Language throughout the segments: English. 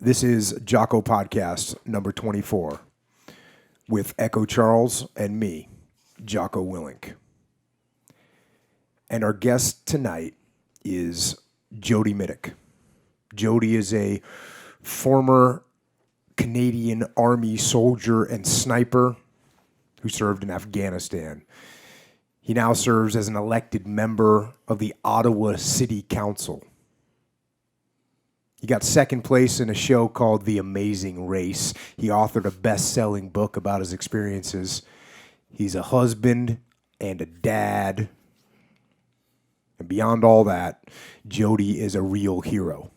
This is Jocko Podcast number 24 with Echo Charles and me, Jocko Willink. And our guest tonight is Jody Mitic. Jody is a former Canadian Army soldier and sniper who served in Afghanistan. He now serves as an elected member of the Ottawa City Council. He got second place in a show called The Amazing Race. He authored a best-selling book about his experiences. He's a husband and a dad. And beyond all that, Jody is a real hero.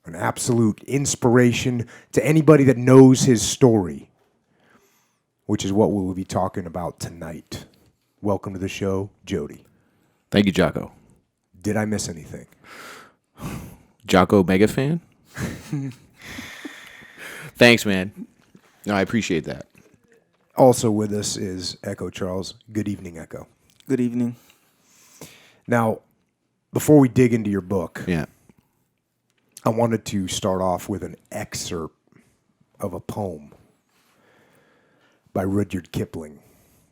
An absolute inspiration to anybody that knows his story, which is what we'll be talking about tonight. Welcome to the show, Jody. Thank you, Jocko. Did I miss anything? Jocko mega fan? Thanks, man. No, I appreciate that. Also with us is Echo Charles. Good evening, Echo. Good evening. Now, before we dig into your book, Yeah. I wanted to start off with an excerpt of a poem by Rugby Kipling,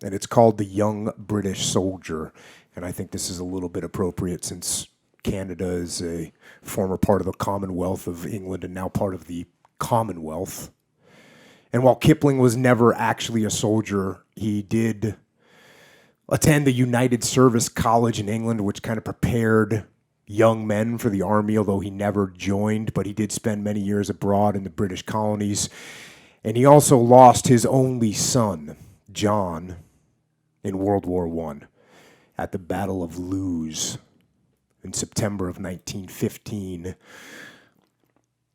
and it's called The Young British Soldier, and I think this is a little bit appropriate since Canada is a former part of the Commonwealth of England and now part of the Commonwealth. And while Kipling was never actually a soldier, he did attend the United Service College in England, which kind of prepared young men for the army, although he never joined, but he did spend many years abroad in the British colonies. And he also lost his only son, John, in World War I at the Battle of Loos in September of 1915,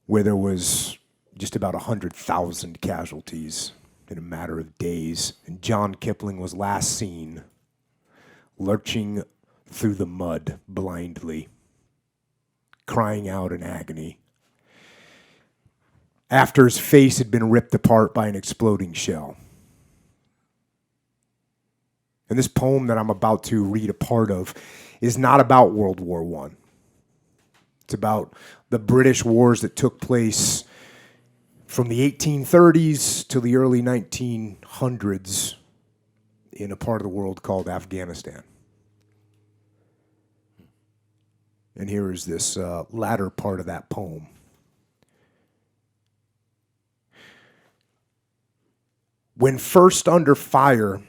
where there was just about 100,000 casualties in a matter of days. And John Kipling was last seen lurching through the mud blindly, crying out in agony after his face had been ripped apart by an exploding shell. And this poem that I'm about to read a part of is not about World War I. It's about the British wars that took place from the 1830s to the early 1900s in a part of the world called Afghanistan. And here is this latter part of that poem. When first under fire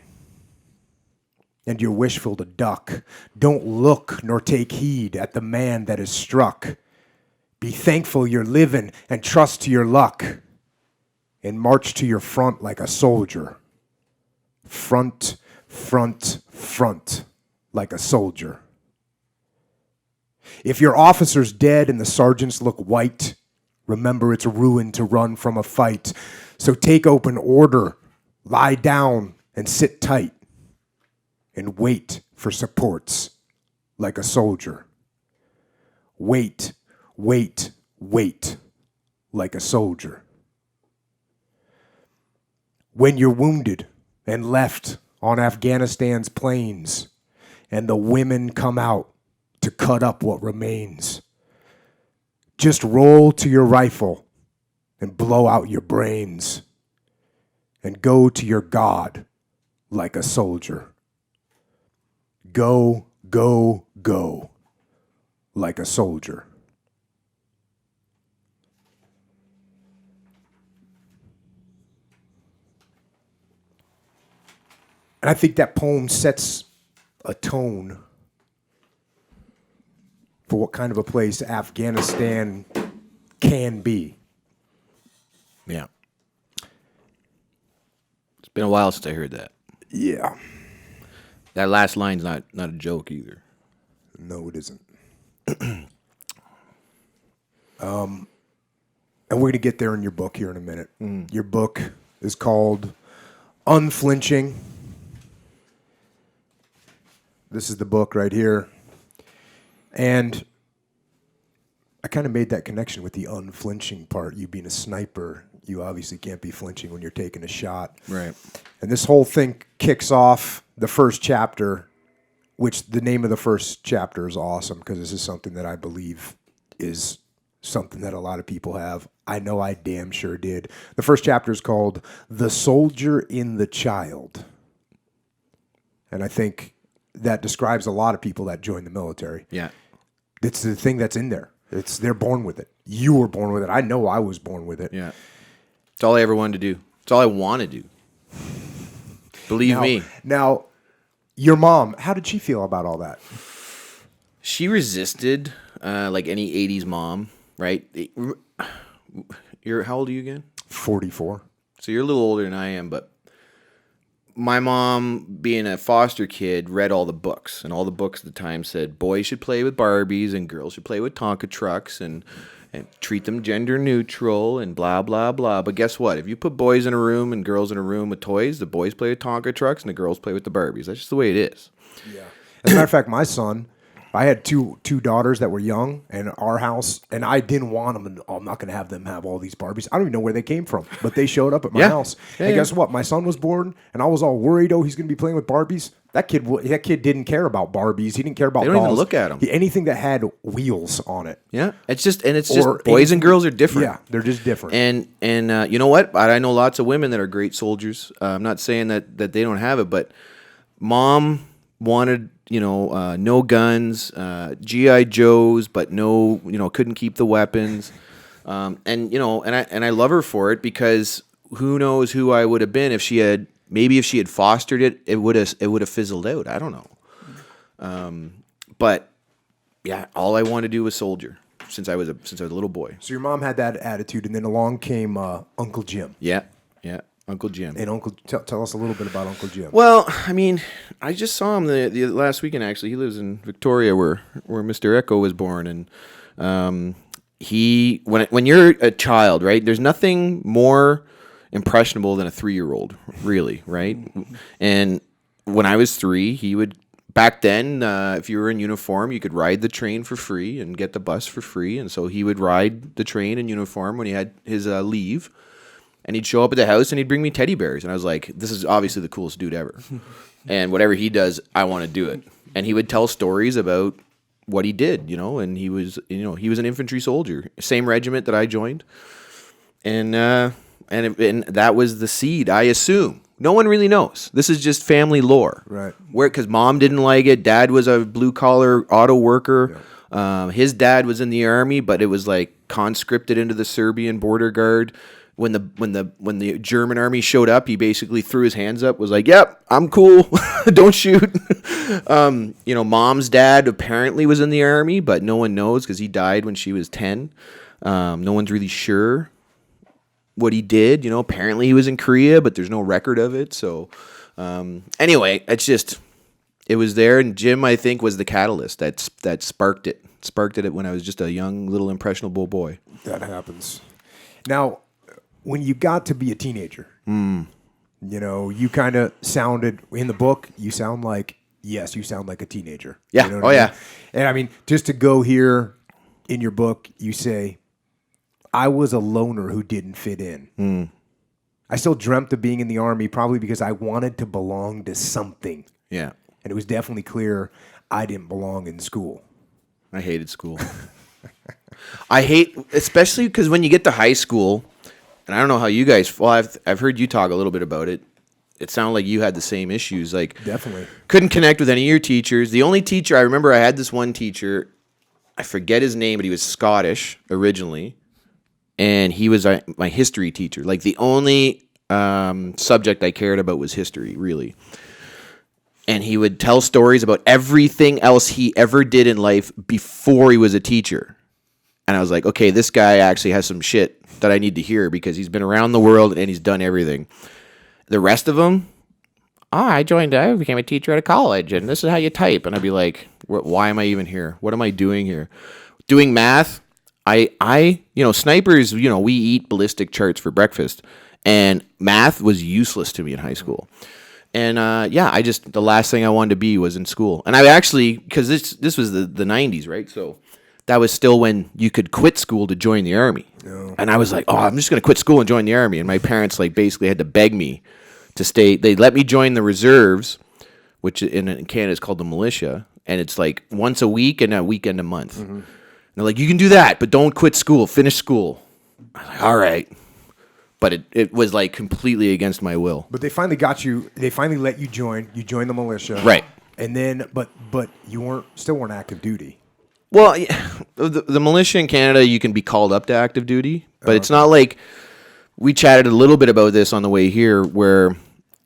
and you're wishful to duck, don't look nor take heed at the man that is struck. Be thankful you're living and trust to your luck, and march to your front like a soldier. Front, front, front like a soldier. If your officer's dead and the sergeants look white, remember it's ruin to run from a fight. So take open order, lie down and sit tight, and wait for supports like a soldier. Wait, wait, wait like a soldier. When you're wounded and left on Afghanistan's plains, and the women come out to cut up what remains, just roll to your rifle and blow out your brains, and go to your God like a soldier. Go, go, go like a soldier. And I think that poem sets a tone for what kind of a place Afghanistan can be. Yeah. It's been a while since I heard that. Yeah. That last line's not a joke either. No, it isn't. And we're going to get there in your book here in a minute. Your book is called Unflinching. This is the book right here. And I kind of made that connection with the unflinching part. You being a sniper, you obviously can't be flinching when you're taking a shot. Right. And this whole thing kicks off the first chapter, which the name of the first chapter is awesome because this is something that I believe is something that a lot of people have. I know I damn sure did. The first chapter is called The Soldier in the Child. And I think that describes a lot of people that join the military. Yeah. It's the thing that's in there. They're born with it. You were born with it. I know I was born with it. Yeah. It's all I ever wanted to do. It's all I want to do. Believe me. Now, your mom, how did she feel about all that? She resisted, like any 80s mom, right? How old are you again? 44. So you're a little older than I am, but my mom, being a foster kid, read all the books. And all the books at the time said boys should play with Barbies and girls should play with Tonka trucks and treat them gender neutral and blah, blah, blah. But guess what? If you put boys in a room and girls in a room with toys, the boys play with Tonka trucks and the girls play with the Barbies. That's just the way it is. Yeah. As a matter of fact, my son, I had two daughters that were young in our house, and I didn't want them. And, I'm not going to have them have all these Barbies. I don't even know where they came from, but they showed up at my house. Yeah, and guess what? My son was born, and I was all worried. Oh, he's going to be playing with Barbies. That kid didn't care about Barbies. He didn't care about They don't dolls. even look at them. Anything that had wheels on it. Yeah, it's just boys and girls are different. Yeah, they're just different. And you know what? I know lots of women that are great soldiers. I'm not saying that they don't have it, but mom wanted no guns, GI Joes, but no couldn't keep the weapons, and I love her for it, because who knows who I would have been if she had fostered it. It would have fizzled out. I don't know. But yeah, all I wanted to do was soldier since I was a little boy. So your mom had that attitude, and then along came Uncle Jim. Yeah, Uncle Jim. And tell us a little bit about Uncle Jim. Well, I mean, I just saw him the last weekend. Actually, he lives in Victoria, where Mr. Echo was born, and when you're a child, right? There's nothing more impressionable than a 3-year-old, really, right? And when I was 3, he would. Back then, if you were in uniform, you could ride the train for free and get the bus for free. And so he would ride the train in uniform when he had his leave. And he'd show up at the house and he'd bring me teddy bears. And I was like, this is obviously the coolest dude ever. And whatever he does, I want to do it. And he would tell stories about what he did, and he was an infantry soldier, same regiment that I joined. And that was the seed, I assume. No one really knows. This is just family lore. Right. Because mom didn't like it. Dad was a blue-collar auto worker. Yeah. His dad was in the army, but it was like conscripted into the Serbian border guard. When the German army showed up, he basically threw his hands up, was like, "Yep, I'm cool. Don't shoot." Mom's dad apparently was in the army, but no one knows because he died when she was 10. No one's really sure what he did. Apparently he was in Korea, but there's no record of it. So anyway, it was there, and Jim, I think, was the catalyst that sparked it. Sparked it when I was just a young, little impressionable boy. That happens. Now, when you got to be a teenager, you kind of sounded, in the book, you sound like a teenager. Yeah. You know what I mean? And I mean, just to go here in your book, you say, I was a loner who didn't fit in. I still dreamt of being in the army, probably because I wanted to belong to something. Yeah. And it was definitely clear I didn't belong in school. I hated school. Especially because when you get to high school, and I don't know how you guys. Well, I've heard you talk a little bit about it. It sounded like you had the same issues. Like, definitely couldn't connect with any of your teachers. The only teacher I remember, I had this one teacher. I forget his name, but he was Scottish originally, and he was my history teacher. Like, the only subject I cared about was history, really. And he would tell stories about everything else he ever did in life before he was a teacher. And I was like, okay, this guy actually has some shit that I need to hear, because he's been around the world and he's done everything. The rest of them, I became a teacher at a college, and this is how you type. And I'd be like, why am I even here? What am I doing here? Doing math. Snipers, we eat ballistic charts for breakfast, and math was useless to me in high school. And the last thing I wanted to be was in school. And I actually, because this was the 90s, right? So that was still when you could quit school to join the army. Yeah. And I was like, I'm just going to quit school and join the army. And my parents basically had to beg me to stay. They let me join the reserves, which in Canada is called the militia. And it's like once a week and a weekend a month. Mm-hmm. they're like, you can do that, but don't quit school. Finish school. I was like, all right. But it was like completely against my will. But they finally got you. They finally let you join. You joined the militia, Right? And then, but you still weren't active duty. Well, the militia in Canada, you can be called up to active duty, but it's not like we chatted a little bit about this on the way here, where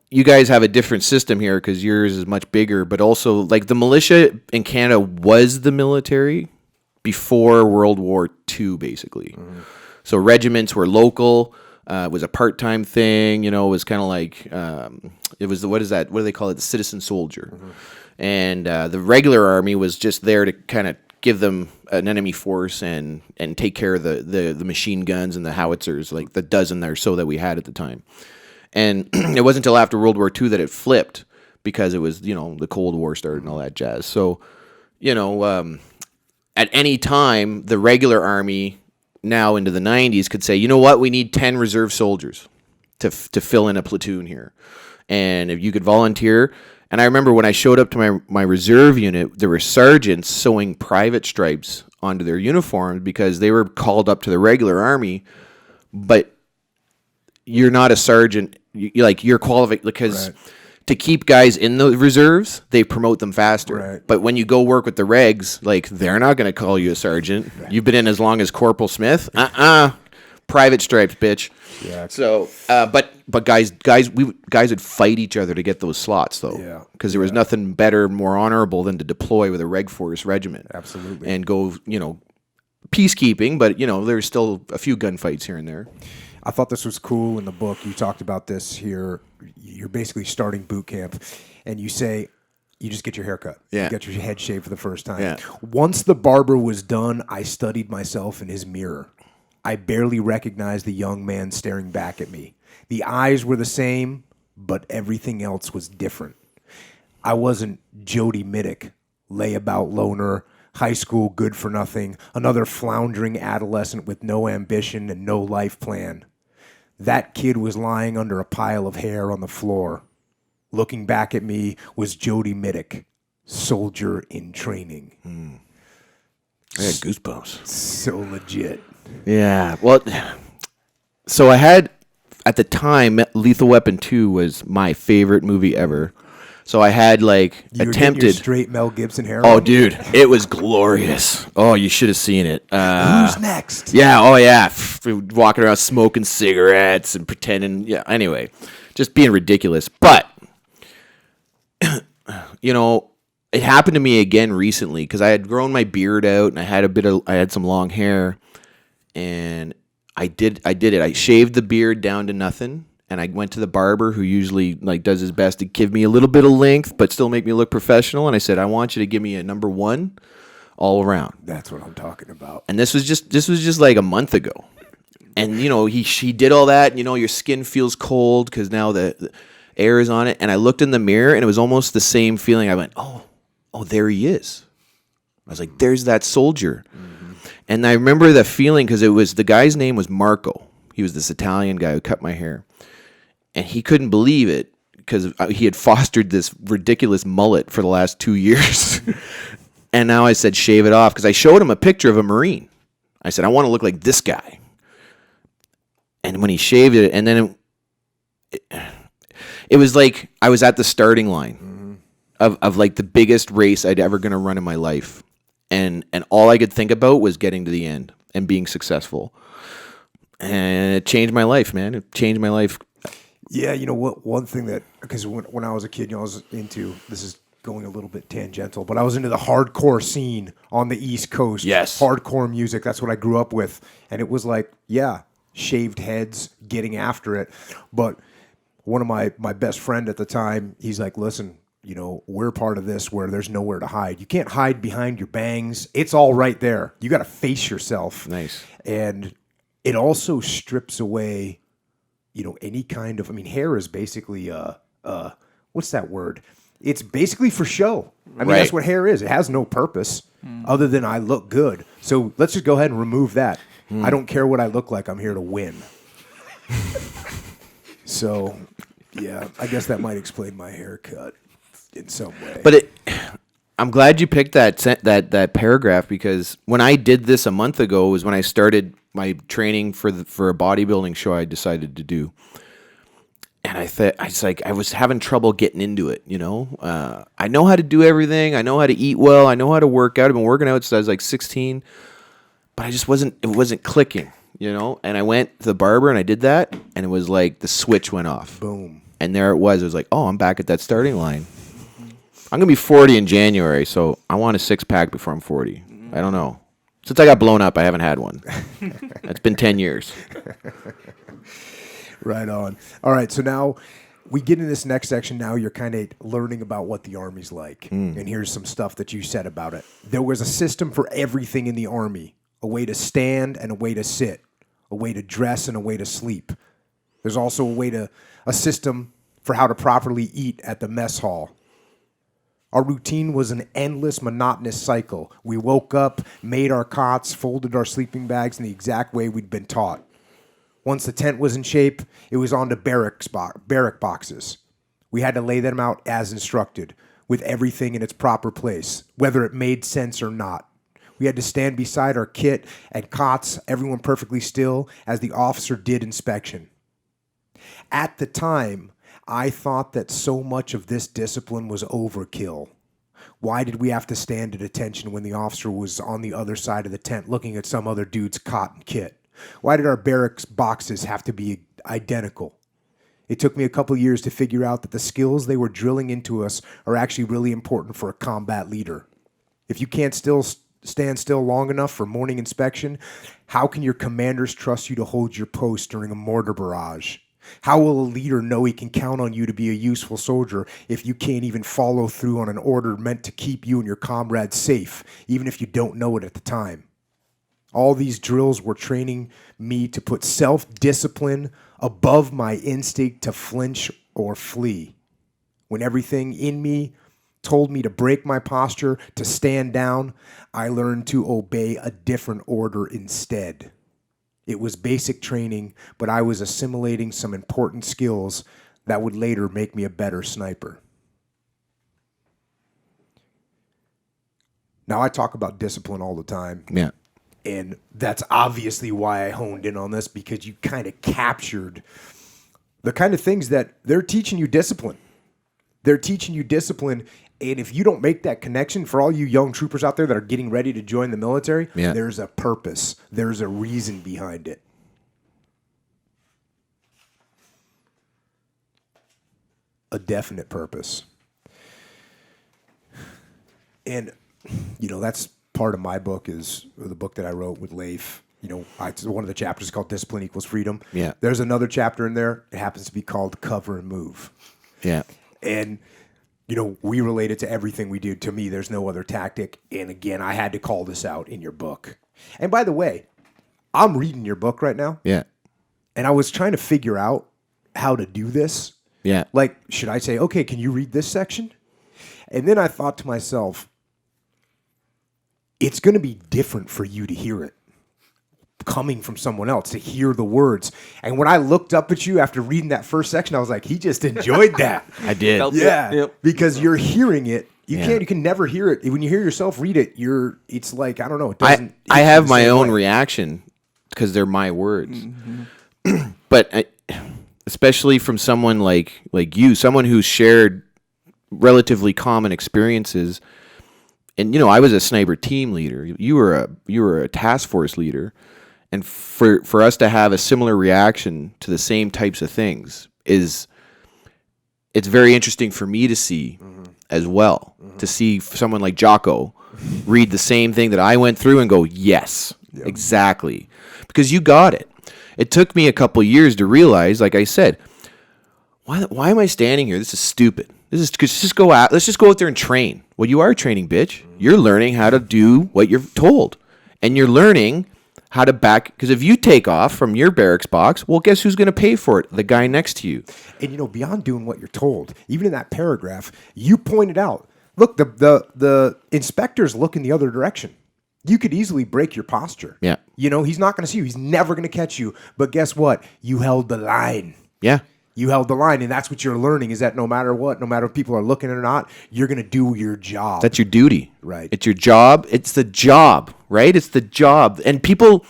you guys have a different system here because yours is much bigger. But also, like the militia in Canada was the military before World War II, basically. Mm-hmm. So regiments were local. It was a part-time thing, it was kind of like, it was what do they call it? The citizen soldier. Mm-hmm. And the regular army was just there to kind of give them an enemy force and take care of the machine guns and the howitzers, like the dozen or so that we had at the time. And it wasn't until after World War II that it flipped, because it was, the Cold War started and all that jazz. So, at any time, the regular army now into the 90s could say, you know what, we need 10 reserve soldiers to fill in a platoon here. And if you could volunteer. And I remember when I showed up to my reserve unit, there were sergeants sewing private stripes onto their uniforms because they were called up to the regular army, but you're not a sergeant. You're qualified because to keep guys in the reserves, they promote them faster. Right. But when you go work with the regs, they're not going to call you a sergeant. Right. You've been in as long as Corporal Smith. Private stripes, bitch. Yeah. So, but guys would fight each other to get those slots, though. Yeah. Because there was nothing better, more honorable than to deploy with a Reg Force regiment. Absolutely. And go, peacekeeping, but there's still a few gunfights here and there. I thought this was cool in the book. You talked about this here. You're basically starting boot camp, and you say you just get your hair cut. Yeah. You get your head shaved for the first time. Yeah. Once the barber was done, I studied myself in his mirror. I barely recognized the young man staring back at me. The eyes were the same, but everything else was different. I wasn't Jody Mitic, layabout loner, high school good for nothing, another floundering adolescent with no ambition and no life plan. That kid was lying under a pile of hair on the floor. Looking back at me was Jody Mitic, soldier in training. I had goosebumps. So legit. Yeah. Well, so I had, at the time, Lethal Weapon 2 was my favorite movie ever. So I had You were attempted your straight Mel Gibson hair. Oh, dude, it was glorious. Oh, you should have seen it. Who's next? Yeah. Oh, yeah. Walking around smoking cigarettes and pretending. Yeah. Anyway, just being ridiculous. But it happened to me again recently because I had grown my beard out and I had some long hair, and I did it. I shaved the beard down to nothing. And I went to the barber, who usually does his best to give me a little bit of length, but still make me look professional. And I said, I want you to give me a number 1 all around. That's what I'm talking about. And this was just like a month ago. And he did all that. And, your skin feels cold because now the air is on it. And I looked in the mirror, and it was almost the same feeling. I went, oh, there he is. I was like, there's that soldier. Mm-hmm. And I remember the feeling because the guy's name was Marco. He was this Italian guy who cut my hair. And he couldn't believe it because he had fostered this ridiculous mullet for the last 2 years. And now I said, shave it off, because I showed him a picture of a Marine. I said, I want to look like this guy. And when he shaved it, and then it was like I was at the starting line of the biggest race I'd ever going to run in my life. And all I could think about was getting to the end and being successful. And it changed my life, man. It changed my life. Yeah, you know what? One thing that, because when I was a kid, I was into, this is going a little bit tangential, but I was into the hardcore scene on the East Coast. Yes. Hardcore music. That's what I grew up with. And it was shaved heads, getting after it. But one of my best friend at the time, he's like, listen, we're part of this where there's nowhere to hide. You can't hide behind your bangs. It's all right there. You got to face yourself. Nice. And it also strips away any kind of, hair is basically, what's that word? It's basically for show. That's what hair is. It has no purpose other than I look good. So let's just go ahead and remove that. I don't care what I look like. I'm here to win. So, yeah, I guess that might explain my haircut in some way. But I'm glad you picked that paragraph, because when I did this a month ago was when I started my training for a bodybuilding show I decided to do. And I was having trouble getting into it, you know. I know how to do everything. I know how to eat well. I know how to work out. I've been working out since I was like 16, but it wasn't clicking, you know. And I went to the barber and I did that, and it was like the switch went off. Boom. And there it was. It was like, oh, I'm back at that starting line. I'm gonna be 40 in January, so I want a 6-pack before I'm 40. I don't know. Since I got blown up, I haven't had one. It's been 10 years. Right on. All right, so now we get in this next section. Now you're kind of learning about what the Army's like. And here's some stuff that you said about it. There was a system for everything in the Army. A way to stand and a way to sit. A way to dress and a way to sleep. There's also a system for how to properly eat at the mess hall. Our routine was an endless, monotonous cycle. We woke up, made our cots, folded our sleeping bags in the exact way we'd been taught. Once the tent was in shape, it was on to barrack boxes. We had to lay them out as instructed, with everything in its proper place, whether it made sense or not. We had to stand beside our kit and cots, everyone perfectly still, as the officer did inspection. At the time, I thought that so much of this discipline was overkill. Why did we have to stand at attention when the officer was on the other side of the tent looking at some other dude's cot and kit? Why did our barracks boxes have to be identical? It took me a couple years to figure out that the skills they were drilling into us are actually really important for a combat leader. If you can't stand still long enough for morning inspection, how can your commanders trust you to hold your post during a mortar barrage? How will a leader know he can count on you to be a useful soldier if you can't even follow through on an order meant to keep you and your comrades safe, even if you don't know it at the time? All these drills were training me to put self-discipline above my instinct to flinch or flee. When everything in me told me to break my posture, to stand down, I learned to obey a different order instead. It was basic training, but I was assimilating some important skills that would later make me a better sniper. Now, I talk about discipline all the time. Yeah. And that's obviously why I honed in on this, because you kind of captured the kind of things that they're teaching you discipline. They're teaching you discipline, and if you don't make that connection, for all you young troopers out there that are getting ready to join the military, there's a purpose. There's a reason behind it. A definite purpose. And, you know, that's part of my book, is the book that I wrote with Leif. You know, one of the chapters is called Discipline Equals Freedom. Yeah. There's another chapter in there. It happens to be called Cover and Move. Yeah. And, you know, we relate it to everything we do. To me, there's no other tactic. And again, I had to call this out in your book. And by the way, I'm reading your book right now. Yeah. And I was trying to figure out how to do this. Yeah. Like, should I say, okay, can you read this section? And then I thought to myself, it's going to be different for you to hear it coming from someone else, to hear the words. And when I looked up at you after reading that first section, I was like, he just enjoyed that. I did. Yeah. Yep. Because you're hearing it. You can never hear it. When you hear yourself read it, it's like, I don't know. It doesn't. I have my own reaction because they're my words. Mm-hmm. But especially from someone like you, someone who's shared relatively common experiences. And, you know, I was a sniper team leader. You were a task force leader. And for us to have a similar reaction to the same types of things it's very interesting for me to see as well. To see someone like Jocko read the same thing that I went through and go, yes, exactly. Because you got it. It took me a couple years to realize, like I said, why am I standing here? This is stupid. Let's just go out there and train. Well, you are training, bitch. You're learning how to do what you're told. And you're learning how to because if you take off from your barracks box, well, guess who's going to pay for it? The guy next to you. And, you know, beyond doing what you're told, even in that paragraph, you pointed out, look, the inspector's looking the other direction. You could easily break your posture. Yeah. You know, he's not going to see you. He's never going to catch you. But guess what? You held the line. Yeah. You held the line, and that's what you're learning, is that no matter what, no matter if people are looking or not, you're going to do your job. That's your duty. Right. It's your job. It's the job, right? It's the job. And people,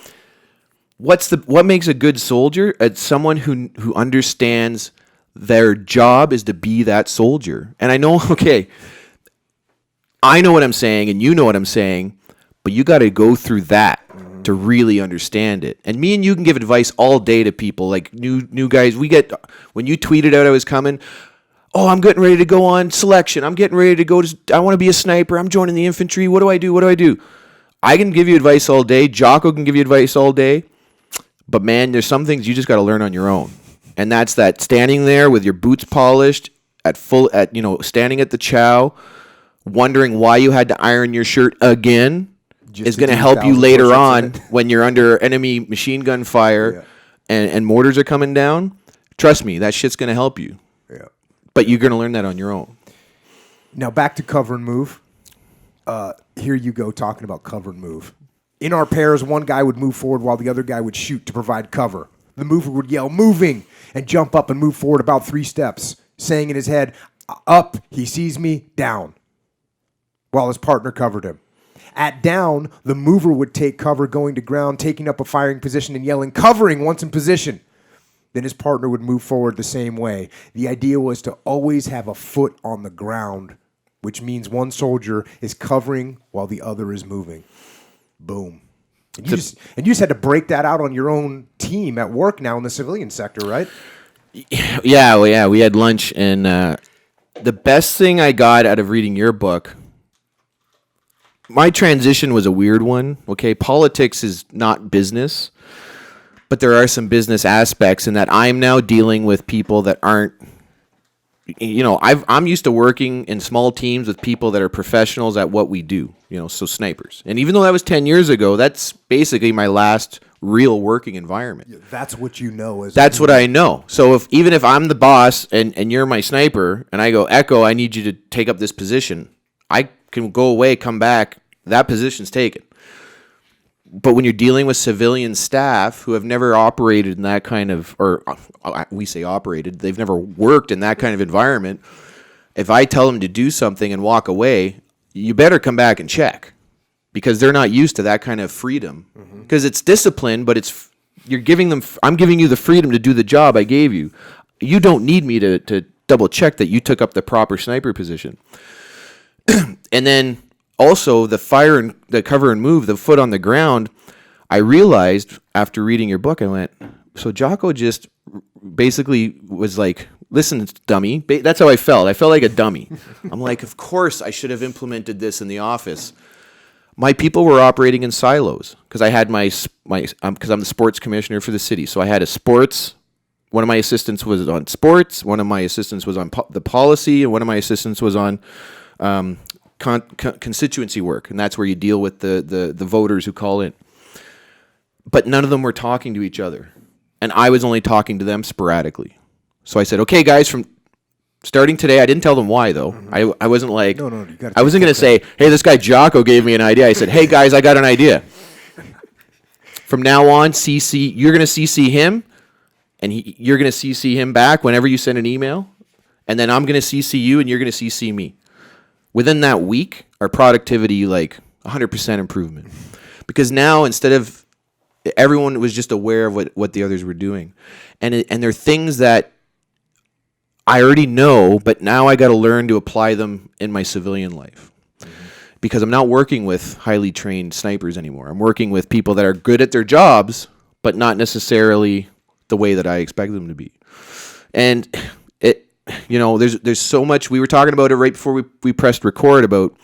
what makes a good soldier? It's someone who understands their job is to be that soldier. And I know, okay, I know what I'm saying, and you know what I'm saying, but you got to go through that to really understand it. And me and you can give advice all day to people, like new guys. When you tweeted out I was coming, oh, I'm getting ready to go on selection. I'm getting ready to go I want to be a sniper. I'm joining the infantry. What do I do? What do I do? I can give you advice all day. Jocko can give you advice all day. But man, there's some things you just got to learn on your own. And that's that standing there with your boots polished standing at the chow, wondering why you had to iron your shirt again, is going to help you later on when you're under enemy machine gun fire and mortars are coming down. Trust me, that shit's going to help you. Yeah. But you're going to learn that on your own. Now back to cover and move. Here you go talking about cover and move. In our pairs, one guy would move forward while the other guy would shoot to provide cover. The mover would yell, "Moving," and jump up and move forward about 3 steps, saying in his head, "Up, he sees me, down," while his partner covered him. At down, the mover would take cover going to ground, taking up a firing position and yelling, "Covering," once in position. Then his partner would move forward the same way. The idea was to always have a foot on the ground, which means one soldier is covering while the other is moving. Boom. And you just had to break that out on your own team at work now in the civilian sector, right? Yeah, we had lunch, and the best thing I got out of reading your book, my transition was a weird one. Okay, politics is not business, but there are some business aspects in that I'm now dealing with people that aren't, I'm used to working in small teams with people that are professionals at what we do, so snipers. And even though that was 10 years ago, that's basically my last real working environment. Yeah, that's what you know. That's what I know. So even if I'm the boss and you're my sniper and I go, "Echo, I need you to take up this position," I can go away, come back, that position's taken. But when you're dealing with civilian staff who have never operated in that kind of, or we say operated, they've never worked in that kind of environment, if I tell them to do something and walk away, you better come back and check, because they're not used to that kind of freedom. Because it's discipline, but I'm giving you the freedom to do the job I gave you. You don't need me to double check that you took up the proper sniper position. And then also, the fire and the cover and move, the foot on the ground, I realized after reading your book, I went, so Jocko just basically was like, "Listen, dummy." That's how I felt. I felt like a dummy. I'm like, of course I should have implemented this in the office. My people were operating in silos because I had because I'm the sports commissioner for the city. So I had a sports. One of my assistants was on sports. One of my assistants was on the policy, and one of my assistants was on constituency work, and that's where you deal with the voters who call in. But none of them were talking to each other, and I was only talking to them sporadically. So I said, "Okay, guys, from starting today," I didn't tell them why though. I wasn't like, No, you gotta I wasn't going to say, "Hey, this guy Jocko gave me an idea." I said, "Hey guys, I got an idea. From now on, you're going to CC him, and you're going to CC him back whenever you send an email, and then I'm going to CC you, and you're going to CC me." Within that week, our productivity, 100% improvement. Because now, instead of, everyone was just aware of what the others were doing. And there are things that I already know, but now I got to learn to apply them in my civilian life. Because I'm not working with highly trained snipers anymore. I'm working with people that are good at their jobs, but not necessarily the way that I expect them to be. And there's so much. We were talking about it right before we pressed record about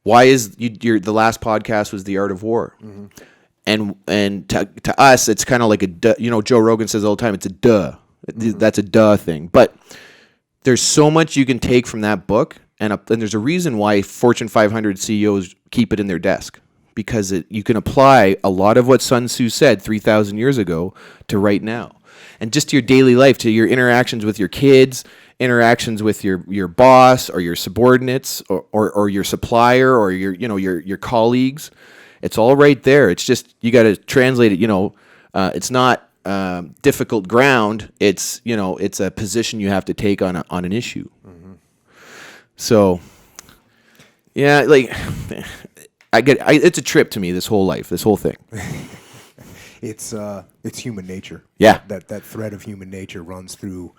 why is the last podcast was The Art of War. And to us, it's kind of like a duh. Joe Rogan says all the time, it's a duh. That's a duh thing. But there's so much you can take from that book, and there's a reason why Fortune 500 CEOs keep it in their desk, because you can apply a lot of what Sun Tzu said 3,000 years ago to right now. And just to your daily life, to your interactions with your kids, interactions with your boss or your subordinates or your supplier or your colleagues. It's all right there. It's just you got to translate it. It's not difficult ground, it's it's a position you have to take on an issue. So, yeah, like it's a trip to me. This whole life, this whole thing. It's human nature. Yeah. That thread of human nature runs through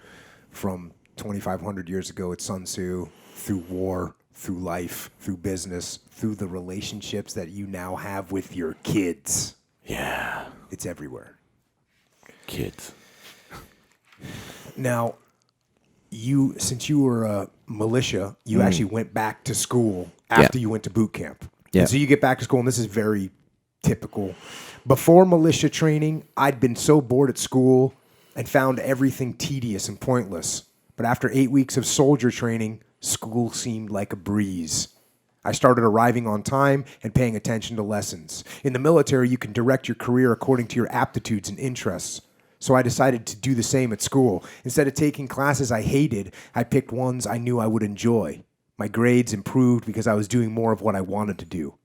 from 2,500 years ago at Sun Tzu, through war, through life, through business, through the relationships that you now have with your kids. Yeah. It's everywhere. Kids. Now, since you were a militia, you actually went back to school after you went to boot camp. Yeah. And so you get back to school, and this is very typical. Before militia training, I'd been so bored at school and found everything tedious and pointless. But after 8 weeks of soldier training, school seemed like a breeze. I started arriving on time and paying attention to lessons. In the military, you can direct your career according to your aptitudes and interests. So I decided to do the same at school. Instead of taking classes I hated, I picked ones I knew I would enjoy. My grades improved because I was doing more of what I wanted to do.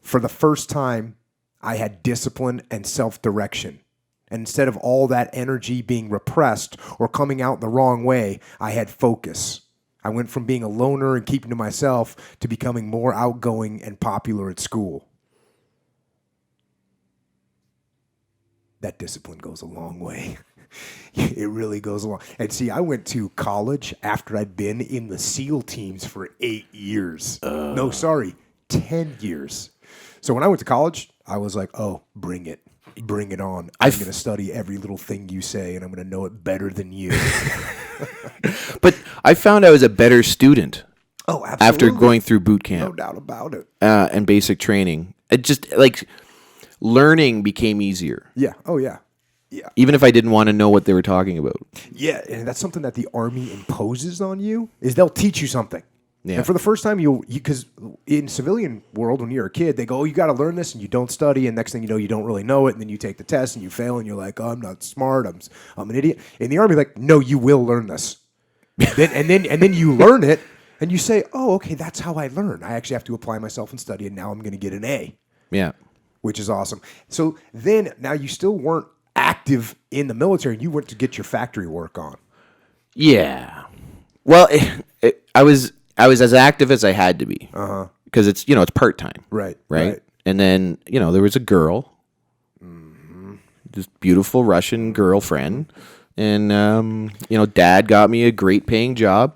For the first time, I had discipline and self-direction. And instead of all that energy being repressed or coming out the wrong way, I had focus. I went from being a loner and keeping to myself to becoming more outgoing and popular at school. That discipline goes a long way. It really goes a long. And see, I went to college after I'd been in the SEAL teams for 8 years. 10 years. So when I went to college, I was like, oh, bring it. Bring it on. I'm going to study every little thing you say, and I'm going to know it better than you. But I found I was a better student. Oh, absolutely. After going through boot camp. No doubt about it. And basic training. It just, like, learning became easier. Yeah. Oh, yeah. Yeah. Even if I didn't want to know what they were talking about. Yeah, and that's something that the Army imposes on you, is they'll teach you something. Yeah. And for the first time, because in civilian world, when you're a kid, they go, oh, you got to learn this, and you don't study, and next thing you know, you don't really know it, and then you take the test, and you fail, and you're like, oh, I'm not smart, I'm an idiot. In the Army, like, no, you will learn this. and then you learn it, and you say, oh, okay, that's how I learn. I actually have to apply myself and study, and now I'm going to get an A. Yeah. Which is awesome. So then, now you still weren't active in the military, and you went to get your factory work on. Yeah. Well, I was as active as I had to be. Because it's, it's part-time. Right. And then, there was a girl. This beautiful Russian girlfriend. And, Dad got me a great paying job.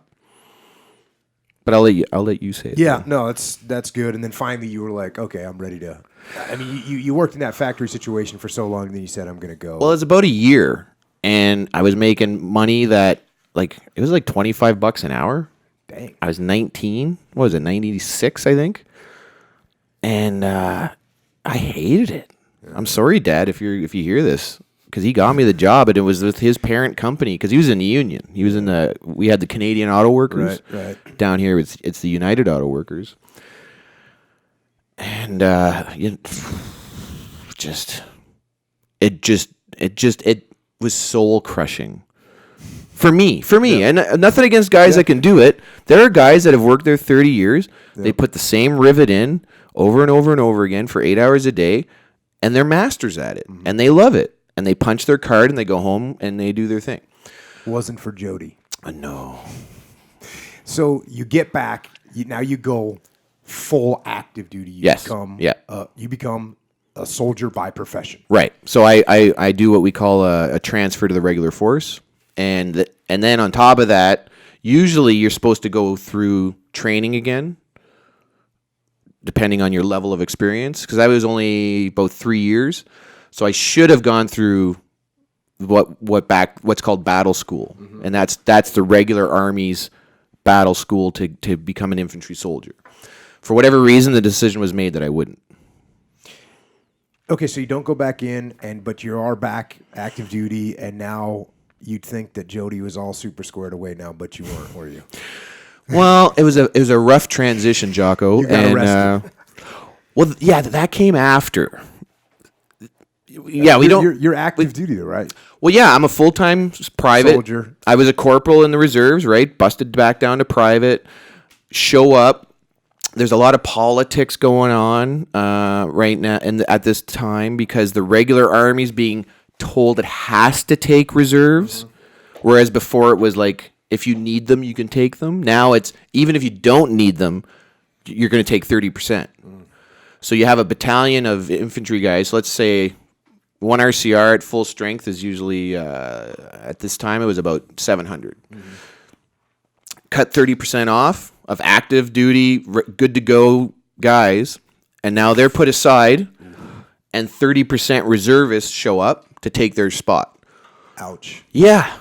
But I'll let you say it. Yeah, no, that's good. And then finally you were like, okay, I'm ready to. I mean, you worked in that factory situation for so long, and then you said, I'm going to go. Well, it's about a year, and I was making money that, like, it was like $25 an hour. Dang. I was 19. What was it, 96, I think? And I hated it. I'm sorry, Dad, if you hear this, because he got me the job, and it was with his parent company, because he was in the union. He was we had the Canadian Auto Workers. Right. Down here, it's the United Auto Workers. And it was soul crushing for me. Yeah. And nothing against guys that can do it. There are guys that have worked there 30 years. Yeah. They put the same rivet in over and over and over again for 8 hours a day, and they're masters at it, and they love it. And they punch their card, and they go home, and they do their thing. Wasn't for Jody. No. So you get back. Now you go full active duty. You become a soldier by profession. Right. So I do what we call a transfer to the regular force, and then on top of that, usually you're supposed to go through training again, depending on your level of experience. Because I was only about 3 years, so I should have gone through what's called battle school, and that's the regular Army's battle school to become an infantry soldier. For whatever reason, the decision was made that I wouldn't. Okay, so you don't go back in, but you are back active duty, and now you'd think that Jody was all super squared away now, but you weren't, were you? Well, it was a rough transition, Jocko. You got arrested. Well, yeah, that came after. Yeah, You're active duty, though, right? Well, yeah, I'm a full-time private soldier. I was a corporal in the reserves, right? Busted back down to private. Show up. There's a lot of politics going on right now and at this time, because the regular Army's being told it has to take reserves, whereas before it was like, if you need them, you can take them. Now it's, even if you don't need them, you're going to take 30%. So you have a battalion of infantry guys. Let's say one RCR at full strength is usually, at this time, it was about 700. Cut 30% off of active duty, good to go guys, and now they're put aside, and 30% reservists show up to take their spot. Ouch. Yeah.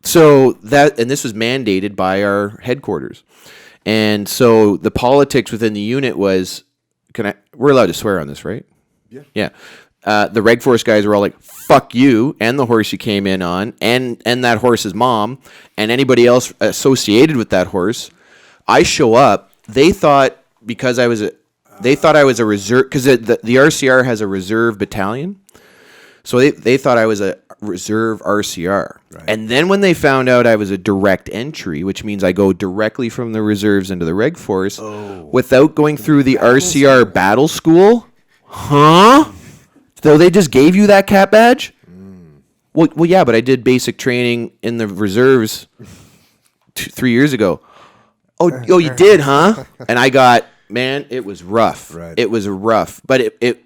So that, and this was mandated by our headquarters. And so the politics within the unit was, we're allowed to swear on this, right? Yeah. Yeah. The Reg Force guys were all like, fuck you, and the horse you came in on, and that horse's mom, and anybody else associated with that horse. I show up, they thought because I was a reserve, because the RCR has a reserve battalion. So they thought I was a reserve RCR. Right. And then when they found out I was a direct entry, which means I go directly from the reserves into the Reg Force without going through the RCR battle school. Huh? So they just gave you that cat badge? Well, yeah, but I did basic training in the reserves 3 years ago. Oh, you did, huh? And I got, man, it was rough. Right. It was rough, but it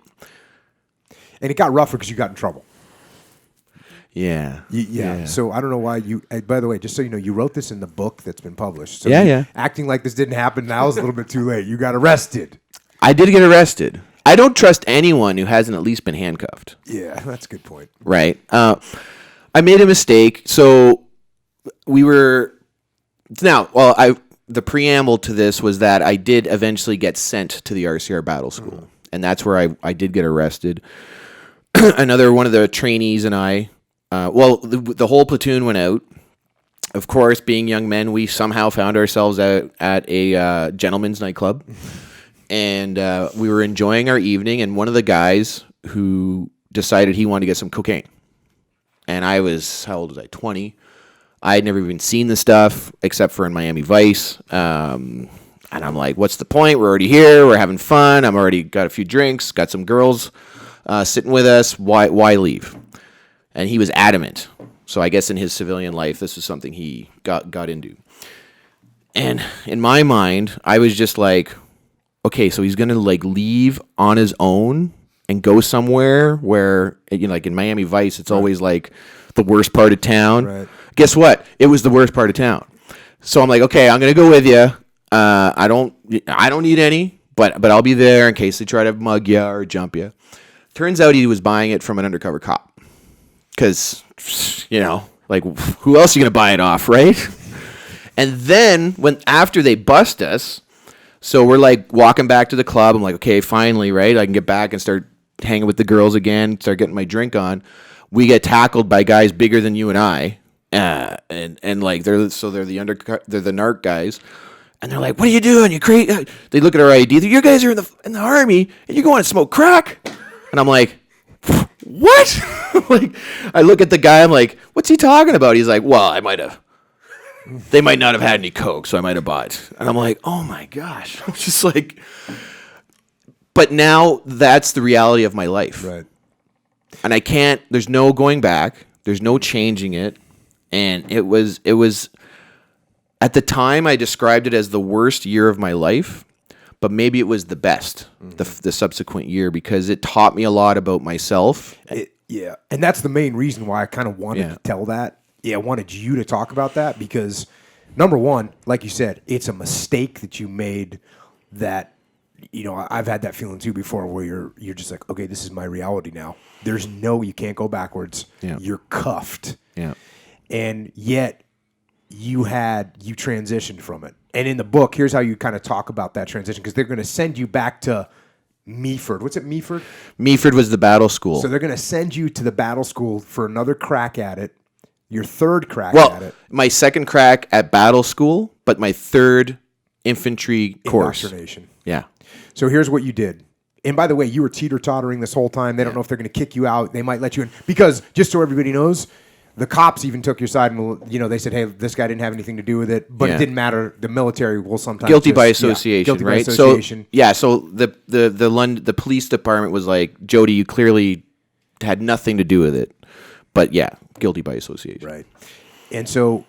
and it got rougher because you got in trouble. Yeah. Yeah. So I don't know why you. By the way, just so you know, you wrote this in the book that's been published. So yeah. Acting like this didn't happen now is a little bit too late. You got arrested. I did get arrested. I don't trust anyone who hasn't at least been handcuffed. Yeah, that's a good point. Right. I made a mistake. So we were now. Well, the preamble to this was that I did eventually get sent to the RCR battle school, and that's where I did get arrested. Another one of the trainees and I. The whole platoon went out. Of course, being young men, we somehow found ourselves out at a gentleman's nightclub. And we were enjoying our evening, and one of the guys who decided he wanted to get some cocaine. And I was, how old was I, 20? I had never even seen the stuff, except for in Miami Vice. And I'm like, what's the point? We're already here. We're having fun. I'm already got a few drinks, got some girls sitting with us. Why leave? And he was adamant. So I guess in his civilian life, this was something he got into. And in my mind, I was just like, okay, so he's going to like leave on his own and go somewhere where, you know, like in Miami Vice, it's always like the worst part of town. Right. Guess what? It was the worst part of town. So I'm like, okay, I'm going to go with you. I don't need any, but I'll be there in case they try to mug you or jump you. Turns out he was buying it from an undercover cop. Because, you know, like, who else are you going to buy it off, right? And then, after they bust us, so we're, like, walking back to the club. I'm like, okay, finally, right? I can get back and start hanging with the girls again, start getting my drink on. We get tackled by guys bigger than you and I. And like, they're the narc guys. And they're like, what are you doing? You crazy? They look at our ID. You guys are in the army, and you're going to smoke crack? And I'm like, what? Like, I look at the guy, I'm like, what's he talking about? He's like, well, they might not have had any coke, so I might have bought. And I'm like, oh my gosh. I'm just like, but now that's the reality of my life. Right. And there's no going back. There's no changing it. And it was, at the time I described it as the worst year of my life. But maybe it was the best, the subsequent year, because it taught me a lot about myself. Yeah, and that's the main reason why I kind of wanted to tell that. Yeah, I wanted you to talk about that because, number one, like you said, it's a mistake that you made that, you know, I've had that feeling too before where you're just like, okay, this is my reality now. You can't go backwards. Yeah. You're cuffed. Yeah. And yet you transitioned from it. And in the book, here's how you kind of talk about that transition, because they're going to send you back to Meaford. What's it, Meaford? Meaford was the battle school. So they're going to send you to the battle school for another crack at it, your third crack at it. My second crack at battle school, but my third infantry course. Indoctrination. Yeah. So here's what you did. And by the way, you were teeter-tottering this whole time. They don't know if they're going to kick you out. They might let you in. Because, just so everybody knows, the cops even took your side and, you know, they said, hey, this guy didn't have anything to do with it. But it didn't matter. The military will sometimes guilty by association, right? By association. So the police department was like, Jody, you clearly had nothing to do with it. But yeah, guilty by association. Right. And so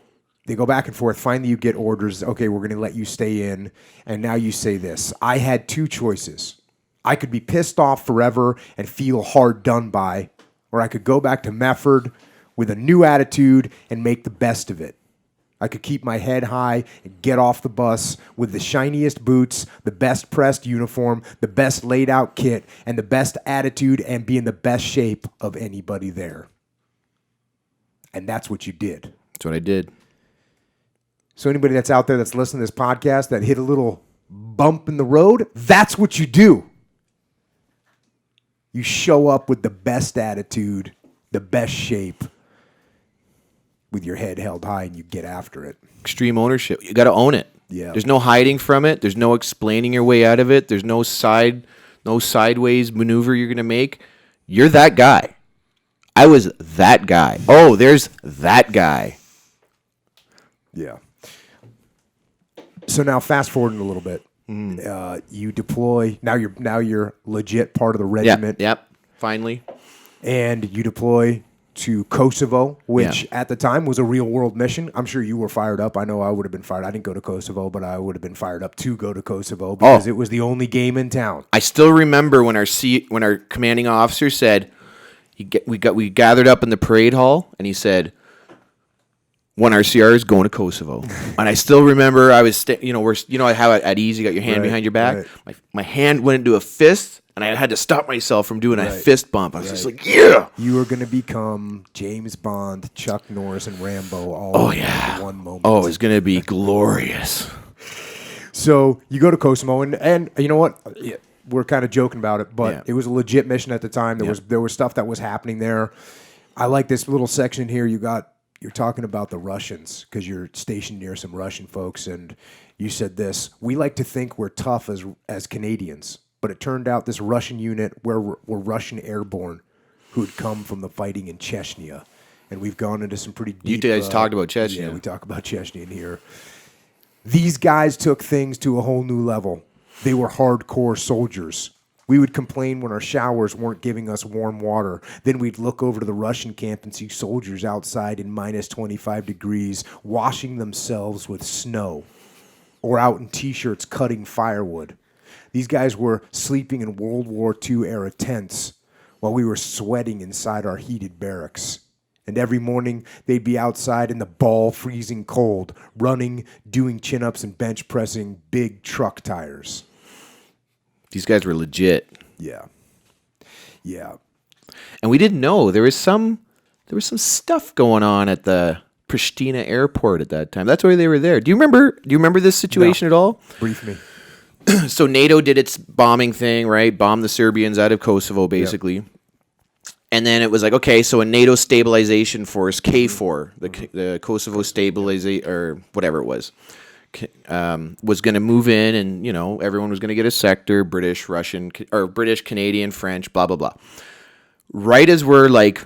they go back and forth. Finally, you get orders. Okay, we're going to let you stay in. And now you say this. I had two choices. I could be pissed off forever and feel hard done by, or I could go back to Mefford with a new attitude and make the best of it. I could keep my head high and get off the bus with the shiniest boots, the best pressed uniform, the best laid out kit, and the best attitude and be in the best shape of anybody there. And that's what you did. That's what I did. So anybody that's out there that's listening to this podcast that hit a little bump in the road, that's what you do. You show up with the best attitude, the best shape, with your head held high, and you get after it. Extreme ownership. You got to own it. Yeah. There's no hiding from it. There's no explaining your way out of it. There's no sideways maneuver you're going to make. You're that guy. I was that guy. Oh, there's that guy. Yeah. So now fast forwarding a little bit. You deploy. Now you're legit part of the regiment. Yep. Finally. And you deploy to Kosovo, which at the time was a real world mission. I'm sure you were fired up. I know I would have been fired. I didn't go to Kosovo, but I would have been fired up to go to Kosovo because it was the only game in town. I still remember when our commanding officer said, we gathered up in the parade hall, and he said, one RCR is going to Kosovo. And I still remember I was, how at ease you got your hand behind your back. Right. My hand went into a fist, and I had to stop myself from doing a fist bump. I was just like, yeah. You were going to become James Bond, Chuck Norris, and Rambo all in one moment. Oh, it's going to be glorious. So you go to Kosovo, and you know what? We're kind of joking about it, but it was a legit mission at the time. There was stuff that was happening there. I like this little section here. You're talking about the Russians because you're stationed near some Russian folks, and you said this: we like to think we're tough as Canadians, but it turned out this Russian unit were Russian airborne who had come from the fighting in Chechnya, and we've gone into some pretty deep. You guys talked about Chechnya. Yeah, we talk about Chechnya in here. These guys took things to a whole new level. They were hardcore soldiers. We would complain when our showers weren't giving us warm water. Then we'd look over to the Russian camp and see soldiers outside in minus 25 degrees washing themselves with snow or out in T-shirts cutting firewood. These guys were sleeping in World War II era tents while we were sweating inside our heated barracks. And every morning they'd be outside in the ball freezing cold, running, doing chin-ups and bench pressing big truck tires. These guys were legit. Yeah. And we didn't know there was some stuff going on at the Pristina airport at that time. That's why they were there. Do you remember this situation at all? Brief me. So NATO did its bombing thing, right? Bombed the Serbians out of Kosovo, basically. Yep. And then it was like, okay, so a NATO stabilization force, KFOR, the Kosovo stabilization, or whatever it was going to move in, and everyone was going to get a sector, British, Russian, or British, Canadian, French, blah blah blah. Right as we're like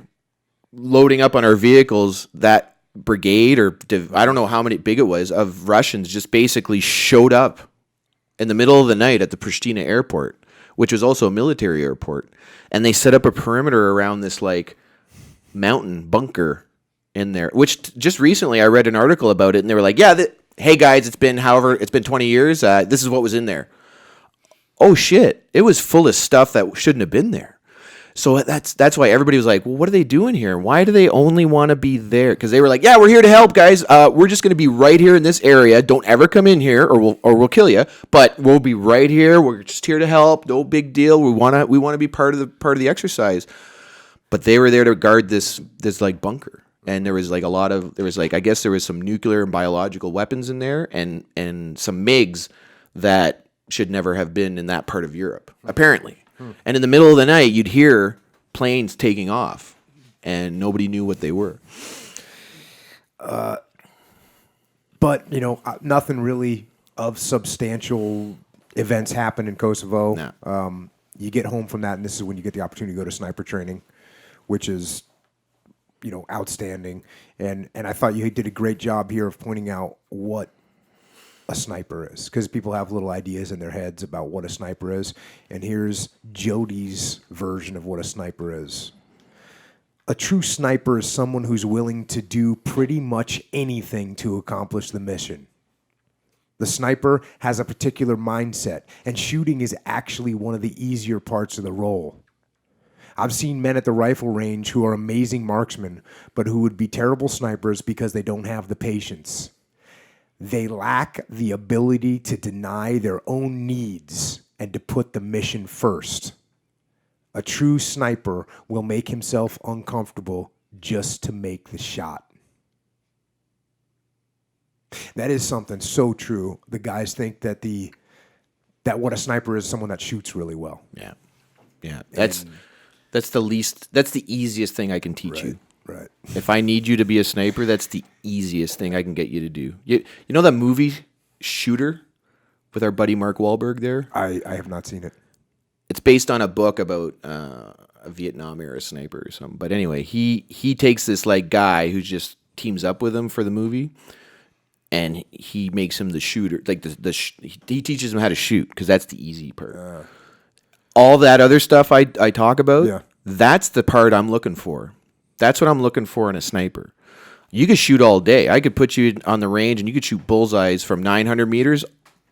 loading up on our vehicles, that brigade, or I don't know how big it was, of Russians just basically showed up in the middle of the night at the Pristina airport, which was also a military airport, and they set up a perimeter around this like mountain bunker in there. Which just recently I read an article about it, and they were like, yeah. Hey guys, it's been 20 years. This is what was in there. Oh shit! It was full of stuff that shouldn't have been there. So that's why everybody was like, well, what are they doing here? Why do they only want to be there? Because they were like, yeah, we're here to help, guys. We're just going to be right here in this area. Don't ever come in here, or we'll kill you. But we'll be right here. We're just here to help. No big deal. We want to be part of the exercise. But they were there to guard this like bunker. And there was I guess there was some nuclear and biological weapons in there, and some MiGs that should never have been in that part of Europe, apparently. And in the middle of the night, you'd hear planes taking off, and nobody knew what they were. But, nothing really of substantial events happened in Kosovo. No. You get home from that, and this is when you get the opportunity to go to sniper training, which is outstanding. And I thought you did a great job here of pointing out what a sniper is, because people have little ideas in their heads about what a sniper is. And here's Jody's version of what a sniper is. A true sniper is someone who's willing to do pretty much anything to accomplish the mission. The sniper has a particular mindset, and shooting is actually one of the easier parts of the role. I've seen men at the rifle range who are amazing marksmen, but who would be terrible snipers because they don't have the patience. They lack the ability to deny their own needs and to put the mission first. A true sniper will make himself uncomfortable just to make the shot. That is something so true. The guys think that what a sniper is someone that shoots really well. Yeah. Yeah. That's the easiest thing I can teach you. Right. If I need you to be a sniper, that's the easiest thing I can get you to do. You know that movie Shooter with our buddy Mark Wahlberg there? I have not seen it. It's based on a book about a Vietnam era sniper or something. But anyway, he takes this like guy who just teams up with him for the movie, and he makes him the shooter. Like he teaches him how to shoot because that's the easy part. All that other stuff I talk about, that's the part I'm looking for. That's what I'm looking for in a sniper. You could shoot all day. I could put you on the range and you could shoot bullseyes from 900 meters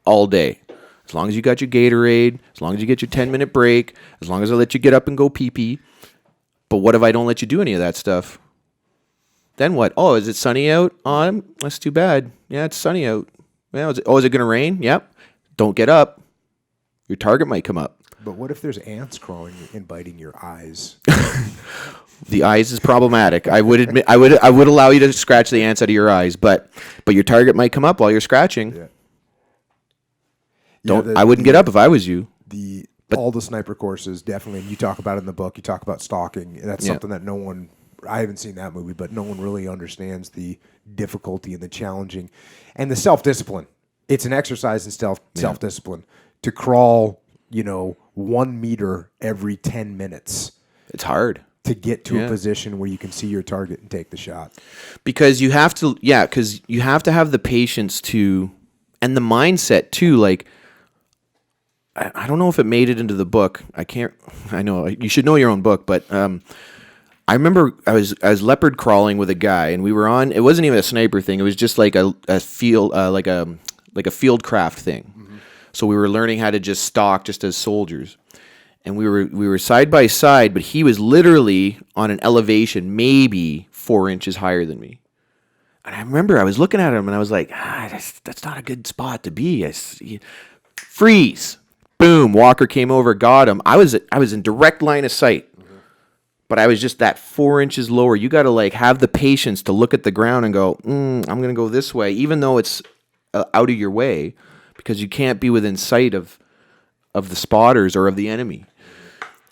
all day. As long as you got your Gatorade, as long as you get your 10-minute break, as long as I let you get up and go pee-pee. But what if I don't let you do any of that stuff? Then what? Oh, is it sunny out? Oh, that's too bad. Yeah, it's sunny out. Well, is it going to rain? Yep. Don't get up. Your target might come up. But what if there's ants crawling and biting your eyes? The eyes is problematic. I would admit, I would allow you to scratch the ants out of your eyes, but your target might come up while you're scratching. Yeah. I wouldn't get up if I was you. All the sniper courses, definitely, and you talk about it in the book, you talk about stalking, and that's something that I haven't seen that movie, but no one really understands the difficulty and the challenging and the self-discipline. It's an exercise in self-discipline to crawl, 1 meter every 10 minutes. It's hard to get to a position where you can see your target and take the shot. Because you have to have the patience to, and the mindset too, like, I don't know if it made it into the book. I know you should know your own book, but I remember I was leopard crawling with a guy, and we were on. It wasn't even a sniper thing. It was just like a field like a field craft thing. Mm-hmm. So we were learning how to just stalk just as soldiers, and we were side by side. But he was literally on an elevation maybe 4 inches higher than me. And I remember I was looking at him, and I was like, that's not a good spot to be. Freeze. Boom, Walker came over, got him. I was in direct line of sight, but I was just that 4 inches lower. You got to have the patience to look at the ground and go, I'm going to go this way, even though it's out of your way, because you can't be within sight of the spotters or of the enemy.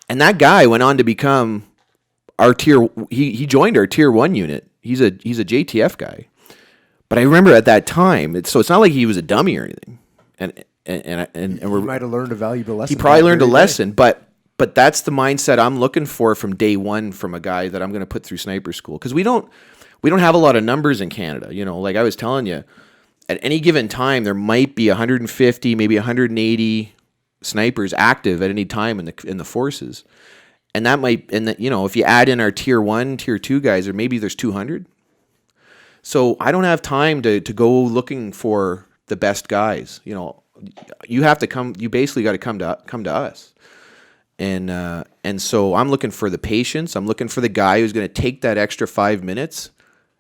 And that guy went on to become our tier. He joined our tier 1 unit. He's a JTF guy. But I remember at that time, it's not like he was a dummy or anything. And we might have learned a valuable lesson. He probably learned a lesson, but that's the mindset I'm looking for from day one from a guy that I'm going to put through sniper school, because we don't have a lot of numbers in Canada. Like I was telling you, at any given time there might be 150, maybe 180 snipers active at any time in the forces, and that might if you add in our tier 1, tier 2 guys, or maybe there's 200. So I don't have time to go looking for the best guys. You have to come. You basically got to come to us, and so I'm looking for the patience. I'm looking for the guy who's going to take that extra 5 minutes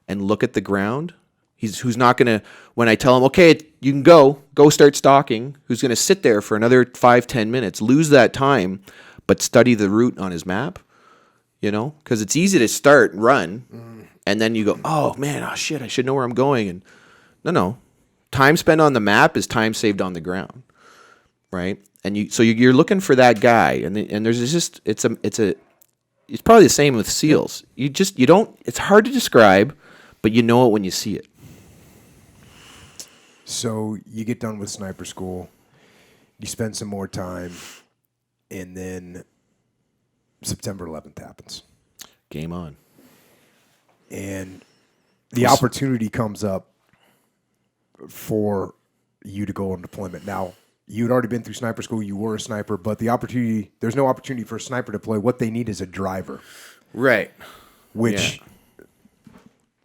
and look at the ground. Who's not going to, when I tell him, okay, you can go start stalking. Who's going to sit there for another 5-10 minutes, lose that time, but study the route on his map. Because it's easy to start and run, and then you go, oh man, oh shit, I should know where I'm going. And no. Time spent on the map is time saved on the ground, right? And you're looking for that guy, and there's just it's probably the same with SEALs. You don't. It's hard to describe, but you know it when you see it. So you get done with sniper school, you spend some more time, and then September 11th happens. Game on. And the opportunity comes up for you to go on deployment. Now, you'd already been through sniper school, you were a sniper, but there's no opportunity for a sniper to deploy. What they need is a driver. Right. which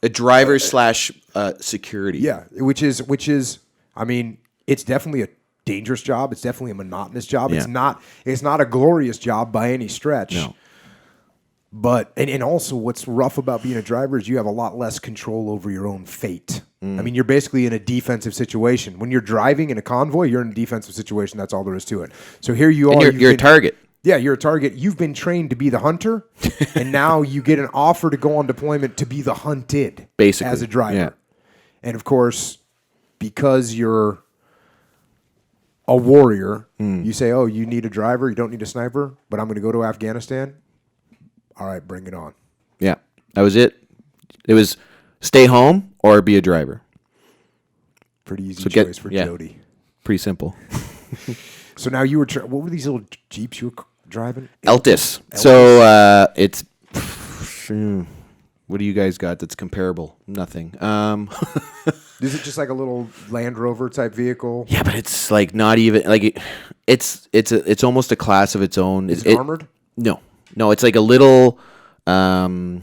a driver slash security. yeah, which is, I mean, it's definitely a dangerous job. It's definitely a monotonous job. Yeah. It's not a glorious job by any stretch. No. But and also what's rough about being a driver is you have a lot less control over your own fate. I mean, you're basically in a defensive situation. When you're driving in a convoy, you're in a defensive situation. That's all there is to it. So here you And are. you're a target. Yeah, you're a target. You've been trained to be the hunter, and now you get an offer to go on deployment to be the hunted, Basically, as a driver. yeah. And of course, because you're a warrior, you say, "Oh, you need a driver. You don't need a sniper." But I'm going to go to Afghanistan. All right, bring it on. Yeah, that was it. It was stay home or be a driver. Pretty easy choice for Jody. Pretty simple. So now you were. What were these little Jeeps you were driving? Eltis. So it's. What do you guys got that's comparable? Nothing. Is it just like a little Land Rover type vehicle? Yeah, but it's like not even like it's almost a class of its own. Is it armored? No, it's like a little dune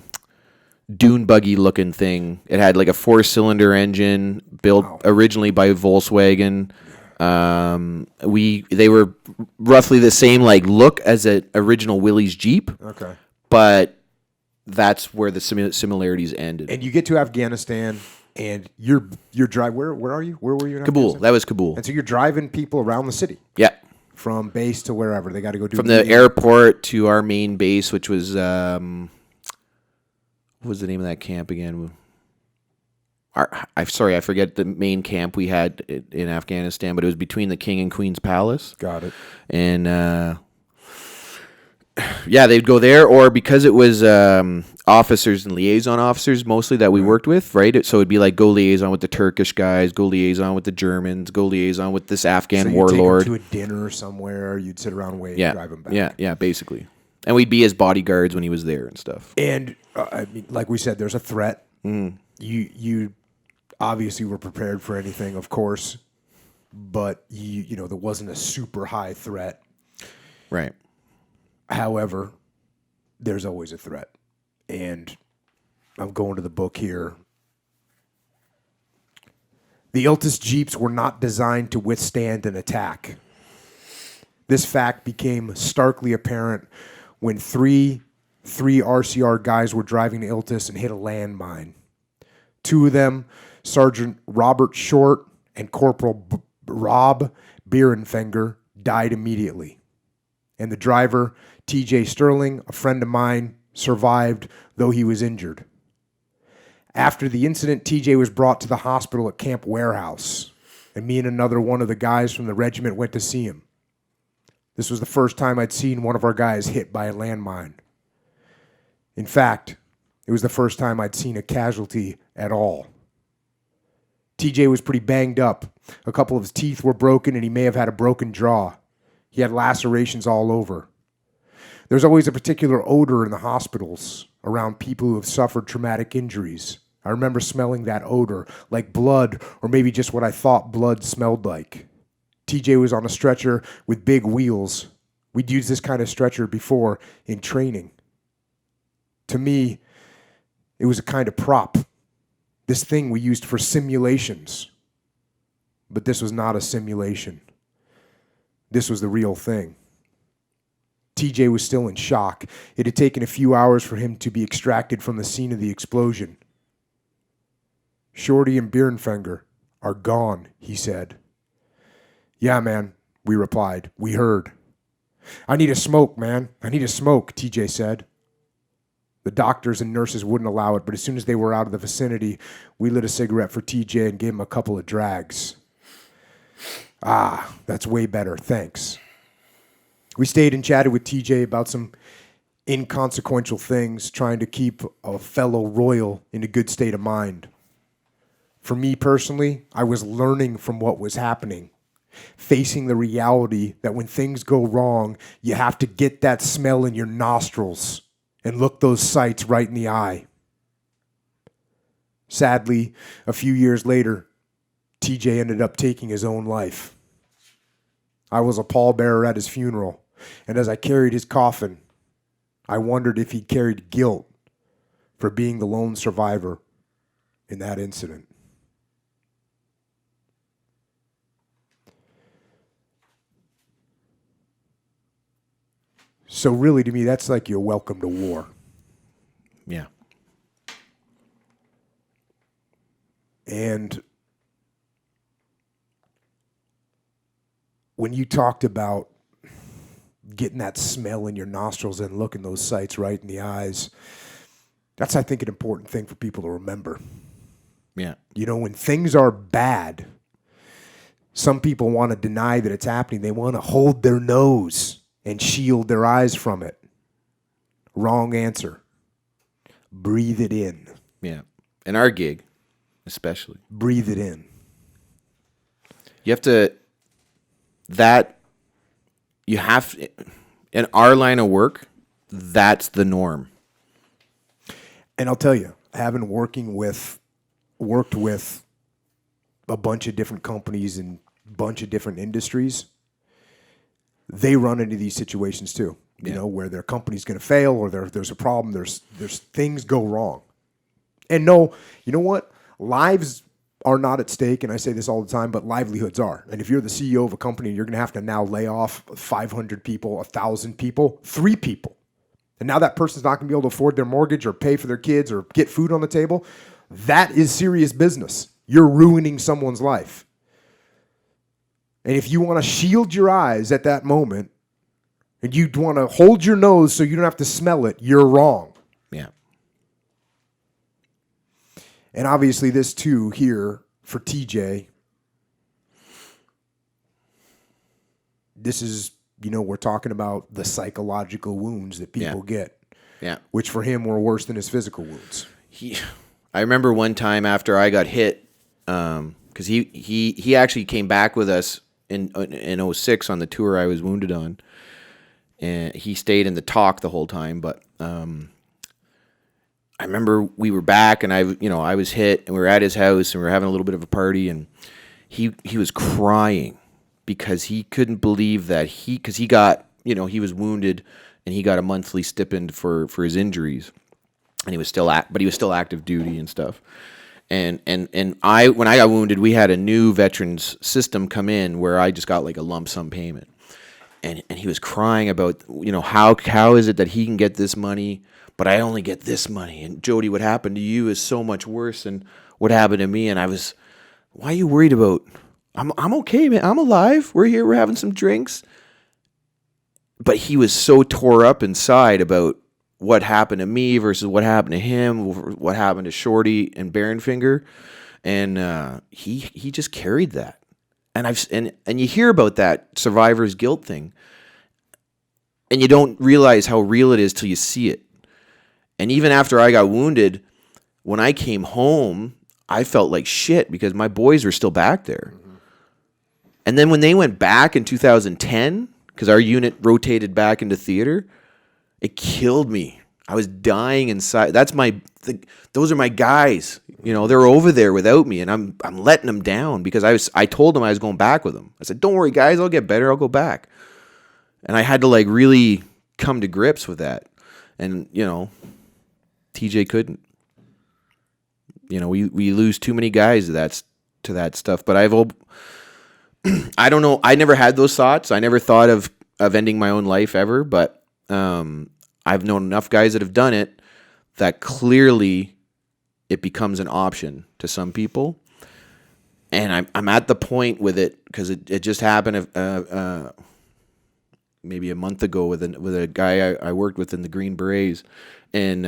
buggy looking thing. It had like a 4-cylinder engine built originally by Volkswagen. They were roughly the same like look as an original Willys Jeep. Okay. But that's where the similarities ended. And you get to Afghanistan, and you're driving. Where are you? Where were you? In Kabul. Afghanistan? That was Kabul. And so you're driving people around the city. Yeah. From base to wherever they got to go do. From the airport to our main base, which was what was the name of that camp again? I'm sorry, I forget the main camp we had in Afghanistan, but it was between the King and Queen's Palace. Got it. And yeah, they'd go there, or because it was officers and liaison officers mostly that we worked with, right? So it'd be like go liaison with the Turkish guys, go liaison with the Germans, go liaison with this Afghan warlord. Take them to a dinner somewhere. You'd sit around, wait, and drive them back. Yeah, basically. And we'd be his bodyguards when he was there and stuff. And I mean, like we said, there's a threat. You obviously were prepared for anything, of course, but you know there wasn't a super high threat. Right. However, there's always a threat. And I'm going to the book here. The Iltis Jeeps were not designed to withstand an attack. This fact became starkly apparent when three RCR guys were driving to Iltis and hit a landmine. Two of them, Sergeant Robert Short and Corporal Rob Bierenfinger, died immediately. And the driver, TJ Sterling, a friend of mine, survived, though he was injured. After the incident, TJ was brought to the hospital at Camp Warehouse, and me and another one of the guys from the regiment went to see him. This was the first time I'd seen one of our guys hit by a landmine. In fact, it was the first time I'd seen a casualty at all. TJ was pretty banged up. A couple of his teeth were broken, and he may have had a broken jaw. He had lacerations all over. There's always a particular odor in the hospitals around people who have suffered traumatic injuries. I remember smelling that odor, like blood, or maybe just what I thought blood smelled like. TJ was on a stretcher with big wheels. We'd used this kind of stretcher before in training. To me, it was a kind of prop. This thing we used for simulations. But this was not a simulation. This was the real thing. TJ was still in shock. It had taken a few hours for him to be extracted from the scene of the explosion. Shorty and Bierenfinger are gone, he said. Yeah, man, we replied. We heard. I need a smoke, man. I need a smoke, TJ said. The doctors and nurses wouldn't allow it, but as soon as they were out of the vicinity, we lit a cigarette for TJ and gave him a couple of drags. Ah, that's way better, thanks. We stayed and chatted with TJ about some inconsequential things, trying to keep a fellow royal in a good state of mind. For me personally, I was learning from what was happening, facing the reality that when things go wrong, you have to get that smell in your nostrils and look those sights right in the eye. Sadly, a few years later, TJ ended up taking his own life. I was a pallbearer at his funeral, and as I carried his coffin, I wondered if he carried guilt for being the lone survivor in that incident. So really, to me, that's like your welcome to war. Yeah. And when you talked about getting that smell in your nostrils and looking those sights right in the eyes, that's, I think, an important thing for people to remember. Yeah. You know, when things are bad, some people want to deny that it's happening. They want to hold their nose and shield their eyes from it. Wrong answer. Breathe it in. Yeah. In our gig, especially. Breathe it in. You have to, in our line of work, that's the norm. And I'll tell you, having worked with a bunch of different companies and a bunch of different industries, they run into these situations too. You know, where their company's going to fail, or there's a problem, there's things go wrong. And no, you know what? Lives are not at stake, and I say this all the time, but livelihoods are. And if you're the CEO of a company, you're going to have to now lay off 500 people, 1,000 people, 3 people. And now that person's not going to be able to afford their mortgage or pay for their kids or get food on the table. That is serious business. You're ruining someone's life. And if you want to shield your eyes at that moment, and you want to hold your nose so you don't have to smell it, you're wrong. Yeah. And obviously this too here for TJ, this is, you know, we're talking about the psychological wounds that people get. Yeah. Which for him were worse than his physical wounds. I remember one time after I got hit, because he actually came back with us in 06 on the tour I was wounded on. And he stayed in the talk the whole time, but I remember we were back, and I was hit, and we were at his house, and we were having a little bit of a party, and he was crying because he couldn't believe that because he got, he was wounded, and he got a monthly stipend for his injuries, and he was still active duty and stuff. And when I got wounded, we had a new veterans system come in where I just got like a lump sum payment. And he was crying about, how is it that he can get this money, but I only get this money? And Jody, what happened to you is so much worse than what happened to me. And I was, why are you worried about? I'm okay, man. I'm alive. We're here. We're having some drinks. But he was so tore up inside about what happened to me versus what happened to him, what happened to Shorty and Baronfinger. And he just carried that. And you hear about that survivor's guilt thing, and you don't realize how real it is till you see it. And even after I got wounded, when I came home, I felt like shit because my boys were still back there. Mm-hmm. And then when they went back in 2010, because our unit rotated back into theater, it killed me. I was dying inside. Those are my guys. They're over there without me, and I'm letting them down because I told them I was going back with them. I said, "Don't worry, guys, I'll get better. I'll go back." And I had to really come to grips with that. And TJ couldn't. We lose too many guys to that stuff. But I don't know. I never had those thoughts. I never thought of ending my own life ever. But I've known enough guys that have done it that clearly it becomes an option to some people. And I'm at the point with it because it just happened maybe a month ago with a guy I worked with in the Green Berets, and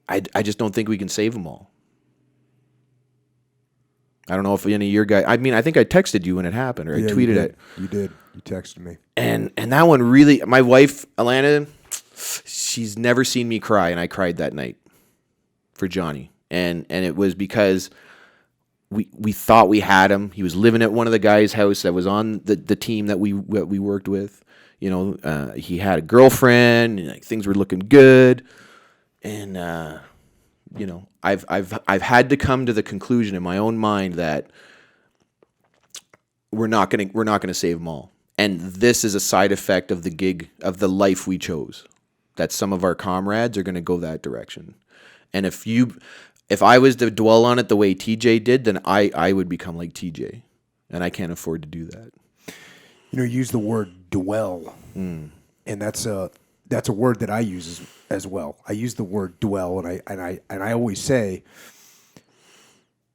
I just don't think we can save them all. I don't know if any of your guys. I mean, I think I texted you when it happened, or I tweeted it. You did. You texted me. And that one really. My wife, Alana, she's never seen me cry, and I cried that night for Johnny, and it was because we thought we had him. He was living at one of the guys' house that was on the team that we worked with. He had a girlfriend, and things were looking good, and I've had to come to the conclusion in my own mind that we're not gonna save them all, and this is a side effect of the gig, of the life we chose. that some of our comrades are going to go that direction. And if I was to dwell on it the way TJ did, then I would become like TJ, and I can't afford to do that. Use the word dwell, and that's a word that I use as well. I use the word dwell, and I always say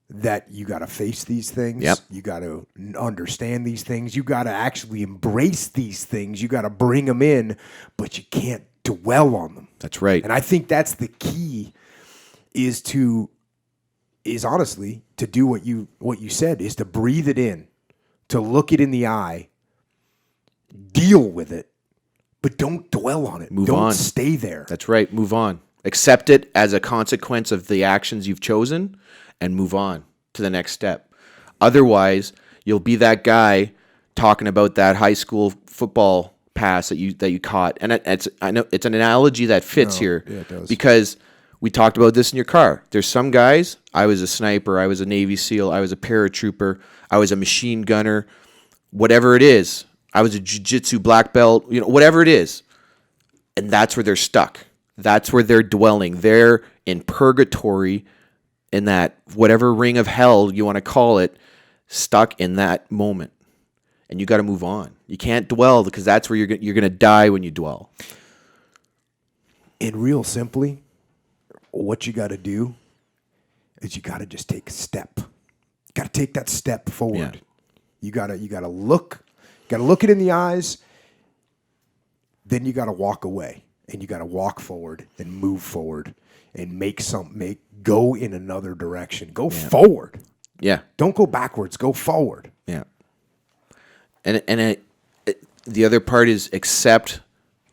that you got to face these things. Yep. You got to understand these things. You got to actually embrace these things. You got to bring them in, but you can't dwell on them. That's right. And I think that's the key. Is honestly to do what you said, is to breathe it in, to look it in the eye, deal with it, but don't dwell on it. Move don't on. Stay there. That's right. Move on. Accept it as a consequence of the actions you've chosen, and move on to the next step. Otherwise, you'll be that guy talking about that high school football pass that you caught, and I know it's an analogy that fits here. Yeah, it does. Because we talked about this in your car. There's some guys, I was a sniper, I was a Navy SEAL, I was a paratrooper, I was a machine gunner, whatever it is. I was a jiu-jitsu black belt, whatever it is. And that's where they're stuck. That's where they're dwelling. They're in purgatory, in that whatever ring of hell you want to call it, stuck in that moment. And you got to move on. You can't dwell, because that's where you're going to die when you dwell. And real simply, what you got to do is you got to just take a step. You got to take that step forward. Yeah. You got to look it in the eyes. Then you got to walk away, and you got to walk forward and move forward and go in another direction. Go forward. Yeah. Don't go backwards. Go forward. Yeah. And the other part is accept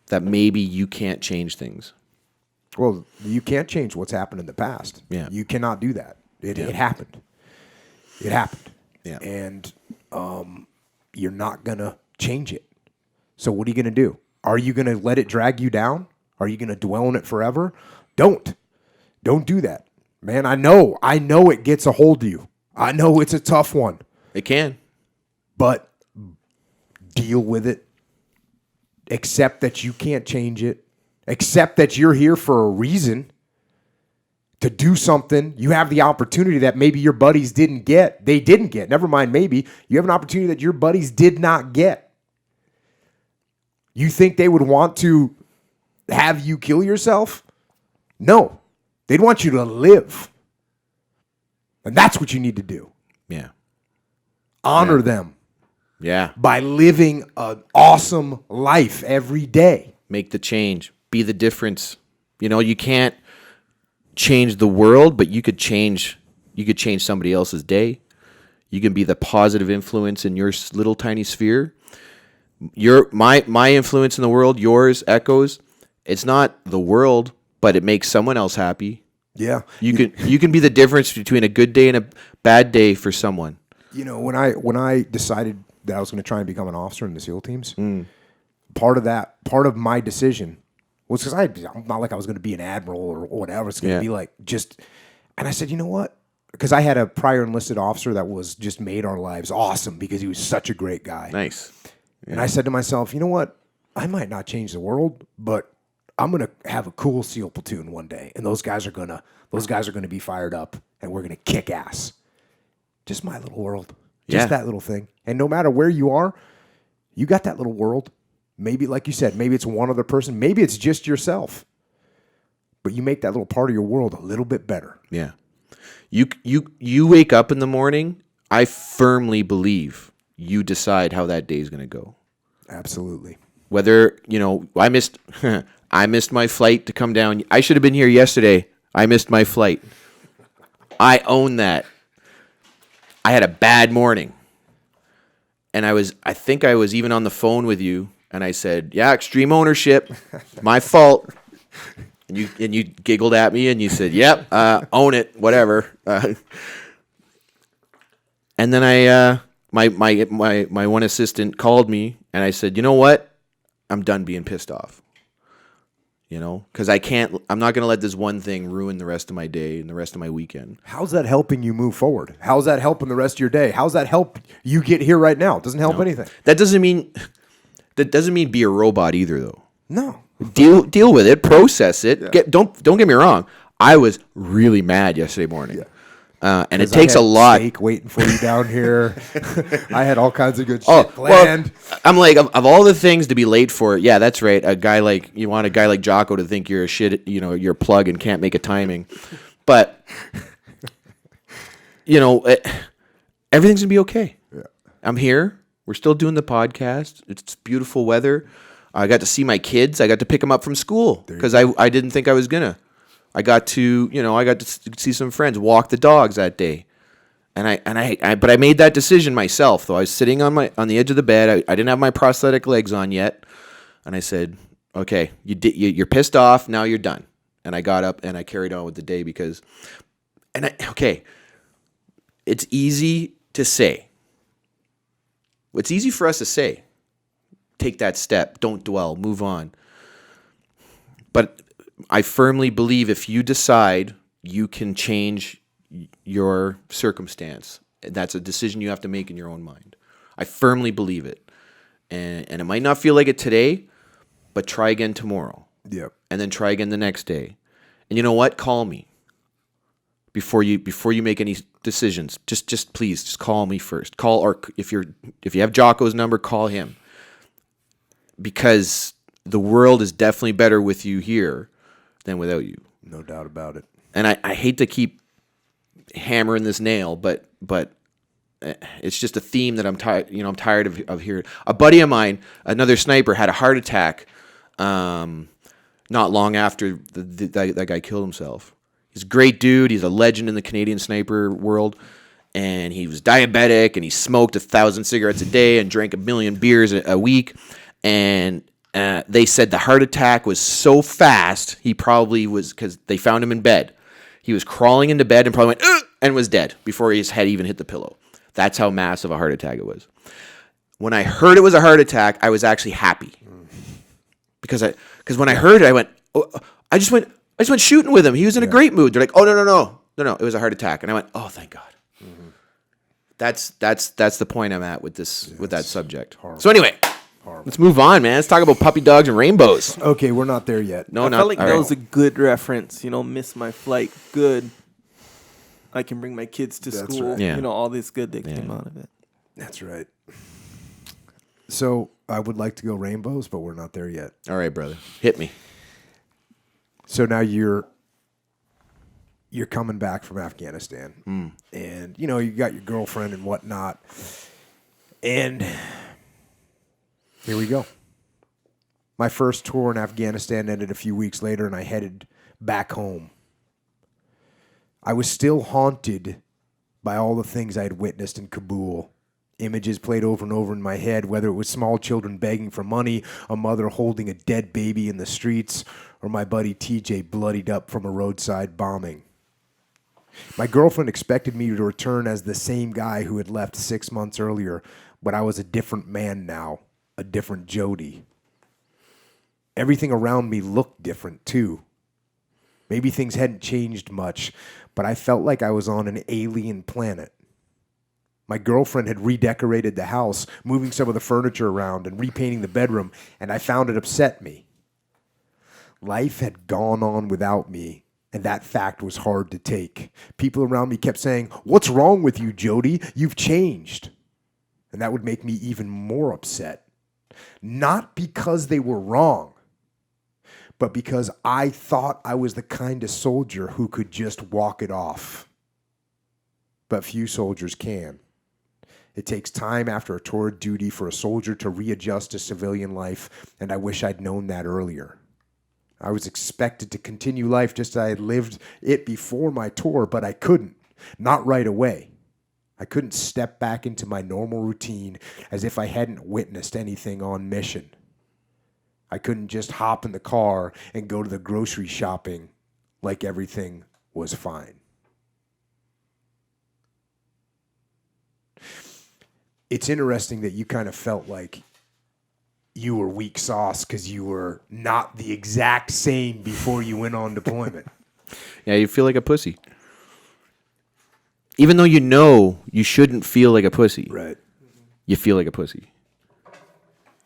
that maybe you can't change things. Well, you can't change what's happened in the past. Yeah. You cannot do that. It happened. It happened. Yeah. And you're not going to change it. So what are you going to do? Are you going to let it drag you down? Are you going to dwell on it forever? Don't do that. Man, I know it gets a hold of you. I know it's a tough one. It can. But deal with it. Accept that you can't change it. Accept that you're here for a reason, to do something. You have the opportunity that maybe your buddies didn't get. They didn't get. Never mind, maybe. You have an opportunity that your buddies did not get. You think they would want to have you kill yourself? No. They'd want you to live. And that's what you need to do. Yeah. Honor them. Yeah. By living an awesome life every day. Make the change. Be the difference. You can't change the world, but you could change somebody else's day. You can be the positive influence in your little tiny sphere. My influence in the world, yours, Echoes, it's not the world, but it makes someone else happy. Yeah. You can be the difference between a good day and a bad day for someone. When I decided that I was going to try and become an officer in the SEAL teams, part of my decision was because I'm not like I was going to be an admiral or whatever. It's going to be like and I said, you know what? Because I had a prior enlisted officer that was just made our lives awesome because he was such a great guy. Nice. Yeah. And I said to myself, you know what? I might not change the world, but I'm going to have a cool SEAL platoon one day, and those guys are going to be fired up, and we're going to kick ass. Just my little world. Just that little thing. And no matter where you are, you got that little world. Maybe, like you said, maybe it's one other person. Maybe it's just yourself. But you make that little part of your world a little bit better. Yeah. You wake up in the morning, I firmly believe you decide how that day is going to go. Absolutely. Whether, I missed my flight to come down. I should have been here yesterday. I missed my flight. I own that. I had a bad morning. And I think I was even on the phone with you, and I said, yeah, extreme ownership, my fault. And you giggled at me, and you said, yep, own it, whatever. And then my one assistant called me, and I said, you know what? I'm done being pissed off. Because I'm not going to let this one thing ruin the rest of my day and the rest of my weekend. How's that helping you move forward? How's that helping the rest of your day? How's that help you get here right now? It doesn't help anything. That doesn't mean be a robot either, though. No. deal with it, process it. Don't get me wrong. I was really mad yesterday morning. And it takes a lot. Steak waiting for you down here. I had all kinds of good shit planned. Well, I'm like, of all the things to be late for, yeah, that's right. You want a guy like Jocko to think you're a shit, you're a plug and can't make a timing. But, everything's going to be okay. Yeah. I'm here. We're still doing the podcast. It's beautiful weather. I got to see my kids. I got to pick them up from school because I didn't think I was going to. I got to see some friends, walk the dogs that day, but I made that decision myself. Though I was sitting on the edge of the bed, I didn't have my prosthetic legs on yet, and I said, "Okay, you're pissed off. Now you're done." And I got up and I carried on with the day it's easy to say. It's easy for us to say, take that step, don't dwell, move on, but I firmly believe if you decide you can change your circumstance, that's a decision you have to make in your own mind. I firmly believe it. And it might not feel like it today, but try again tomorrow. Yep. And then try again the next day. And you know what? Call me before you make any decisions. Please call me first. Call, or if you have Jocko's number, call him. Because the world is definitely better with you here than without you. No doubt about it. And I hate to keep hammering this nail, but it's just a theme that I'm tired. I'm tired of hearing. A buddy of mine, another sniper, had a heart attack not long after that guy killed himself. He's a great dude. He's a legend in the Canadian sniper world. And he was diabetic, and he smoked 1,000 cigarettes a day and drank 1 million beers a week. And they said the heart attack was so fast, he probably was, because they found him in bed. He was crawling into bed and probably went, "Ugh!" and was dead before his head even hit the pillow. That's how massive a heart attack it was. When I heard it was a heart attack, I was actually happy. Because when I heard it, I went, I just went shooting with him. He was in a great mood. They're like, "Oh, no, it was a heart attack." And I went, "Oh, thank God." Mm-hmm. That's the point I'm at with that subject. Horrible. So anyway, let's move on, man. Let's talk about puppy dogs and rainbows. Okay, we're not there yet. I felt like that was a good reference. Miss my flight. Good. I can bring my kids to school. Right. Yeah. All this good that came out of it. That's right. So I would like to go rainbows, but we're not there yet. All right, brother. Hit me. So now you're coming back from Afghanistan, and you got your girlfriend and whatnot, and here we go. My first tour in Afghanistan ended a few weeks later, and I headed back home. I was still haunted by all the things I had witnessed in Kabul. Images played over and over in my head, whether it was small children begging for money, a mother holding a dead baby in the streets, or my buddy TJ bloodied up from a roadside bombing. My girlfriend expected me to return as the same guy who had left 6 months earlier, but I was a different man now, a different Jody. Everything around me looked different, too. Maybe things hadn't changed much, but I felt like I was on an alien planet. My girlfriend had redecorated the house, moving some of the furniture around and repainting the bedroom, and I found it upset me. Life had gone on without me, and that fact was hard to take. People around me kept saying, "What's wrong with you, Jody? You've changed." And that would make me even more upset. Not because they were wrong, but because I thought I was the kind of soldier who could just walk it off. But few soldiers can. It takes time after a tour of duty for a soldier to readjust to civilian life, and I wish I'd known that earlier. I was expected to continue life just as I had lived it before my tour, but I couldn't. Not right away. I couldn't step back into my normal routine as if I hadn't witnessed anything on mission. I couldn't just hop in the car and go to the grocery shopping like everything was fine. It's interesting that you kind of felt like you were weak sauce because you were not the exact same before you went on deployment. Yeah, you feel like a pussy. Even though you shouldn't feel like a pussy. Right. You feel like a pussy.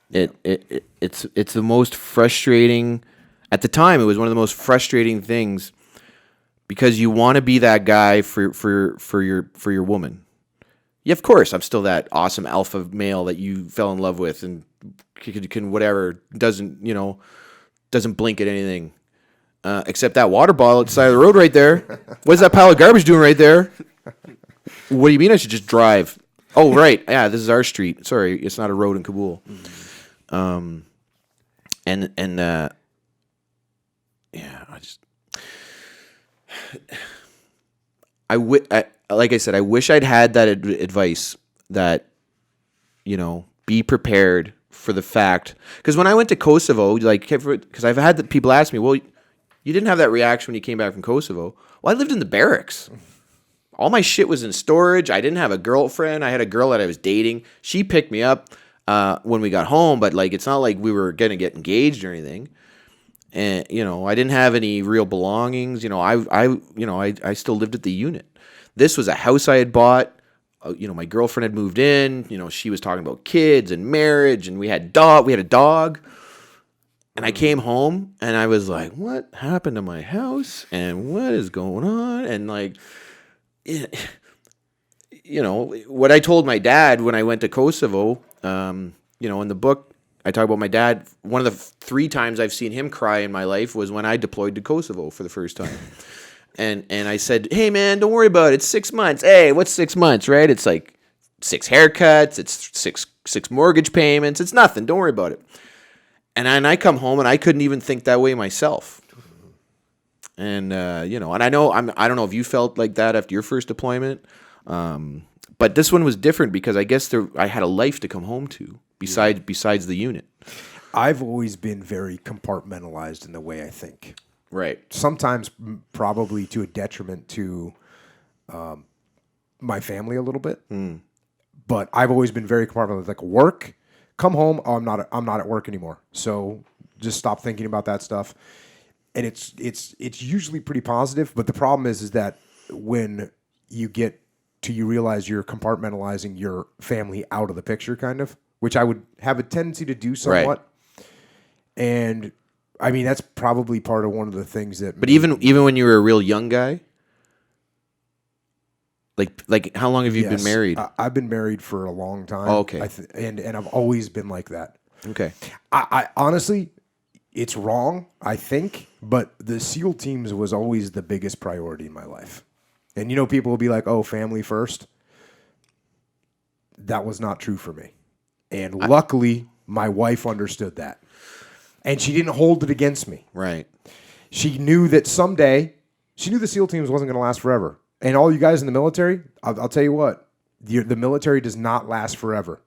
It's the most frustrating. At the time, it was one of the most frustrating things because you want to be that guy for your woman. Yeah, of course, I'm still that awesome alpha male that you fell in love with and can whatever doesn't blink at anything. Except that water bottle at the side of the road right there. What's that pile of garbage doing right there? What do you mean I should just drive? Oh, right. Yeah, this is our street. Sorry, it's not a road in Kabul. Like I said, I wish I'd had that advice that, be prepared for the fact. Because when I went to Kosovo, because I've had people ask me, well, you didn't have that reaction when you came back from Kosovo. Well, I lived in the barracks. All my shit was in storage. I didn't have a girlfriend. I had a girl that I was dating. She picked me up when we got home, but it's not like we were going to get engaged or anything. And I didn't have any real belongings. I still lived at the unit. This was a house I had bought. My girlfriend had moved in. She was talking about kids and marriage, and we had a dog. And I came home, and I was like, "What happened to my house? And what is going on?" And what I told my dad when I went to Kosovo. In the book, I talk about my dad. One of the 3 times I've seen him cry in my life was when I deployed to Kosovo for the first time. And I said, "Hey man, don't worry about it. It's 6 months. Hey, what's 6 months, right? It's like 6 haircuts. It's six mortgage payments. It's nothing. Don't worry about it." And I come home and I couldn't even think that way myself. And and I don't know if you felt like that after your first deployment, but this one was different because I guess I had a life to come home to besides the unit. I've always been very compartmentalized in the way I think. Right. Sometimes probably to a detriment to my family a little bit. But I've always been very compartmentalized. Like work, come home, I'm not at work anymore. So just stop thinking about that stuff. And it's usually pretty positive. But the problem is that when you realize you're compartmentalizing your family out of the picture, kind of, which I would have a tendency to do somewhat. Right. And I mean, that's probably part of one of the things that. But even when you were a real young guy, like how long have you been married? I've been married for a long time. Oh, okay. And I've always been like that. Okay. I honestly, it's wrong, I think, but the SEAL teams was always the biggest priority in my life. And people will be like, "Oh, family first." That was not true for me. And luckily, my wife understood that. And she didn't hold it against me. Right. She knew that someday, the SEAL teams wasn't going to last forever. And all you guys in the military, I'll tell you what, the military does not last forever.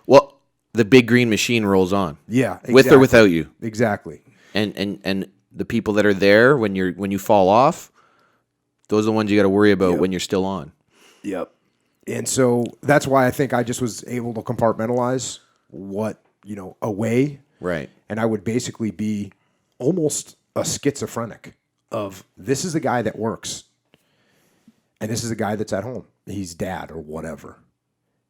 Well, the big green machine rolls on. Yeah, exactly. With or without you. Exactly. And the people that are there when you fall off, those are the ones you got to worry about when you're still on. Yep. And so that's why I think I just was able to compartmentalize away. Right. And I would basically be almost a schizophrenic of this is a guy that works. And this is a guy that's at home. He's dad or whatever.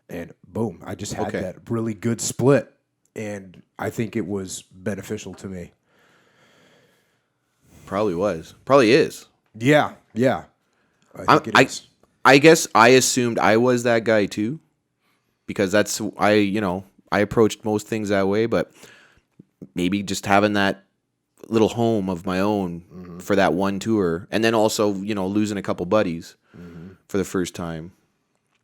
And boom, I just had that really good split. And I think it was beneficial to me. Probably was. Probably is. Yeah. I think it is. I guess I assumed I was that guy too. Because I approached most things that way, but maybe just having that little home of my own for that one tour, and then also losing a couple buddies for the first time.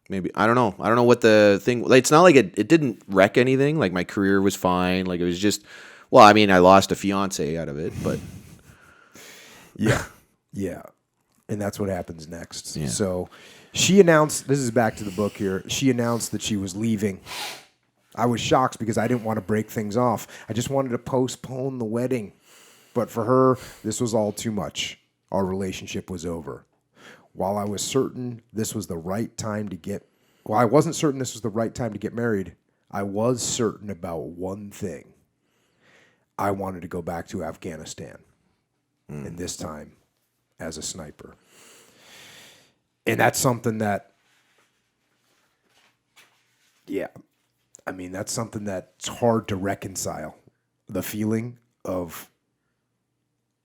Maybe I don't know what the thing. It's not like it didn't wreck anything. Like my career was fine. Like it was just. Well, I mean, I lost a fiance out of it, but yeah, and that's what happens next. Yeah. So she announced. This is back to the book here. She announced that she was leaving. I was shocked because I didn't want to break things off. I just wanted to postpone the wedding. But for her, this was all too much. Our relationship was over. While I was certain this was the right time to get... Well, I wasn't certain this was the right time to get married. I was certain about one thing. I wanted to go back to Afghanistan. And this time as a sniper. And that's something that... Yeah. I mean, that's something that's hard to reconcile. The feeling of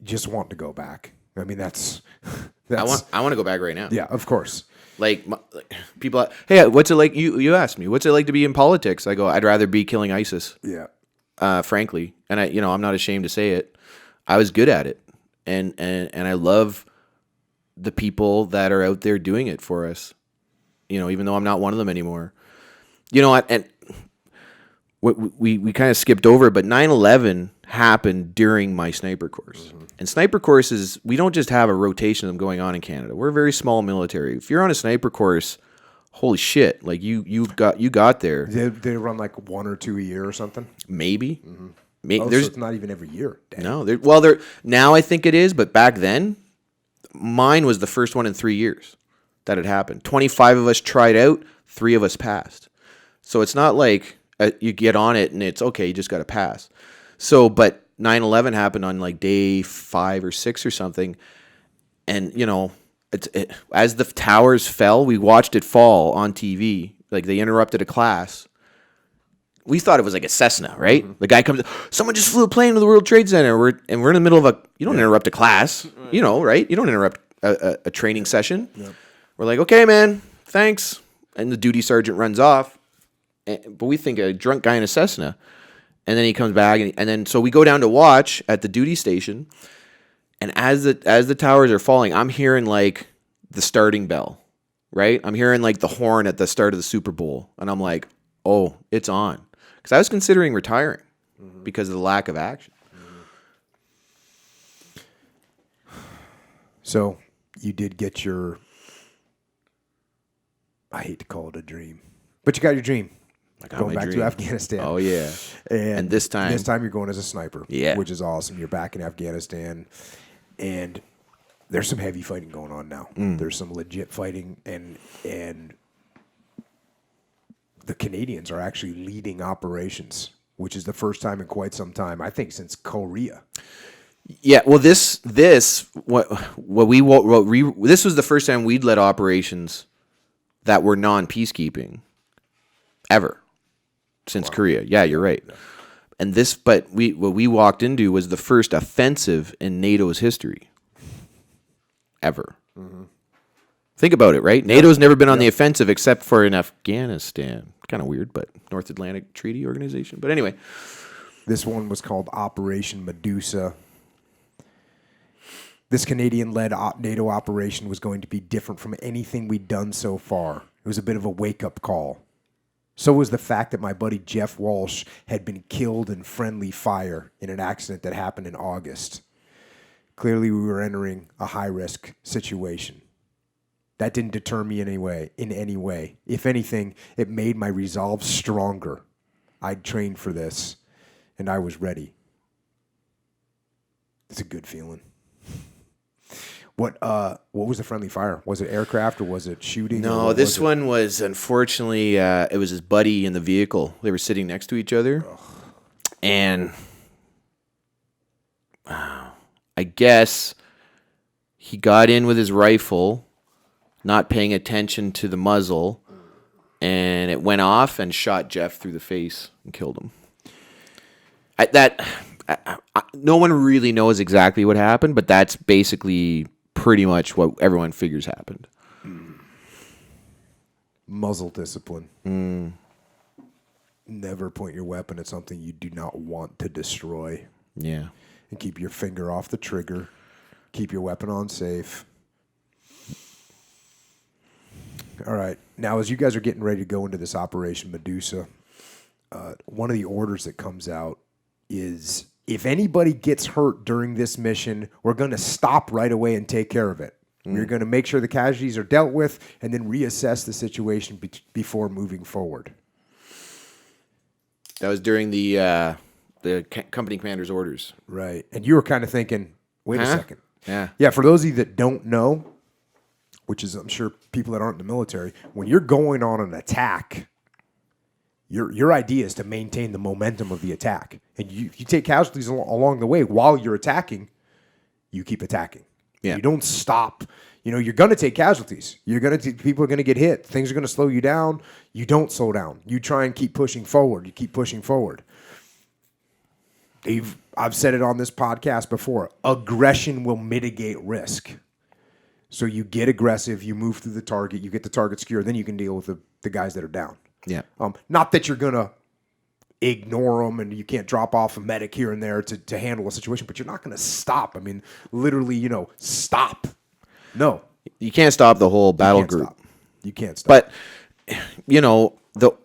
just wanting to go back. I mean, that's I want to go back right now. yeah, of course. Like people, hey, what's it like? You asked me, what's it like to be in politics? I go, I'd rather be killing ISIS. Yeah. Frankly, and I'm not ashamed to say it. I was good at it, and I love the people that are out there doing it for us. Even though I'm not one of them anymore. And we kind of skipped over it, but 9/11 happened during my sniper course. Mm-hmm. And sniper courses, we don't just have a rotation of them going on in Canada. We're a very small military. If you're on a sniper course, holy shit! Like you got there. They run like 1 or 2 a year or something. Maybe. Mm-hmm. So it's not even every year. Dang. No. They're now I think it is, but back then, mine was the first one in 3 years that had happened. 25 of us tried out, 3 of us passed. So it's not like you get on it and it's okay. You just got to pass. So, but 9/11 happened on like day 5 or 6 or something, and as the towers fell, we watched it fall on TV. Like they interrupted a class. We thought it was like a Cessna, right? Mm-hmm. The guy comes, someone just flew a plane to the World Trade Center. We're in the middle of you don't interrupt a class, right? You don't interrupt a training session. Yep. We're like, okay, man, thanks. And the duty sergeant runs off. But we think a drunk guy in a Cessna. And then he comes back, and then so we go down to watch at the duty station. And as the towers are falling, I'm hearing like the starting bell, right? I'm hearing like the horn at the start of the Super Bowl. And I'm like, oh, it's on. Because I was considering retiring because of the lack of action. So you did get your, I hate to call it a dream, but you got your dream. Going back to Afghanistan. Oh, yeah. And this time you're going as a sniper, which is awesome. You're back in Afghanistan, and there's some heavy fighting going on now. There's some legit fighting, and the Canadians are actually leading operations, which is the first time in quite some time, I think, since Korea. Yeah, well, this was the first time we'd led operations that were non-peacekeeping ever since Korea. Yeah, you're right. Yeah. And what we walked into was the first offensive in NATO's history ever. Mm-hmm. Think about it, right? NATO's never been on the offensive except for in Afghanistan. Kind of weird, but North Atlantic Treaty Organization. But anyway, this one was called Operation Medusa. This Canadian-led NATO operation was going to be different from anything we'd done so far. It was a bit of a wake-up call. So was the fact that my buddy Jeff Walsh had been killed in friendly fire in an accident that happened in August. Clearly, we were entering a high-risk situation. That didn't deter me in any way. If anything, it made my resolve stronger. I'd trained for this, and I was ready. It's a good feeling. What was the friendly fire? Was it aircraft or was it shooting? No, this one was unfortunately it was his buddy in the vehicle. They were sitting next to each other, and I guess he got in with his rifle, not paying attention to the muzzle, and it went off and shot Jeff through the face and killed him. No one really knows exactly what happened, but that's basically pretty much what everyone figures happened. Muzzle discipline. Never point your weapon at something you do not want to destroy. Yeah. And keep your finger off the trigger. Keep your weapon on safe. All right. Now, as you guys are getting ready to go into this Operation Medusa, one of the orders that comes out is, if anybody gets hurt during this mission, we're going to stop right away and take care of it. We're going to make sure the casualties are dealt with and then reassess the situation before moving forward. That was during the company commander's orders. Right. And you were kind of thinking, wait a second. Yeah. Yeah, for those of you that don't know, which is, I'm sure, people that aren't in the military, when you're going on an attack, your idea is to maintain the momentum of the attack. And you take casualties along the way while you're attacking, you keep attacking. Yeah. You don't stop. You know, you're going to take casualties. People are going to get hit. Things are going to slow you down. You don't slow down. You try and keep pushing forward. You keep pushing forward. I've said it on this podcast before. Aggression will mitigate risk. So you get aggressive, you move through the target, you get the target secure, then you can deal with the guys that are down. Yeah. Not that you're going to ignore them and you can't drop off a medic here and there to handle a situation, but you're not going to stop. I mean, literally, stop. No. You can't stop the whole battle group. Stop. You can't stop. But,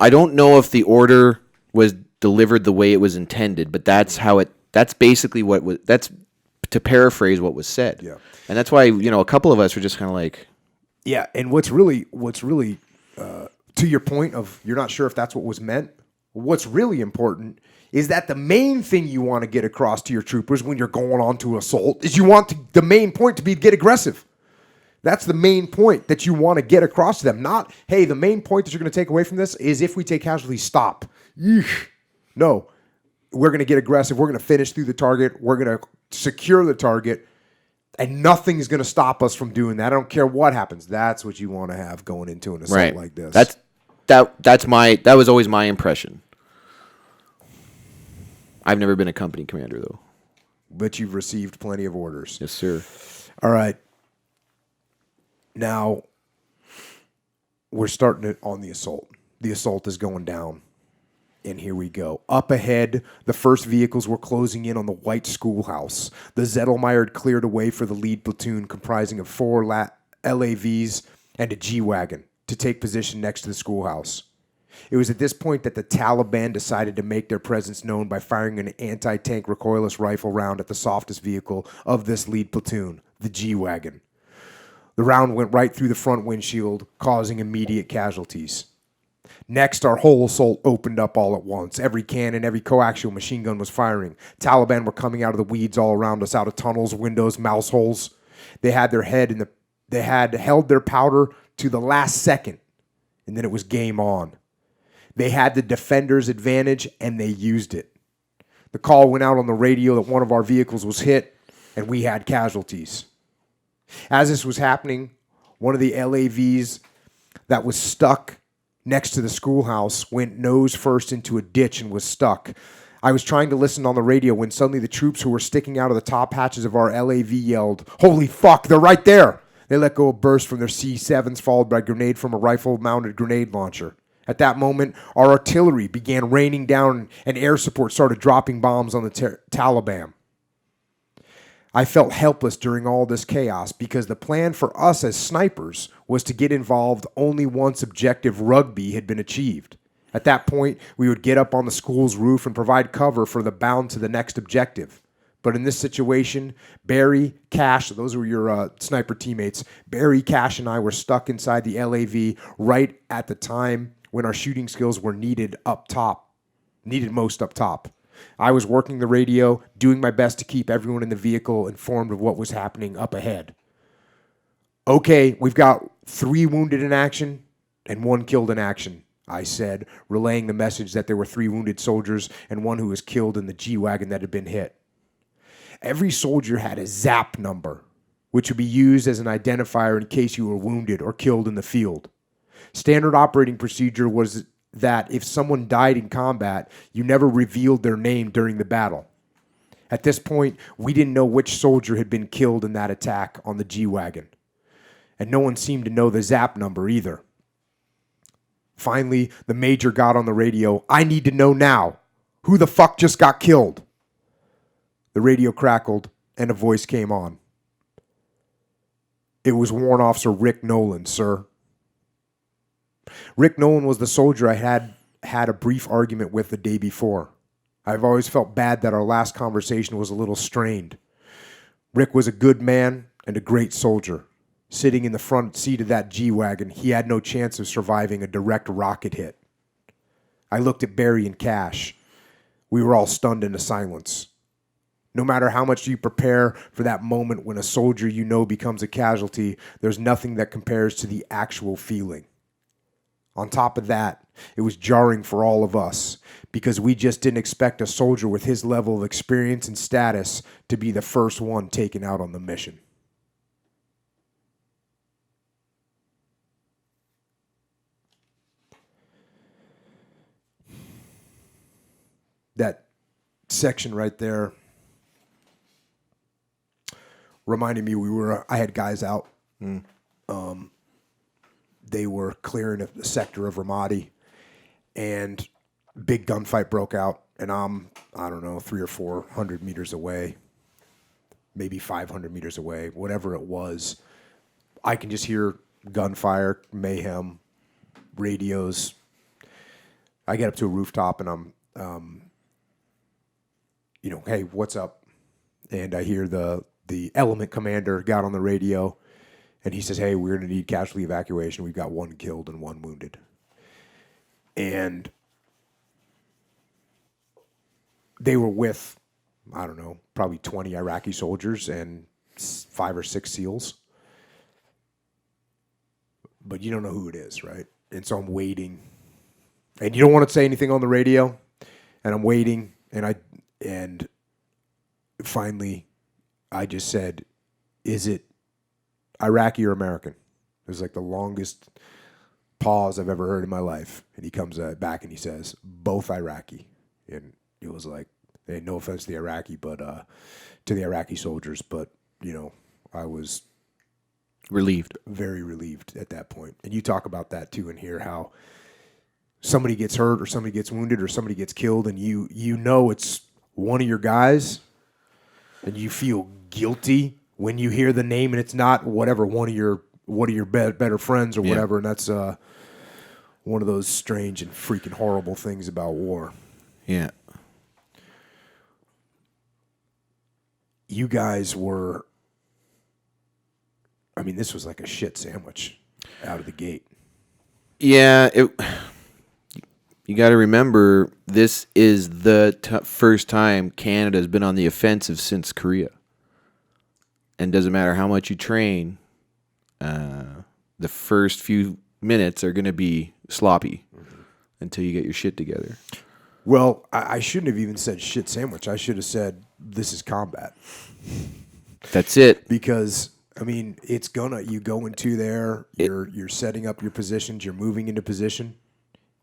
I don't know if the order was delivered the way it was intended, but that's basically that's to paraphrase what was said. Yeah. And that's why, a couple of us were just kind of like. Yeah. And what's really to your point of you're not sure if that's what was meant, what's really important is that the main thing you want to get across to your troopers when you're going on to assault is you want the main point to be to get aggressive. That's the main point that you want to get across to them. Not, hey, the main point that you're going to take away from this is if we take casualties, stop. Eesh. No, we're going to get aggressive. We're going to finish through the target. We're going to secure the target. And nothing's going to stop us from doing that. I don't care what happens. That's what you want to have going into an assault like this. That was always my impression. I've never been a company commander, though. But you've received plenty of orders. Yes, sir. All right. Now, we're starting it on the assault. The assault is going down. And here we go. Up ahead, the first vehicles were closing in on the white schoolhouse. The Zettelmeyer had cleared a way for the lead platoon comprising of 4 LAVs and a G-Wagon to take position next to the schoolhouse. It was at this point that the Taliban decided to make their presence known by firing an anti-tank recoilless rifle round at the softest vehicle of this lead platoon, the G-Wagon. The round went right through the front windshield, causing immediate casualties. Next, our whole assault opened up all at once. Every cannon, every coaxial machine gun was firing. Taliban were coming out of the weeds all around us, out of tunnels, windows, mouse holes. They had held their powder to the last second, and then it was game on. They had the defender's advantage, and they used it. The call went out on the radio that one of our vehicles was hit, and we had casualties. As this was happening, one of the LAVs that was stuck next to the schoolhouse went nose first into a ditch and was stuck. I was trying to listen on the radio when suddenly the troops who were sticking out of the top hatches of our LAV yelled, "Holy fuck, they're right there!" They let go a burst from their C7s, followed by a grenade from a rifle-mounted grenade launcher. At that moment, our artillery began raining down and air support started dropping bombs on the Taliban. I felt helpless during all this chaos because the plan for us as snipers was to get involved only once objective rugby had been achieved. At that point, we would get up on the school's roof and provide cover for the bound to the next objective. But in this situation, Barry, Cash, those were your sniper teammates, Barry, Cash, and I were stuck inside the LAV right at the time when our shooting skills were needed most up top. I was working the radio, doing my best to keep everyone in the vehicle informed of what was happening up ahead. Okay, we've got 3 wounded in action and 1 killed in action, I said, relaying the message that there were 3 wounded soldiers and 1 who was killed in the G-Wagon that had been hit. Every soldier had a ZAP number, which would be used as an identifier in case you were wounded or killed in the field. Standard operating procedure was that if someone died in combat, you never revealed their name during the battle. At this point, we didn't know which soldier had been killed in that attack on the G-Wagon. And no one seemed to know the ZAP number either. Finally, the major got on the radio, "I need to know now. Who the fuck just got killed?" The radio crackled, and a voice came on. "It was Warrant Officer Rick Nolan, sir." Rick Nolan was the soldier I had a brief argument with the day before. I've always felt bad that our last conversation was a little strained. Rick was a good man and a great soldier. Sitting in the front seat of that G-Wagon, he had no chance of surviving a direct rocket hit. I looked at Barry and Cash. We were all stunned into silence. No matter how much you prepare for that moment when a soldier you know becomes a casualty, there's nothing that compares to the actual feeling. On top of that, it was jarring for all of us because we just didn't expect a soldier with his level of experience and status to be the first one taken out on the mission. that section right there reminded me I had guys out. They were clearing a sector of Ramadi, and big gunfight broke out, and I don't know, 300 or 400 meters away, maybe 500 meters away, whatever it was. I can just hear gunfire, mayhem, radios. I get up to a rooftop, and I'm, hey, what's up? And I hear the element commander got on the radio, and he says, hey, we're going to need casualty evacuation. We've got 1 killed and 1 wounded. And they were with, I don't know, probably 20 Iraqi soldiers and 5 or 6 SEALs. But you don't know who it is, right? And so I'm waiting. And you don't want to say anything on the radio. And I'm waiting. And finally, I just said, is it Iraqi or American? It was like the longest pause I've ever heard in my life. And he comes back and he says, both Iraqi. And it was like, hey, no offense to the Iraqi, but to the Iraqi soldiers, but I was Relieved. very relieved at that point. And you talk about that too in here, how somebody gets hurt or somebody gets wounded or somebody gets killed, and you know it's one of your guys, and you feel guilty when you hear the name and it's not whatever one of your better friends or whatever. And that's one of those strange and freaking horrible things about war. Yeah. You guys were, I mean, this was like a shit sandwich out of the gate. Yeah, you got to remember, this is the first time Canada's been on the offensive since Korea. And doesn't matter how much you train, the first few minutes are going to be sloppy until you get your shit together. Well, I shouldn't have even said shit sandwich. I should have said this is combat. That's it. Because I mean, you go into there, you're setting up your positions, you're moving into position.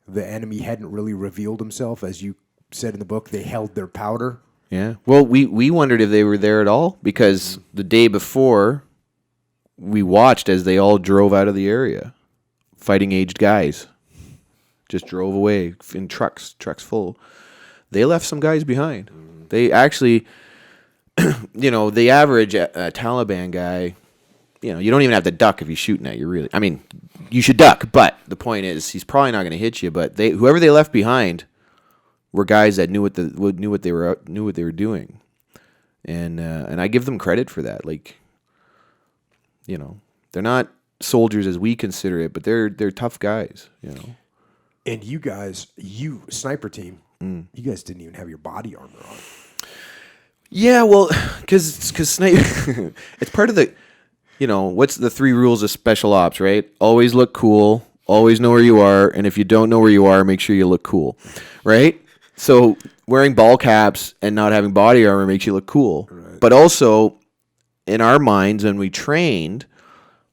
The enemy hadn't really revealed himself, as you said in the book. They held their powder. Yeah. Well, we wondered if they were there at all, because the day before, we watched as they all drove out of the area. Fighting aged guys. Just drove away in trucks full. They left some guys behind. They actually, the average Taliban guy, you don't even have to duck if he's shooting at you, really. I mean, you should duck, but the point is, he's probably not going to hit you. But whoever they left behind were guys that knew what they were doing, and I give them credit for that. Like, they're not soldiers as we consider it, but they're tough guys. And you guys, sniper team, you guys didn't even have your body armor on. Yeah, well, because sniper, it's part of the. What's the 3 rules of special ops, right? Always look cool, always know where you are, and if you don't know where you are, make sure you look cool, right? So wearing ball caps and not having body armor makes you look cool. Right. But also, in our minds, when we trained,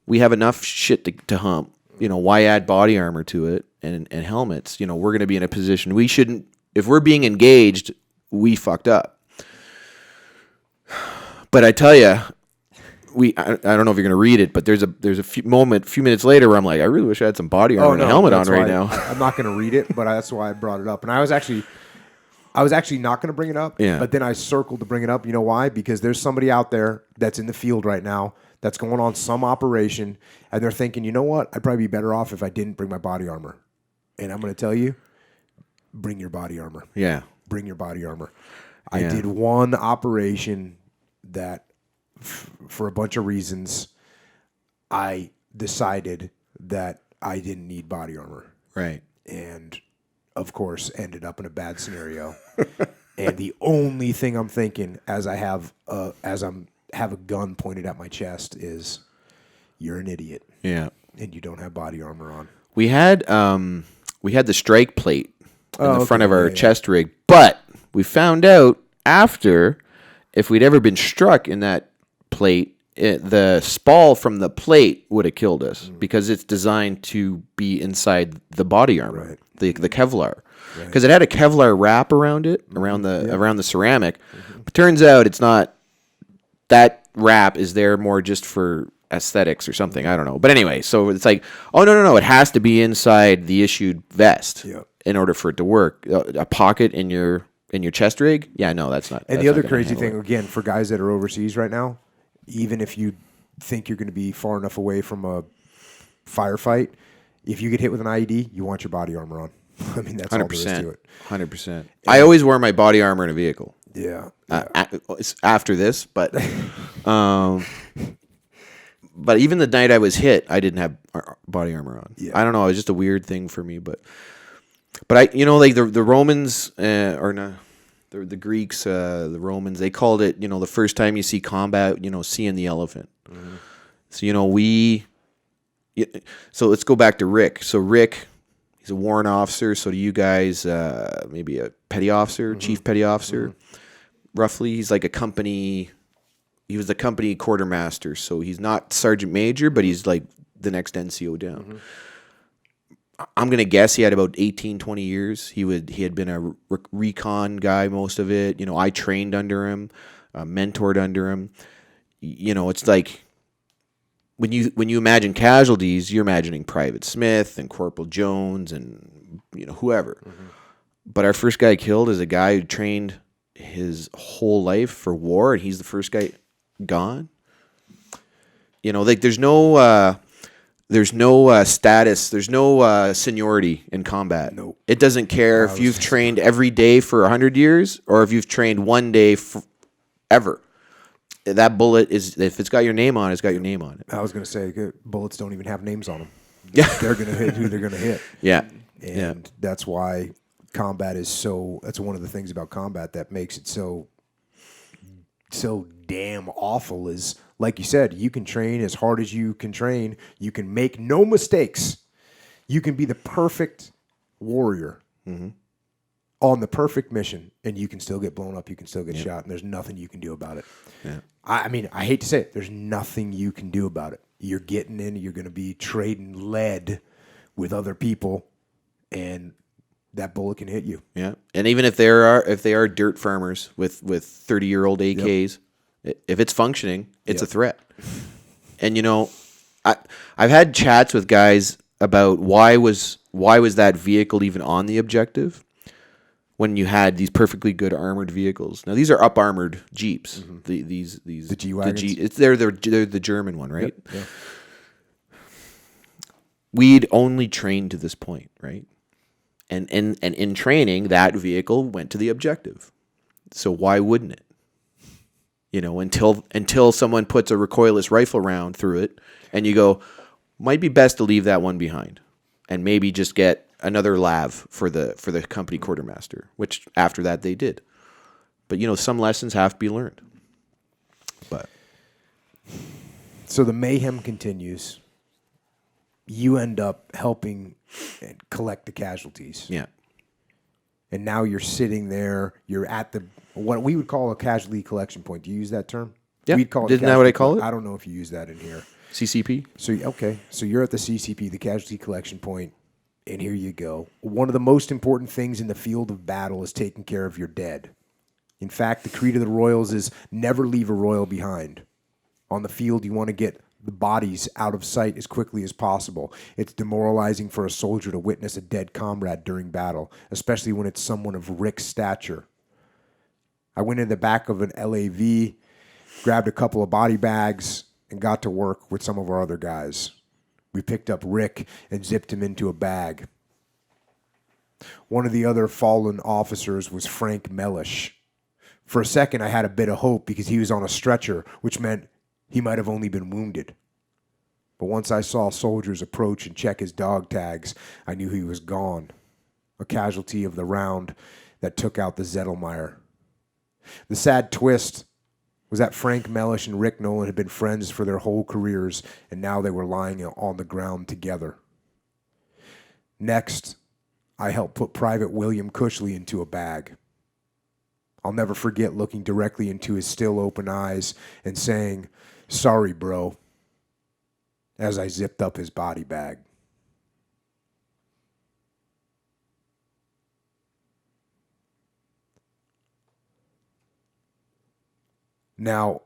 we have enough shit to hump. Why add body armor to it and helmets? We're going to be in a position we shouldn't. If we're being engaged, we fucked up. But I tell you, I don't know if you're going to read it, but there's a few minutes later where I'm like, I really wish I had some body armor and a helmet on right now. I'm not going to read it, but that's why I brought it up. And I was actually not going to bring it up, but then I circled to bring it up. You know why? Because there's somebody out there that's in the field right now that's going on some operation, and they're thinking, you know what? I'd probably be better off if I didn't bring my body armor. And I'm going to tell you, bring your body armor. Yeah. Bring your body armor. I did one operation that, for a bunch of reasons, I decided that I didn't need body armor. Right. And, of course, ended up in a bad scenario. And the only thing I'm thinking as I have a gun pointed at my chest is, you're an idiot. Yeah. And you don't have body armor on. We had the strike plate in the front of our chest rig, but we found out after, if we'd ever been struck in that plate, the spall from the plate would have killed us because it's designed to be inside the body armor. Right. the Kevlar, because it had a Kevlar wrap around it, around the ceramic. But turns out it's not. That wrap is there more just for aesthetics or something. I don't know. But anyway, so it's like, oh no, it has to be inside the issued vest in order for it to work. A pocket in your chest rig? Yeah, no, that's not. And the other crazy thing, again, for guys that are overseas right now, even if you think you're going to be far enough away from a firefight, if you get hit with an IED, you want your body armor on. I mean, that's 100%, all there is to it. 100%. I always wear my body armor in a vehicle. Yeah. After this, but but even the night I was hit, I didn't have body armor on. Yeah. I don't know. It was just a weird thing for me, but like the Romans or no, the Greeks, the Romans, they called it, the first time you see combat, seeing the elephant. Mm-hmm. So so let's go back to Rick. So Rick, he's a warrant officer. So to you guys, maybe a petty officer, chief petty officer. Mm-hmm. Roughly, he's like he was the company quartermaster, so he's not sergeant major, but he's like the next NCO down. Mm-hmm. I'm going to guess he had about 18, 20 years. He had been a recon guy most of it. I trained under him, mentored under him. It's like when you imagine casualties, you're imagining Private Smith and Corporal Jones and whoever. Mm-hmm. But our first guy killed is a guy who trained his whole life for war, and he's the first guy gone. There's no status, there's no seniority in combat. No, it doesn't care if you've trained every day for 100 years or if you've trained one day ever. That bullet if it's got your name on it, it's got your name on it. I was going to say bullets don't even have names on them. Yeah, they're going to hit who they're going to hit. Yeah, and that's why combat is that's one of the things about combat that makes it so damn awful is, like you said, you can train as hard as you can train. You can make no mistakes. You can be the perfect warrior on the perfect mission, and you can still get blown up. You can still get shot, and there's nothing you can do about it. Yeah. I mean, I hate to say it. There's nothing you can do about it. You're getting in. You're going to be trading lead with other people, and that bullet can hit you. Yeah, and even if they are dirt farmers with 30-year-old AKs, if it's functioning, it's a threat. And I've had chats with guys about why was that vehicle even on the objective when you had these perfectly good armored vehicles. Now these are up armored Jeeps. Mm-hmm. The G-Wagons. They're the German one, right? Yep. Yeah. We'd only trained to this point, right? And in training, that vehicle went to the objective. So why wouldn't it? Until someone puts a recoilless rifle round through it, and you go, might be best to leave that one behind, and maybe just get another lav for the company quartermaster. Which after that they did. But some lessons have to be learned. But so the mayhem continues. You end up helping collect the casualties. Yeah. And now you're sitting there. You're at what we would call a casualty collection point. Do you use that term? Yeah. We'd call it Isn't that what I call it? I don't know if you use that in here. CCP? So you're at the CCP, the casualty collection point, and here you go. One of the most important things in the field of battle is taking care of your dead. In fact, the creed of the Royals is never leave a Royal behind. On the field, you want to get the bodies out of sight as quickly as possible. It's demoralizing for a soldier to witness a dead comrade during battle, especially when it's someone of Rick's stature. I went in the back of an LAV, grabbed a couple of body bags, and got to work with some of our other guys. We picked up Rick and zipped him into a bag. One of the other fallen officers was Frank Mellish. For a second, I had a bit of hope because he was on a stretcher, which meant he might have only been wounded. But once I saw soldiers approach and check his dog tags, I knew he was gone. A casualty of the round that took out the Zettelmeyer. The sad twist was that Frank Mellish and Rick Nolan had been friends for their whole careers, and now they were lying on the ground together. Next, I helped put Private William Cushley into a bag. I'll never forget looking directly into his still open eyes and saying, "Sorry, bro," as I zipped up his body bag. Now,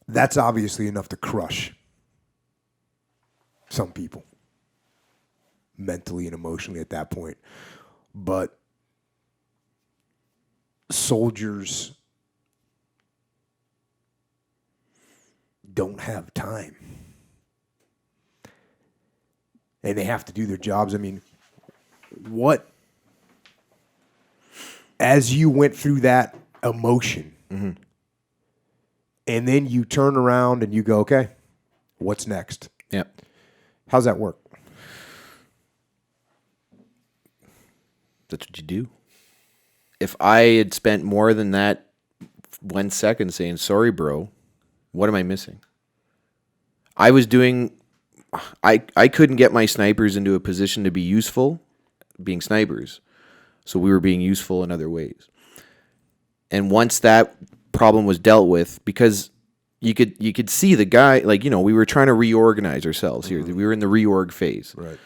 that's obviously enough to crush some people mentally and emotionally at that point. But soldiers don't have time. And they have to do their jobs. I mean, as you went through that emotion, and then you turn around and you go, okay, what's next? Yeah. How's that work? That's what you do. If I had spent more than that 1 second saying, sorry, bro, what am I missing? I couldn't get my snipers into a position to be useful being snipers. So we were being useful in other ways. And once that problem was dealt with, because you could see the guy, like, we were trying to reorganize ourselves here. We were in the reorg phase. Right.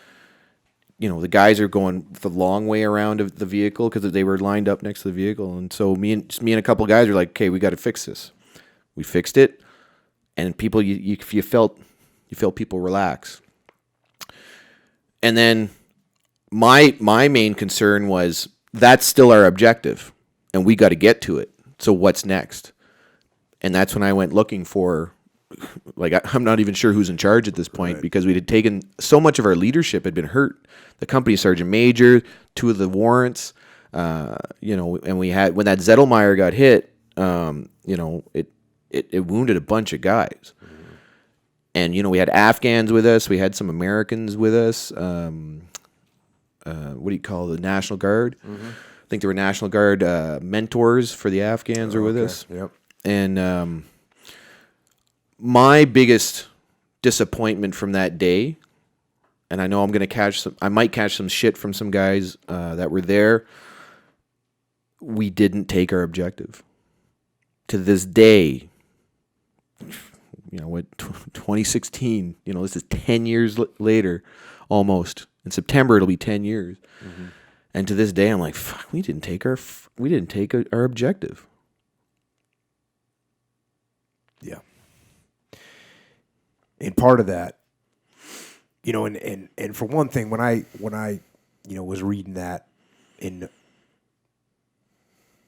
The guys are going the long way around of the vehicle because they were lined up next to the vehicle. And so me and a couple of guys were like, okay, we got to fix this. We fixed it. And people, you felt people relax. And then my main concern was that's still our objective and we got to get to it. So what's next? And that's when I went looking for, I'm not even sure who's in charge at this point, because we had taken so much of our leadership had been hurt. The company sergeant major, 2 of the warrants, and we had, when that Zettelmeyer got hit, it wounded a bunch of guys. And, we had Afghans with us. We had some Americans with us. What do you call the National Guard? I think there were National Guard mentors for the Afghans were with us. Yep. And my biggest disappointment from that day, and I know I might catch some shit from some guys that were there, we didn't take our objective. To this day, 2016, this is 10 years later, almost. In September, it'll be 10 years. And to this day, I'm like, fuck, we didn't take our objective. Yeah. And part of that, and for one thing, when I was reading that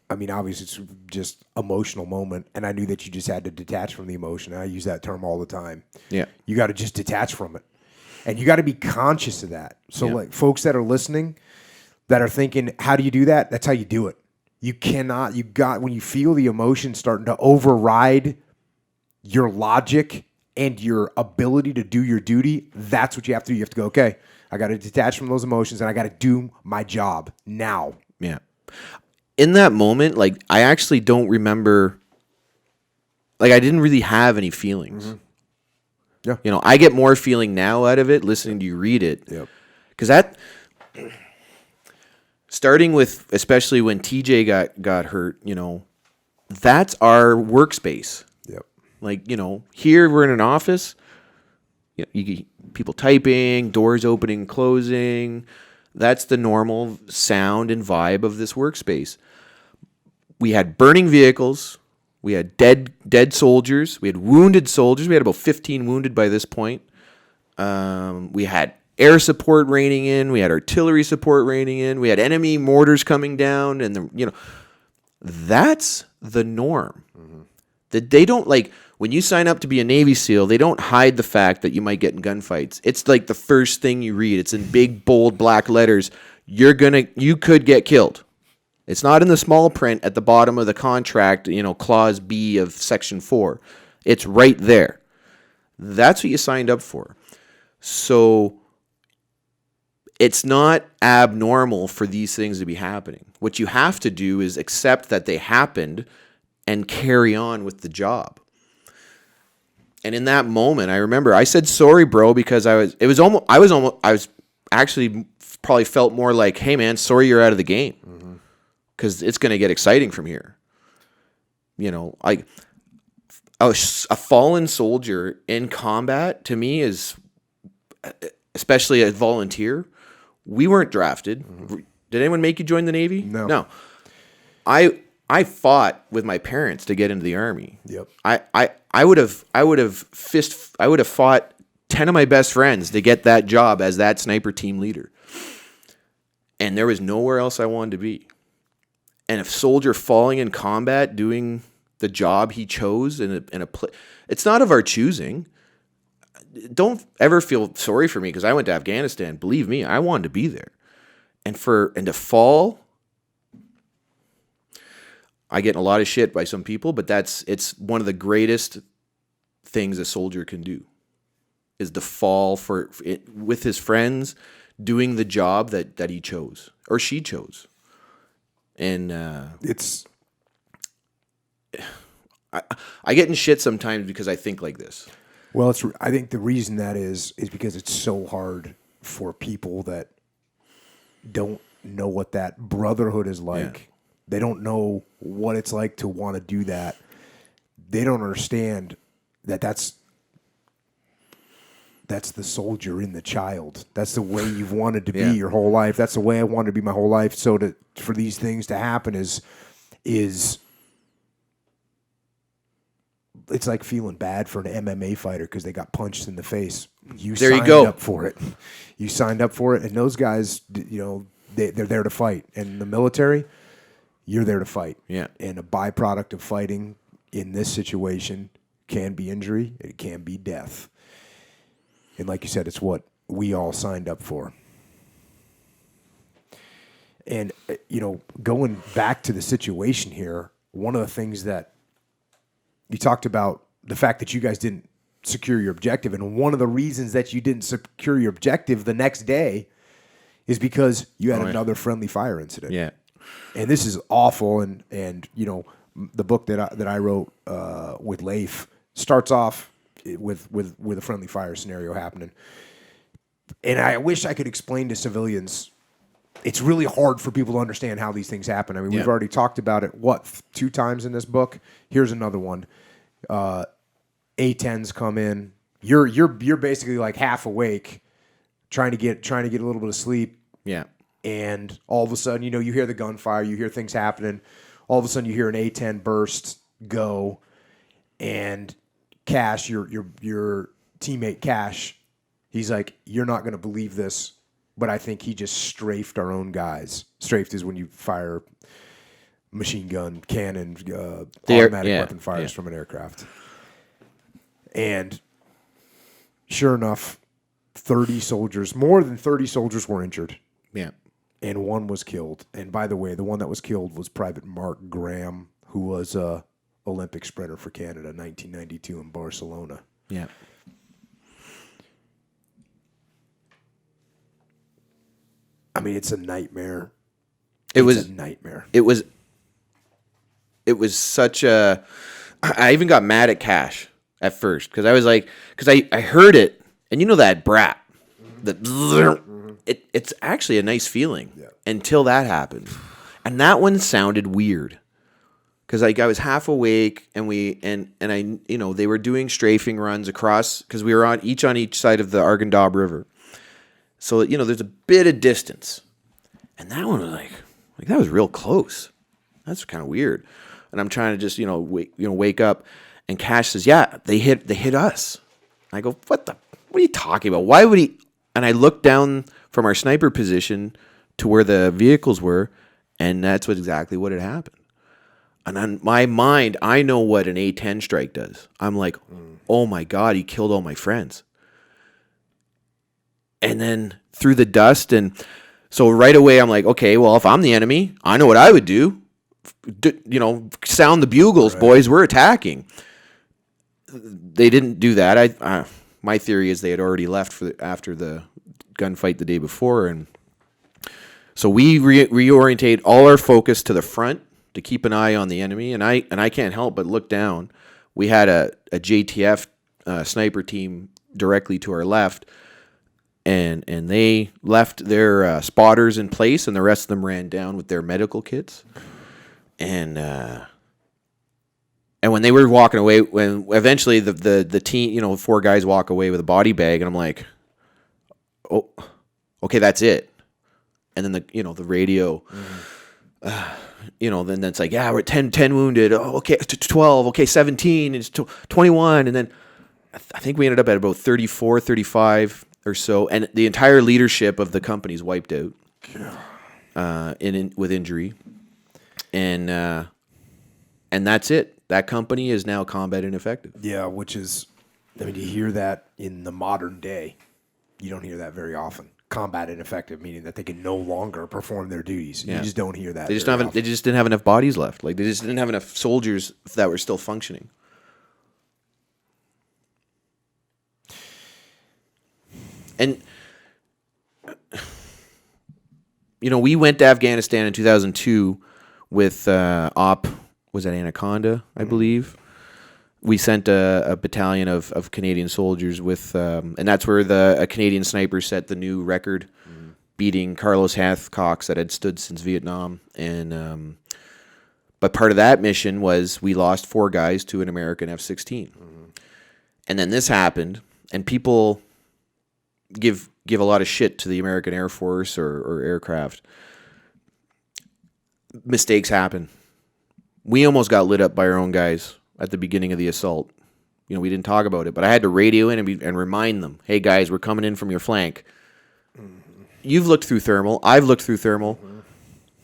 obviously it's just emotional moment, and I knew that you just had to detach from the emotion. I use that term all the time. Yeah. You got to just detach from it. And you got to be conscious of that. So like folks that are listening that are thinking, how do you do that? That's how you do it. When you feel the emotion starting to override your logic and your ability to do your duty, that's what you have to do. You have to go, okay, I got to detach from those emotions and I got to do my job now. Yeah. In that moment, I actually don't remember, I didn't really have any feelings. Yeah. I get more feeling now out of it listening to you read it. Yep. Because starting with, especially when TJ got hurt, that's our workspace. Yep. Here we're in an office, you get people typing, doors opening, closing. That's the normal sound and vibe of this workspace. We had burning vehicles. We had dead soldiers. We had wounded soldiers. We had about 15 wounded by this point. We had air support raining in. We had artillery support raining in. We had enemy mortars coming down. And, that's the norm. That they don't, when you sign up to be a Navy SEAL, they don't hide the fact that you might get in gunfights. It's the first thing you read. It's in big, bold, black letters. You could get killed. It's not in the small print at the bottom of the contract, clause B of section 4. It's right there. That's what you signed up for. So it's not abnormal for these things to be happening. What you have to do is accept that they happened and carry on with the job. And in that moment, I remember I said sorry, bro, because I was actually probably felt more like, hey man, sorry you're out of the game. Because it's going to get exciting from here. A fallen soldier in combat, to me, is, especially a volunteer, we weren't drafted. Did anyone make you join the Navy? No. I fought with my parents to get into the Army. Yep. I would have fought 10 of my best friends to get that job as that sniper team leader. And there was nowhere else I wanted to be. And a soldier falling in combat doing the job he chose in a it's not of our choosing. Don't ever feel sorry for me because I went to Afghanistan. Believe me, I wanted to be there. And to fall, I get in a lot of shit by some people, but it's one of the greatest things a soldier can do is to fall for it with his friends doing the job that he chose or she chose. And I get in shit sometimes because I think like this. Well, I think the reason that is because it's so hard for people that don't know what that brotherhood is like. Yeah. They don't know what it's like to want to do that. They don't understand that's the soldier in the child. That's the way you've wanted to be your whole life. That's the way I wanted to be my whole life. So for these things to happen is it's like feeling bad for an MMA fighter because they got punched in the face. You signed up for it. You signed up for it, and those guys, they're there to fight. And in the military, you're there to fight. Yeah. And a byproduct of fighting in this situation can be injury. It can be death. And like you said, it's what we all signed up for. And, going back to the situation here, one of the things that you talked about, the fact that you guys didn't secure your objective, and one of the reasons that you didn't secure your objective the next day is because you had another friendly fire incident. Yeah. And this is awful, and the book that I wrote with Leif starts off with a friendly fire scenario happening. And I wish I could explain to civilians. It's really hard for people to understand how these things happen. I mean, we've already talked about it, 2 times in this book? Here's another one. A-10s come in. You're basically like half awake, trying to get a little bit of sleep. Yeah. And all of a sudden, you hear the gunfire, you hear things happening. All of a sudden, you hear an A-10 burst go, and Cash, your teammate Cash, he's like, "You're not going to believe this, but I think he just strafed our own guys." Strafed is when you fire machine gun, cannon, automatic weapon fires from an aircraft. And sure enough, more than 30 soldiers were injured. Yeah. And one was killed. And by the way, the one that was killed was Private Mark Graham, who was a Olympic sprinter for Canada, 1992 in Barcelona. Yeah. I mean, it's a nightmare. It was a nightmare. It was such a. I even got mad at Cash at first because I was like, I heard it, and that brat, it's actually a nice feeling until that happened, and that one sounded weird because I was half awake, and I they were doing strafing runs across because we were on each side of the Arghandab River, so there's a bit of distance, and that one was like that was real close. That's kind of weird. And I'm trying to just, wake up. And Cash says, "Yeah, they hit us." I go, what are you talking about? Why would he? And I looked down from our sniper position to where the vehicles were, and that's exactly what had happened. And on my mind, I know what an A-10 strike does. I'm like, oh my God, he killed all my friends. And then through the dust, and so right away I'm like, okay, well, if I'm the enemy, I know what I would do. Sound the bugles, right. Boys, we're attacking. They didn't do that. My theory is they had already left after the gunfight the day before, and so we reorientate all our focus to the front to keep an eye on the enemy. And I can't help but look down. We had a JTF sniper team directly to our left, and they left their spotters in place, and the rest of them ran down with their medical kits. And when they were walking away, when eventually the team, 4 guys walk away with a body bag, and I'm like, oh, okay, that's it. And then the radio, then it's like, yeah, we're 10 wounded. Oh, okay, 12. Okay, 17. It's 21. And then I think we ended up at about 34, 35 or so. And the entire leadership of the company's wiped out with injury. And that's it. That company is now combat ineffective. Yeah, which is, you hear that in the modern day. You don't hear that very often. Combat ineffective, meaning that they can no longer perform their duties. Yeah. You just don't hear that. They just didn't have enough bodies left. Like, they just didn't have enough soldiers that were still functioning. And, we went to Afghanistan in 2002 with was that Anaconda, I believe. We sent a battalion of Canadian soldiers with, and that's where a Canadian sniper set the new record, beating Carlos Hathcox that had stood since Vietnam. And but part of that mission was we lost 4 guys to an American F-16. And then this happened, and people give a lot of shit to the American Air Force or aircraft. Mistakes happen. We almost got lit up by our own guys at the beginning of the assault. We didn't talk about it, but I had to radio in and remind them, hey, guys, we're coming in from your flank. You've looked through thermal. I've looked through thermal.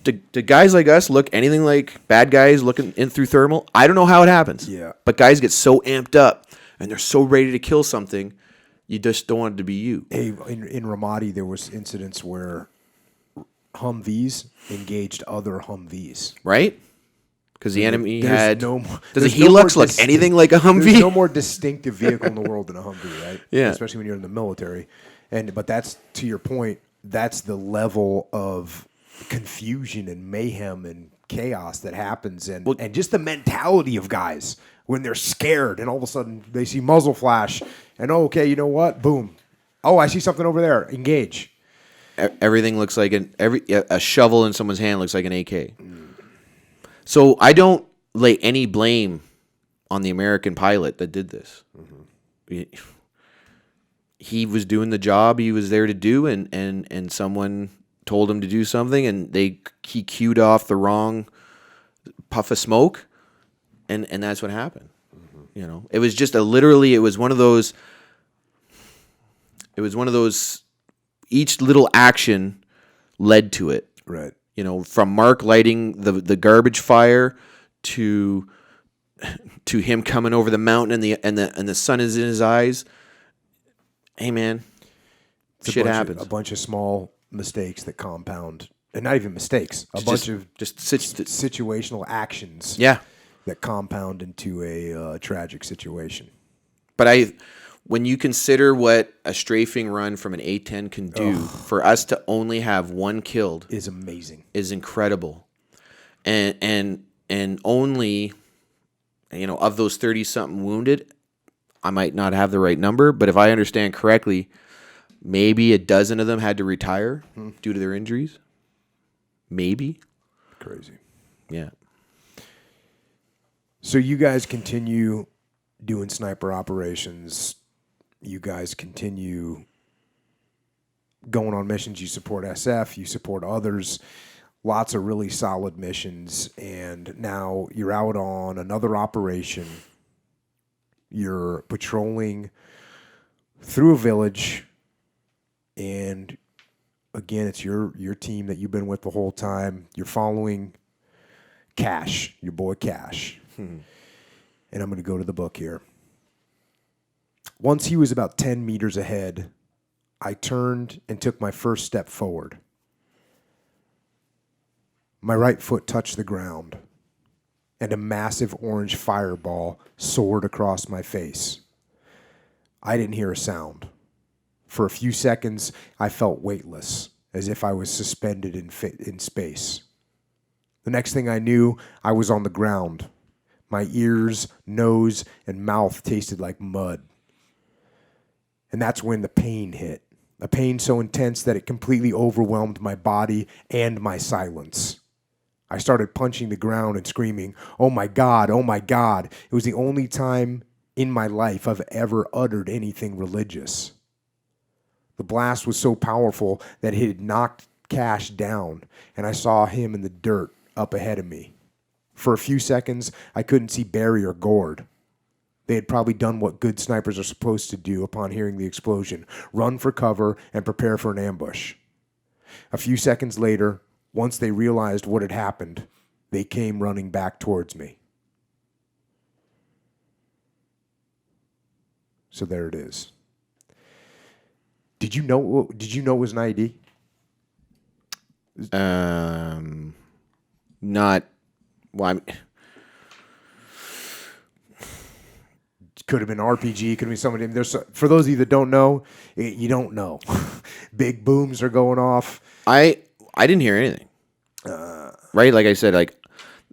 Do guys like us look anything like bad guys looking in through thermal? I don't know how it happens. Yeah. But guys get so amped up, and they're so ready to kill something, you just don't want it to be you. Hey, in Ramadi, there was incidents where Humvees engaged other Humvees. Right? Because the enemy had... Does a Helix look anything like a Humvee? There's no more distinctive vehicle in the world than a Humvee, right? Yeah. Especially when you're in the military. But that's, to your point, that's the level of confusion and mayhem and chaos that happens. And just the mentality of guys when they're scared and all of a sudden they see muzzle flash and, okay, you know what? Boom. Oh, I see something over there. Engage. Everything looks like a shovel in someone's hand looks like an AK. So I don't lay any blame on the American pilot that did this. He was doing the job he was there to do, and someone told him to do something, and he cued off the wrong puff of smoke, and that's what happened. It was just it was one of those. It was one of those. Each little action led to it. Right. From Mark lighting the garbage fire to him coming over the mountain and the sun is in his eyes. Hey man, shit happens. A bunch of small mistakes that compound, and not even mistakes. A bunch of situational actions. Yeah. That compound into a tragic situation. But when you consider what a strafing run from an A-10 can do, for us to only have 1 killed is amazing. Is incredible. And only, of those 30-something wounded, I might not have the right number, but if I understand correctly, maybe a dozen of them had to retire due to their injuries. Maybe. Crazy. Yeah. So you guys continue doing sniper operations. You guys continue going on missions. You support SF. You support others. Lots of really solid missions. And now you're out on another operation. You're patrolling through a village. And again, it's your team that you've been with the whole time. You're following Cash, your boy Cash. And I'm going to go to the book here. Once he was about 10 meters ahead, I turned and took my first step forward. My right foot touched the ground, and a massive orange fireball soared across my face. I didn't hear a sound. For a few seconds, I felt weightless, as if I was suspended in space. The next thing I knew, I was on the ground. My ears, nose, and mouth tasted like mud. And that's when the pain hit. A pain so intense that it completely overwhelmed my body and my silence. I started punching the ground and screaming, "Oh my God, oh my God." It was the only time in my life I've ever uttered anything religious. The blast was so powerful that it had knocked Cash down, and I saw him in the dirt up ahead of me. For a few seconds, I couldn't see Barry or Gord. They had probably done what good snipers are supposed to do upon hearing the explosion: run for cover and prepare for an ambush. A few seconds later, once they realized what had happened, they came running back towards me. So there it is. Did you know it was an IED? Not. Well, Could have been RPG. Could have been somebody. For those of you that don't know, you don't know. Big booms are going off. I didn't hear anything. Right, like I said, like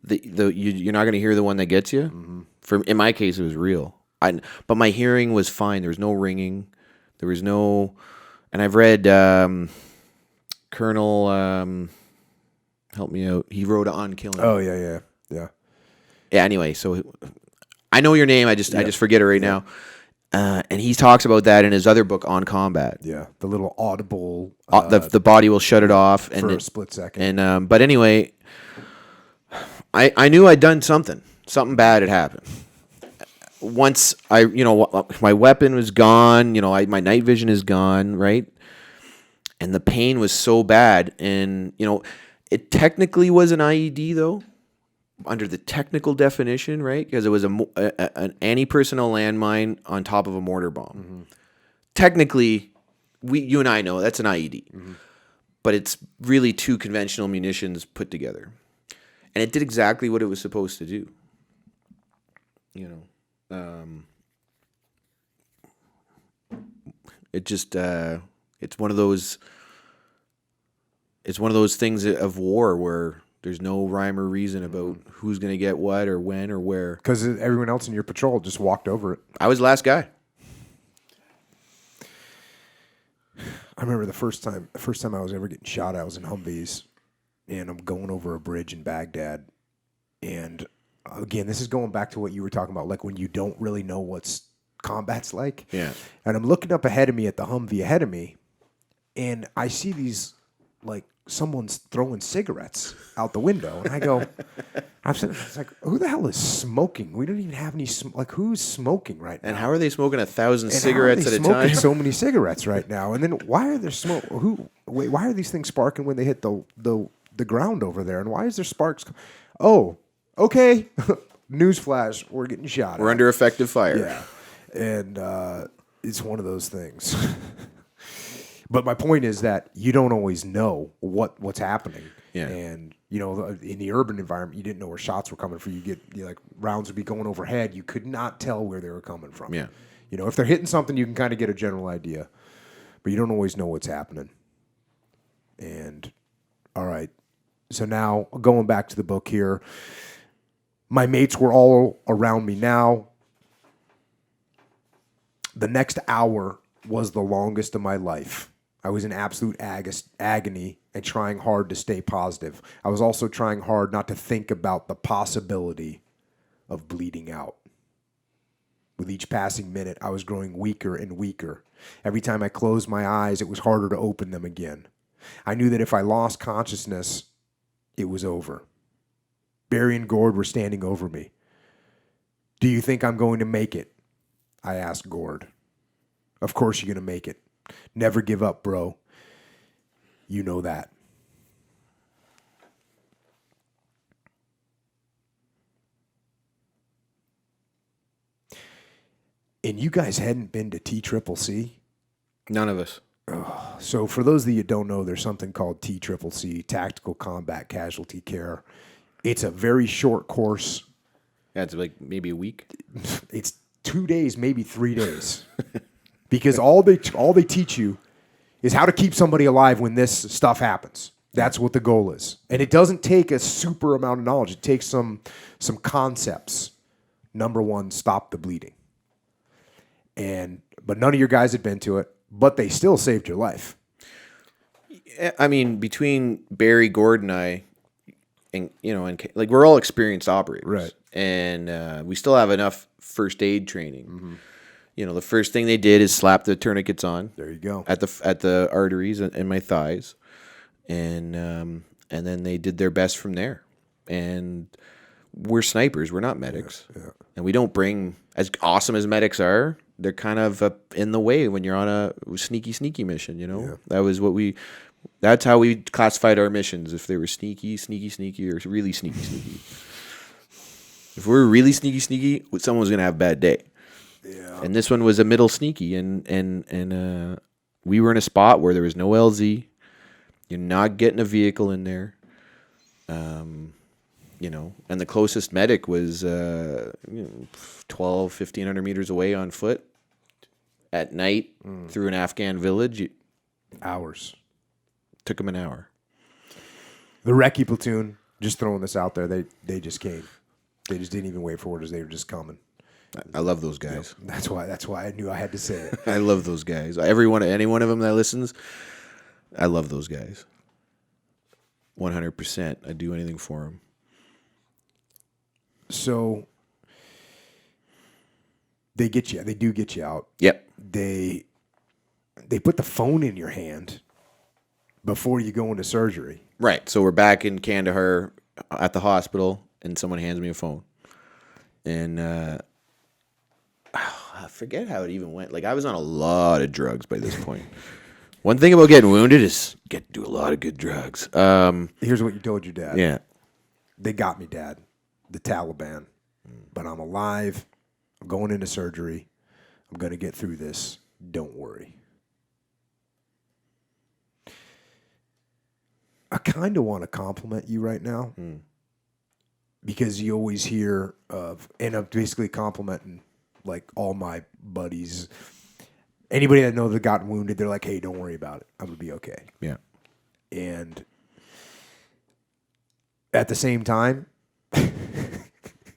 you're not going to hear the one that gets you. Mm-hmm. In my case, it was real. But my hearing was fine. There was no ringing. There was no. And I've read Colonel. Help me out. He wrote On Killing. Oh yeah. Yeah. Anyway, so I know your name. I just forget it right now. And he talks about that in his other book, On Combat. Yeah, the little audible. The body will shut it off for a split second. And but anyway, I knew I'd done something bad had happened. Once my weapon was gone, my night vision is gone, right? And the pain was so bad, and it technically was an IED though, under the technical definition, right? Because it was an anti-personnel landmine on top of a mortar bomb. Mm-hmm. Technically, you and I know that's an IED, mm-hmm. but it's really two conventional munitions put together, and it did exactly what it was supposed to do. It just it's one of those things of war where there's no rhyme or reason about who's going to get what or when or where. Because everyone else in your patrol just walked over it. I was the last guy. I remember the first time I was ever getting shot, I was in Humvees, and I'm going over a bridge in Baghdad. And again, this is going back to what you were talking about, like when you don't really know what's combat's like. Yeah. And I'm looking up ahead of me at the Humvee ahead of me, and I see these, like, someone's throwing cigarettes out the window. And I go, it's like, who the hell is smoking? We don't even have any, who's smoking right now? And how are they smoking 1,000 cigarettes at a time? Smoking so many cigarettes right now. And then why are there why are these things sparking when they hit the ground over there? And why is there sparks? Oh, okay. Newsflash, we're getting shot. We're under effective fire. Yeah. And it's one of those things. But my point is that you don't always know what's happening. Yeah. And, in the urban environment, you didn't know where shots were coming from. Rounds would be going overhead. You could not tell where they were coming from. Yeah. If they're hitting something, you can kind of get a general idea. But you don't always know what's happening. And, all right. So now, going back to the book here, my mates were all around me now. The next hour was the longest of my life. I was in absolute agony and trying hard to stay positive. I was also trying hard not to think about the possibility of bleeding out. With each passing minute, I was growing weaker and weaker. Every time I closed my eyes, it was harder to open them again. I knew that if I lost consciousness, it was over. Barry and Gord were standing over me. "Do you think I'm going to make it?" I asked Gord. "Of course you're going to make it. Never give up, bro. You know that." And you guys hadn't been to TCCC? None of us. So for those of you who don't know, there's something called TCCC, Tactical Combat Casualty Care. It's a very short course. Yeah, it's like maybe a week. It's 2 days, maybe 3 days. Because all they teach you is how to keep somebody alive when this stuff happens. That's what the goal is. And it doesn't take a super amount of knowledge. It takes some concepts. Number one, stop the bleeding. But none of your guys had been to it, but they still saved your life. I mean, between Barry, Gord, and I, and we're all experienced operators, right? And we still have enough first aid training. Mm-hmm. The first thing they did is slap the tourniquets on. There you go. At the arteries and my thighs, and then they did their best from there. and we're snipers. We're not medics, Yeah. and we don't bring as awesome as medics are. They're kind of in the way when you're on a sneaky mission. You know, that's how we classified our missions. If they were sneaky, or really sneaky. If we were really sneaky, someone was gonna have a bad day. Yeah. And this one was a middle sneaky, and we were in a spot where there was no LZ. You're not getting a vehicle in there. You know, and the closest medic was 1,500 meters away on foot at night through an Afghan village. Hours. Took him an hour. The recce platoon, just throwing this out there, they just came. They just didn't even wait for orders. They were just coming. I love those guys. That's why I knew I had to say it. I love those guys. Any one of them that listens, I love those guys. 100%. I'd do anything for them. So they get you. They do get you out. Yep. They put the phone in your hand before you go into surgery. Right. So we're back in Kandahar at the hospital, and someone hands me a phone. And I forget how it even went. Like, I was on a lot of drugs by this point. One thing about getting wounded is you get to do a lot of good drugs. Here's what you told your dad. Yeah. They got me, Dad. The Taliban. But I'm alive. I'm going into surgery. I'm going to get through this. Don't worry. I kind of want to compliment you right now because you always hear of, and I'm basically complimenting like all my buddies. Anybody that knows that got wounded, they're like, hey, don't worry about it. I'm going to be okay. Yeah. And at the same time,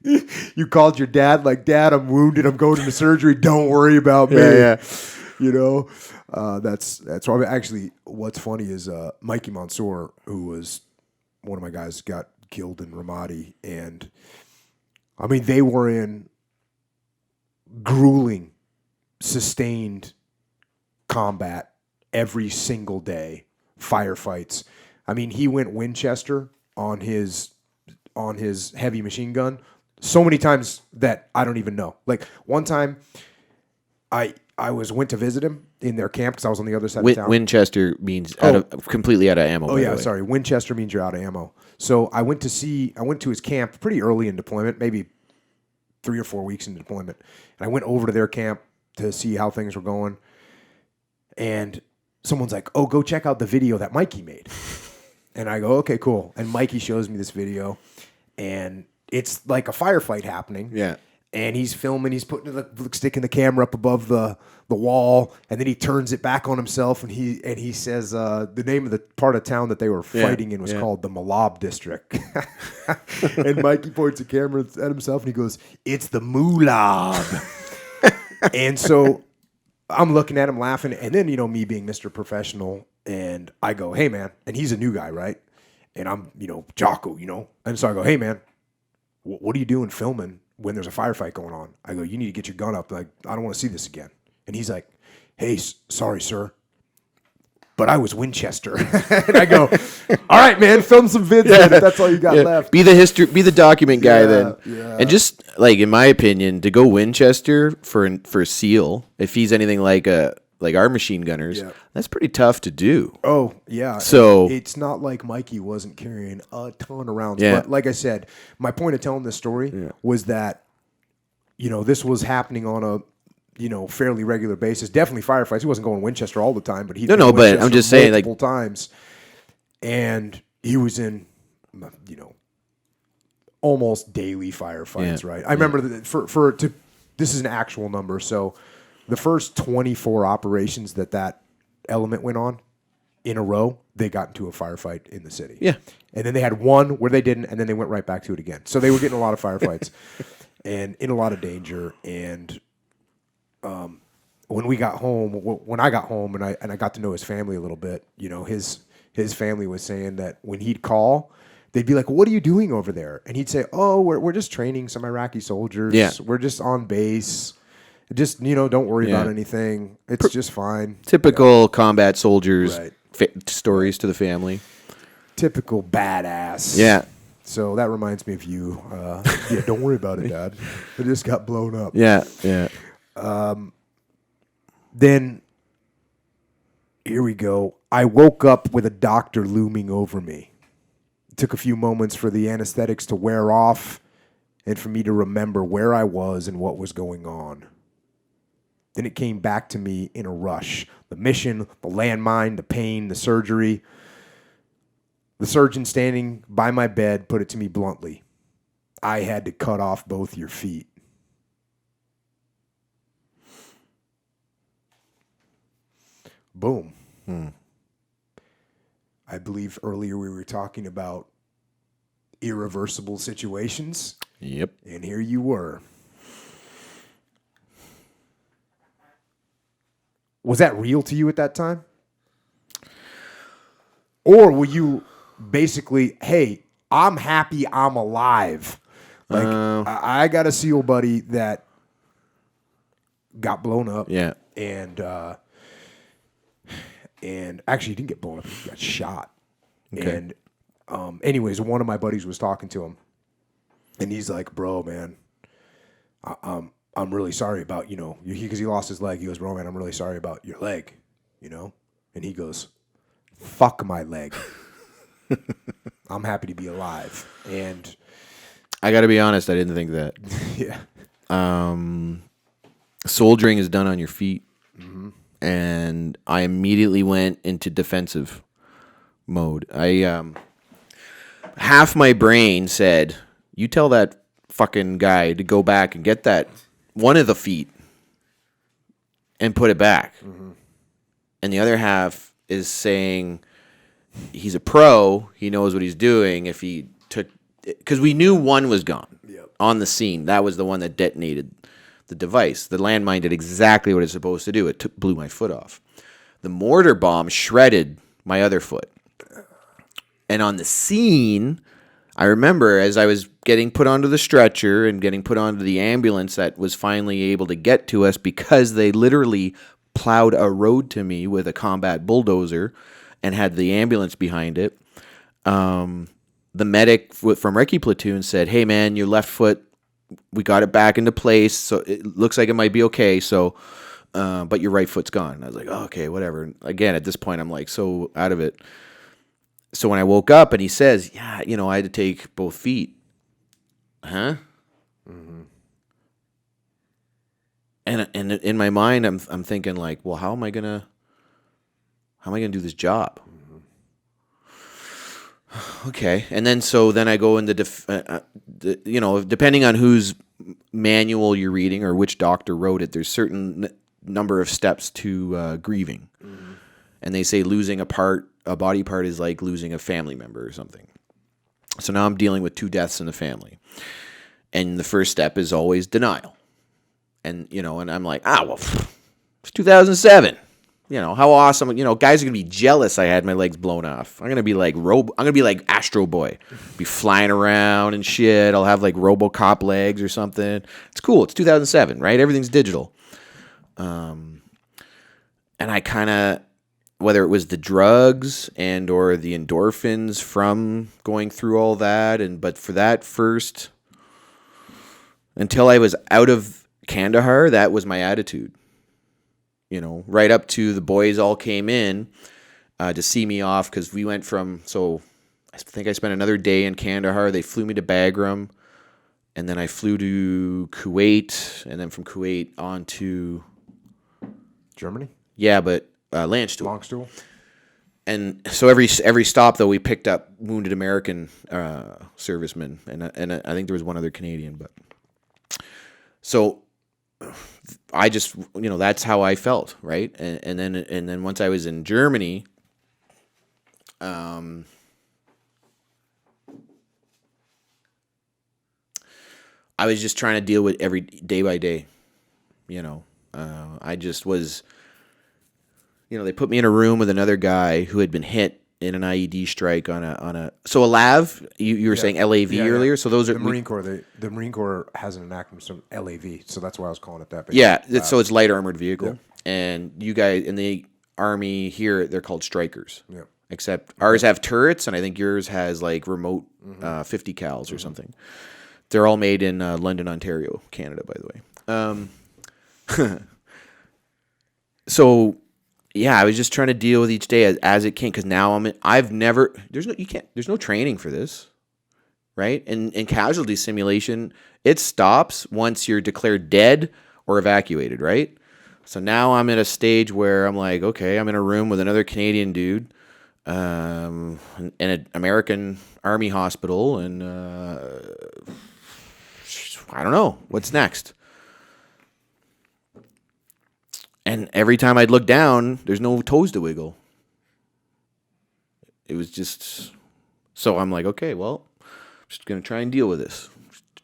you called your dad like, Dad, I'm wounded. I'm going into surgery. Don't worry about me. Yeah. You know, that's why. Actually, what's funny is Mikey Mansour, who was one of my guys, got killed in Ramadi, and I mean they were in grueling, sustained combat every single day, firefights. I mean, he went Winchester on his heavy machine gun so many times that I don't even know. Like one time, I went to visit him in their camp because I was on the other side of town. Winchester means completely out of ammo. Oh yeah, sorry. Winchester means you're out of ammo. So I went to his camp pretty early in deployment, maybe 3 or 4 weeks in deployment, and I went over to their camp to see how things were going. And someone's like, "Oh, go check out the video that Mikey made." And I go, "Okay, cool." And Mikey shows me this video, and it's like a firefight happening. Yeah. And he's filming. He's sticking the camera up above the wall, and then he turns it back on himself, and he says the name of the part of town that they were fighting in was called the Malab district. And Mikey points the camera at himself, and he goes, "It's the Mulab." And so I'm looking at him laughing, and then me being Mr. Professional, and I go, "Hey man," and he's a new guy, right? And I'm Jocko, and so I go, "Hey man, what are you doing filming when there's a firefight going on?" I go, "You need to get your gun up. Like, I don't want to see this again." And he's like, "Hey, sorry, sir, but I was Winchester." And I go, "All right, man, film some vids then if that's all you got left." Be the document guy then. Yeah. And just like in my opinion, to go Winchester for SEAL, if he's anything like our machine gunners, that's pretty tough to do. Oh, yeah. So it's not like Mikey wasn't carrying a ton of rounds. Yeah. But like I said, my point of telling this story was that, this was happening on a, fairly regular basis. Definitely firefights. He wasn't going Winchester all the time, but he No, but I'm just saying, like, multiple times. And he was in, almost daily firefights, right? I remember that this is an actual number. So the first 24 operations that element went on in a row, they got into a firefight in the city. Yeah. And then they had one where they didn't, and then they went right back to it again. So they were getting a lot of firefights and in a lot of danger. And when I got home and I got to know his family a little bit, his family was saying that when he'd call, they'd be like, "What are you doing over there?" And he'd say, "Oh, we're just training some Iraqi soldiers. Yeah. We're just on base. Just, don't worry about anything. It's just fine." Typical combat soldiers Right. stories to the family. Typical badass. Yeah. So that reminds me of you. Yeah, don't worry about it, Dad. It just got blown up. Yeah. Then, here we go. I woke up with a doctor looming over me. It took a few moments for the anesthetics to wear off and for me to remember where I was and what was going on. Then it came back to me in a rush. The mission, the landmine, the pain, the surgery. The surgeon standing by my bed put it to me bluntly. I had to cut off both your feet. Boom. I believe earlier we were talking about irreversible situations. Yep. And here you were. Was that real to you at that time? Or were you basically, hey, I'm happy I'm alive? Like, I got a SEAL buddy that got blown up. Yeah. And actually, he didn't get blown up. He got shot. Okay. And anyways, one of my buddies was talking to him. And he's like, bro, man, I'm really sorry about, because he lost his leg. He goes, bro, man, I'm really sorry about your leg, And he goes, fuck my leg. I'm happy to be alive. And I got to be honest, I didn't think that. yeah. Soldiering is done on your feet. And I immediately went into defensive mode. Half my brain said, you tell that fucking guy to go back and get that one of the feet and put it back. And the other half is saying he's a pro. He knows what he's doing. If he took, because we knew one was gone on the scene. That was the one that detonated the device. The landmine did exactly what it's supposed to do. It blew my foot off. The mortar bomb shredded my other foot. And on the scene, I remember as I was getting put onto the stretcher and getting put onto the ambulance that was finally able to get to us because they literally plowed a road to me with a combat bulldozer and had the ambulance behind it. The medic from Recce Platoon said, hey, man, your left foot, we got it back into place, so it looks like it might be okay, so, but your right foot's gone. And I was like, oh, okay, whatever. And again, at this point, I'm like so out of it. So when I woke up and he says, yeah, I had to take both feet. Huh? And in my mind, I'm thinking like, well, how am I gonna do this job? Okay, and then I go into depending on whose manual you're reading or which doctor wrote it, there's certain number of steps to grieving, and they say losing a body part is like losing a family member or something. So now I'm dealing with 2 deaths in the family, and the first step is always denial, and and I'm like, it's 2007. How awesome. Guys are going to be jealous I had my legs blown off. I'm going to be like I'm going to be like Astro Boy. Be flying around and shit. I'll have like RoboCop legs or something. It's cool. It's 2007, right? Everything's digital. And I kind of, whether it was the drugs and or the endorphins from going through all that, but for that first, until I was out of Kandahar, that was my attitude. Right up to the boys all came in to see me off because we went from, so I think I spent another day in Kandahar. They flew me to Bagram, and then I flew to Kuwait, and then from Kuwait on to Germany? Yeah, but Landstuhl. Longstool? And so every stop, though, we picked up wounded American servicemen, and I think there was one other Canadian. But so I just, that's how I felt, right? And then once I was in Germany, I was just trying to deal with every day by day, I just was, they put me in a room with another guy who had been hit in an IED strike on a so a LAV, you were saying LAV earlier, so those are the Marine Corps. The Marine Corps has an acronym from LAV, so that's why I was calling it that. But so it's light armored vehicle, and you guys in the Army here, they're called Strikers. Yeah. except ours have turrets, and I think yours has like remote 50 cals or something. They're all made in London, Ontario, Canada, by the way. So, yeah, I was just trying to deal with each day as it came, because now there's no training for this, right? In casualty simulation, it stops once you're declared dead or evacuated, right? So now I'm at a stage where I'm like, okay, I'm in a room with another Canadian dude in an American Army hospital, and I don't know what's next. And every time I'd look down, there's no toes to wiggle. It was just, so I'm like, okay, well, I'm just going to try and deal with this.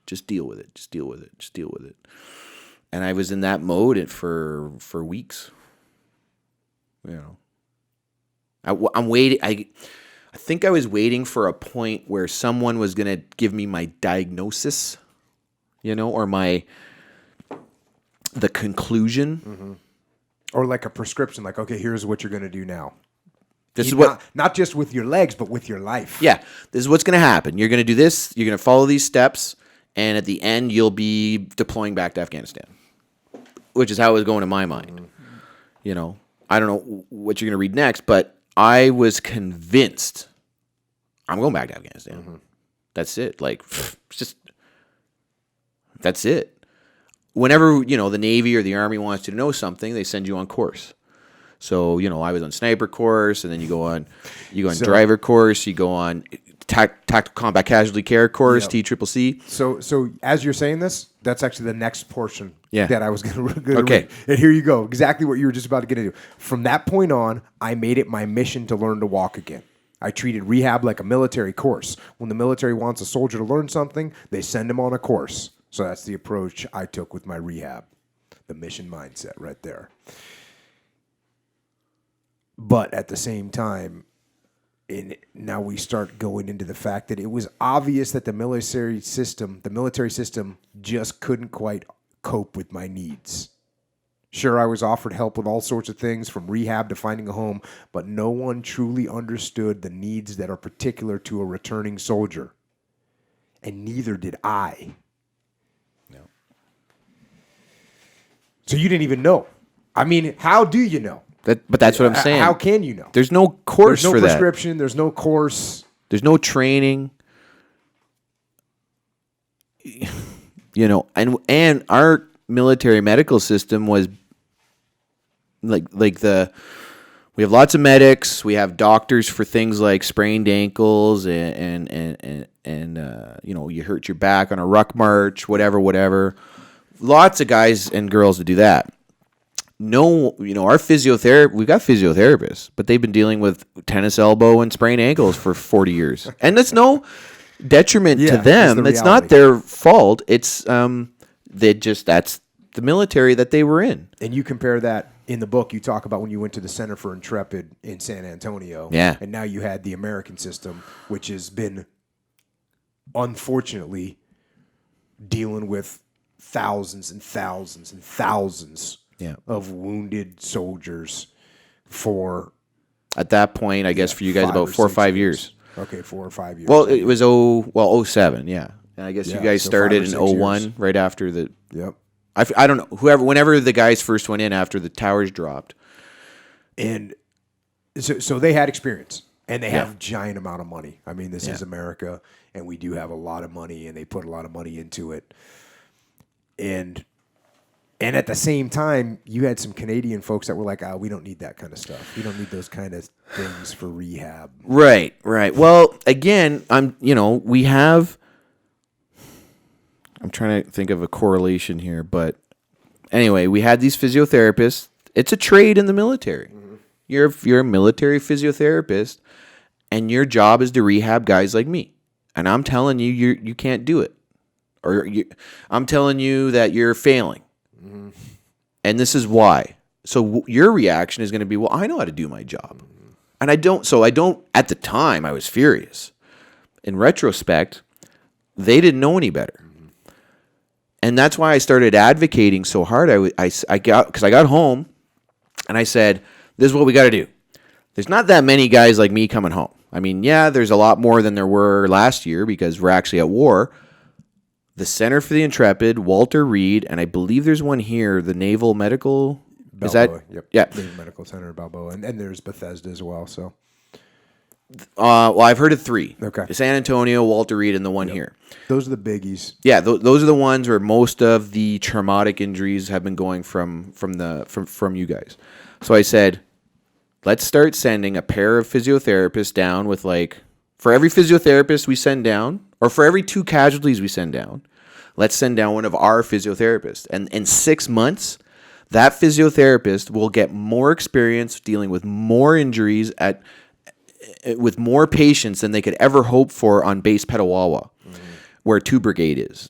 Just deal with it. Just deal with it. Just deal with it. And I was in that mode for weeks. You know, I'm waiting. I think I was waiting for a point where someone was going to give me my diagnosis, you know, or the conclusion. Mm-hmm. Or like a prescription, like, okay, here's what you're going to do now. This is what, not just with your legs, but with your life. Yeah, this is what's going to happen. You're going to do this. You're going to follow these steps, and at the end, you'll be deploying back to Afghanistan, which is how it was going in my mind. Mm-hmm. You know, I don't know what you're going to read next, but I was convinced I'm going back to Afghanistan. Mm-hmm. That's it. Like, just that's it. Whenever, you know, the Navy or the Army wants you to know something, they send you on course. So, you know, I was on sniper course, and then you go on driver course, you go on tactical combat casualty care course, yep. TCCC. So as you're saying this, that's actually the next portion that I was going to okay. read. And here you go, exactly what you were just about to get into. From that point on, I made it my mission to learn to walk again. I treated rehab like a military course. When the military wants a soldier to learn something, they send him on a course. So that's the approach I took with my rehab, the mission mindset right there. But at the same time, now we start going into the fact that it was obvious that the military system just couldn't quite cope with my needs. Sure, I was offered help with all sorts of things, from rehab to finding a home, but no one truly understood the needs that are particular to a returning soldier. And neither did I. So you didn't even know. I mean, how do you know? But that's what I'm saying. How can you know? There's no course for that. There's no prescription. There's no course. There's no training. You know, and our military medical system was we have lots of medics. We have doctors for things like sprained ankles and you know, you hurt your back on a ruck march, whatever. Lots of guys and girls that do that. No, you know, our we've got physiotherapists, but they've been dealing with tennis elbow and sprained ankles for 40 years. And that's no detriment to them. That's not their fault. It's that's the military that they were in. And you compare that in the book, you talk about when you went to the Center for Intrepid in San Antonio. Yeah. And now you had the American system, which has been, unfortunately, dealing with thousands and thousands and thousands of wounded soldiers for, at that point, I guess for you guys, about 4 or 5 years. Okay, 4 or 5 years. Well, it was 07, yeah. And I guess you guys started in 01, right after the. Yep. I don't know, whenever the guys first went in after the towers dropped. And so they had experience, and they have a giant amount of money. I mean, this is America, and we do have a lot of money, and they put a lot of money into it. And at the same time, you had some Canadian folks that were like, we don't need that kind of stuff. We don't need those kind of things for rehab. Right. Well, again, I'm trying to think of a correlation here, but anyway, we had these physiotherapists. It's a trade in the military. Mm-hmm. You're a military physiotherapist, and your job is to rehab guys like me. And I'm telling you, you can't do it. I'm telling you that you're failing. Mm-hmm. And this is why. So your reaction is going to be, well, I know how to do my job. Mm-hmm. And I don't, at the time, I was furious. In retrospect, they didn't know any better. Mm-hmm. And that's why I started advocating so hard. I got home and I said, this is what we got to do. there's not that many guys like me coming home. I mean, yeah, there's a lot more than there were last year because we're actually at war. The Center for the Intrepid, Walter Reed, and I believe there's one here, the Naval Medical. Is that? Yep. Yeah. Naval Medical Center, Balboa. And there's Bethesda as well. So, Well, I've heard of 3. Okay. San Antonio, Walter Reed, and the one here. those are the biggies. Yeah, those are the ones where most of the traumatic injuries have been going from you guys. So I said, let's start sending a pair of physiotherapists down with for every physiotherapist we send down, or for every 2 casualties we send down, let's send down one of our physiotherapists. And in 6 months, that physiotherapist will get more experience dealing with more injuries with more patients than they could ever hope for on base Petawawa, where 2 Brigade is.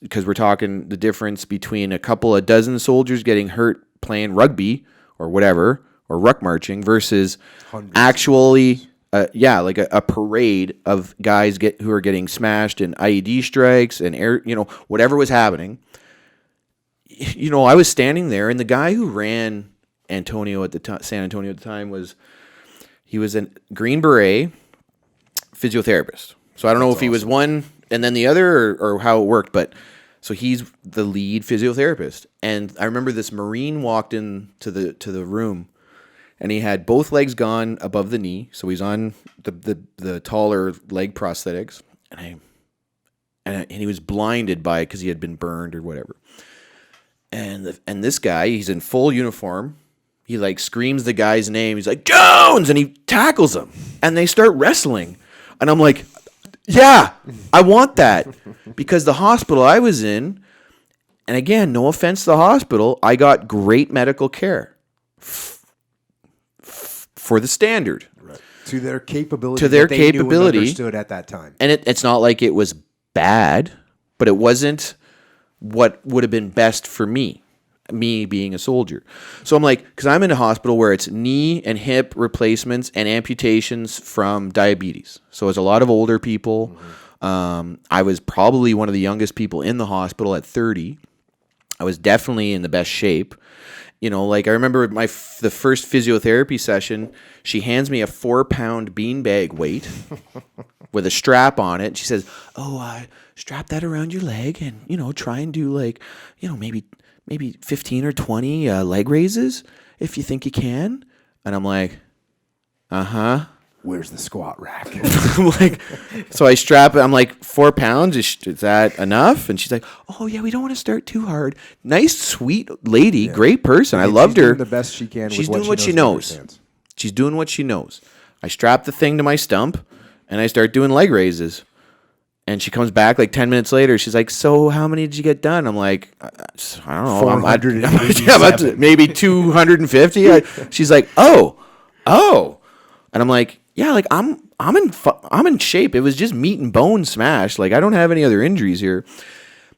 Because we're talking the difference between a couple of dozen soldiers getting hurt playing rugby or whatever, or ruck marching, versus actually, a parade of guys who are getting smashed in IED strikes and whatever was happening. I was standing there, and the guy who ran San Antonio at the time he was a Green Beret physiotherapist. So I don't know if he was one and then the other or how it worked, but so he's the lead physiotherapist. And I remember this Marine walked into the room, and he had both legs gone above the knee. So he's on the taller leg prosthetics, and he was blinded by it because he had been burned or whatever. And this guy, he's in full uniform. He screams the guy's name. He's like, Jones! And he tackles him. And they start wrestling. And I'm like, yeah, I want that. Because the hospital I was in, and again, no offense to the hospital, I got great medical care for the standard. Right. To their capability. To their that they capability. Knew and understood at that time. And it's not like it was bad, but it wasn't what would have been best for me being a soldier. So I'm like, because I'm in a hospital where it's knee and hip replacements and amputations from diabetes. So it's a lot of older people. I was probably one of the youngest people in the hospital at 30. I was definitely in the best shape. I remember the first physiotherapy session, she hands me a 4-pound beanbag weight with a strap on it. She says, strap that around your leg and, try and do maybe 15 or 20 leg raises if you think you can. And I'm like, Where's the squat rack? I'm like, so I strap it. I'm like, 4 pounds. Is that enough? And she's like, oh yeah, we don't want to start too hard. Nice, sweet lady, great person. I loved her. Doing the best she can. She's with doing what she knows. She's doing what she knows. I strap the thing to my stump, and I start doing leg raises. And she comes back 10 minutes later. She's like, so how many did you get done? I'm like, I don't know. 487. Maybe 250. She's like, oh. And I'm like, yeah, I'm in shape. It was just meat and bone smash. I don't have any other injuries here.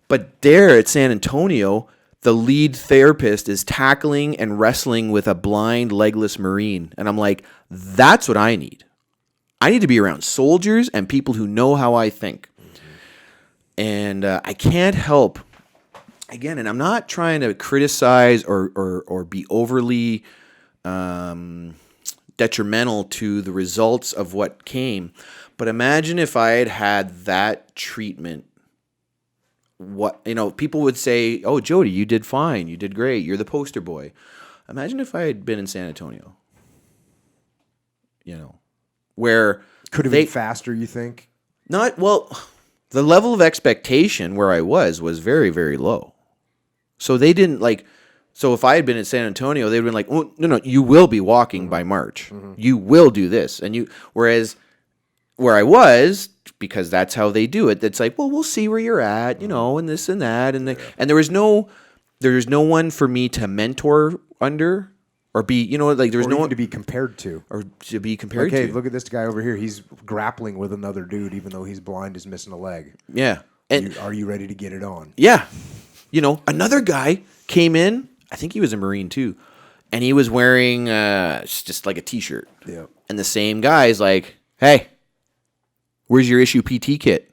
But there at San Antonio, the lead therapist is tackling and wrestling with a blind, legless Marine. And I'm like, that's what I need. I need to be around soldiers and people who know how I think. And I can't help, again, and I'm not trying to criticize or be overly detrimental to the results of what came, but imagine if I had had that treatment. People would say, oh, Jody, you did fine. You did great. You're the poster boy. Imagine if I had been in San Antonio, where Could have been faster, you think? The level of expectation where I was very, very low. So they didn't so if I had been in San Antonio, they'd been like, oh, no, you will be walking by March. You will do this. Whereas where I was, because that's how they do it, it's like, well, we'll see where you're at, and this and that. And there was no one for me to mentor under. Or be, there was no one to be compared to. Or to be compared to. Okay, look at this guy over here. He's grappling with another dude, even though he's blind, is missing a leg. Yeah. And are you ready to get it on? Yeah. Another guy came in. I think he was a Marine too. And he was wearing just like a T-shirt. Yeah. And the same guy's like, hey, where's your issue PT kit?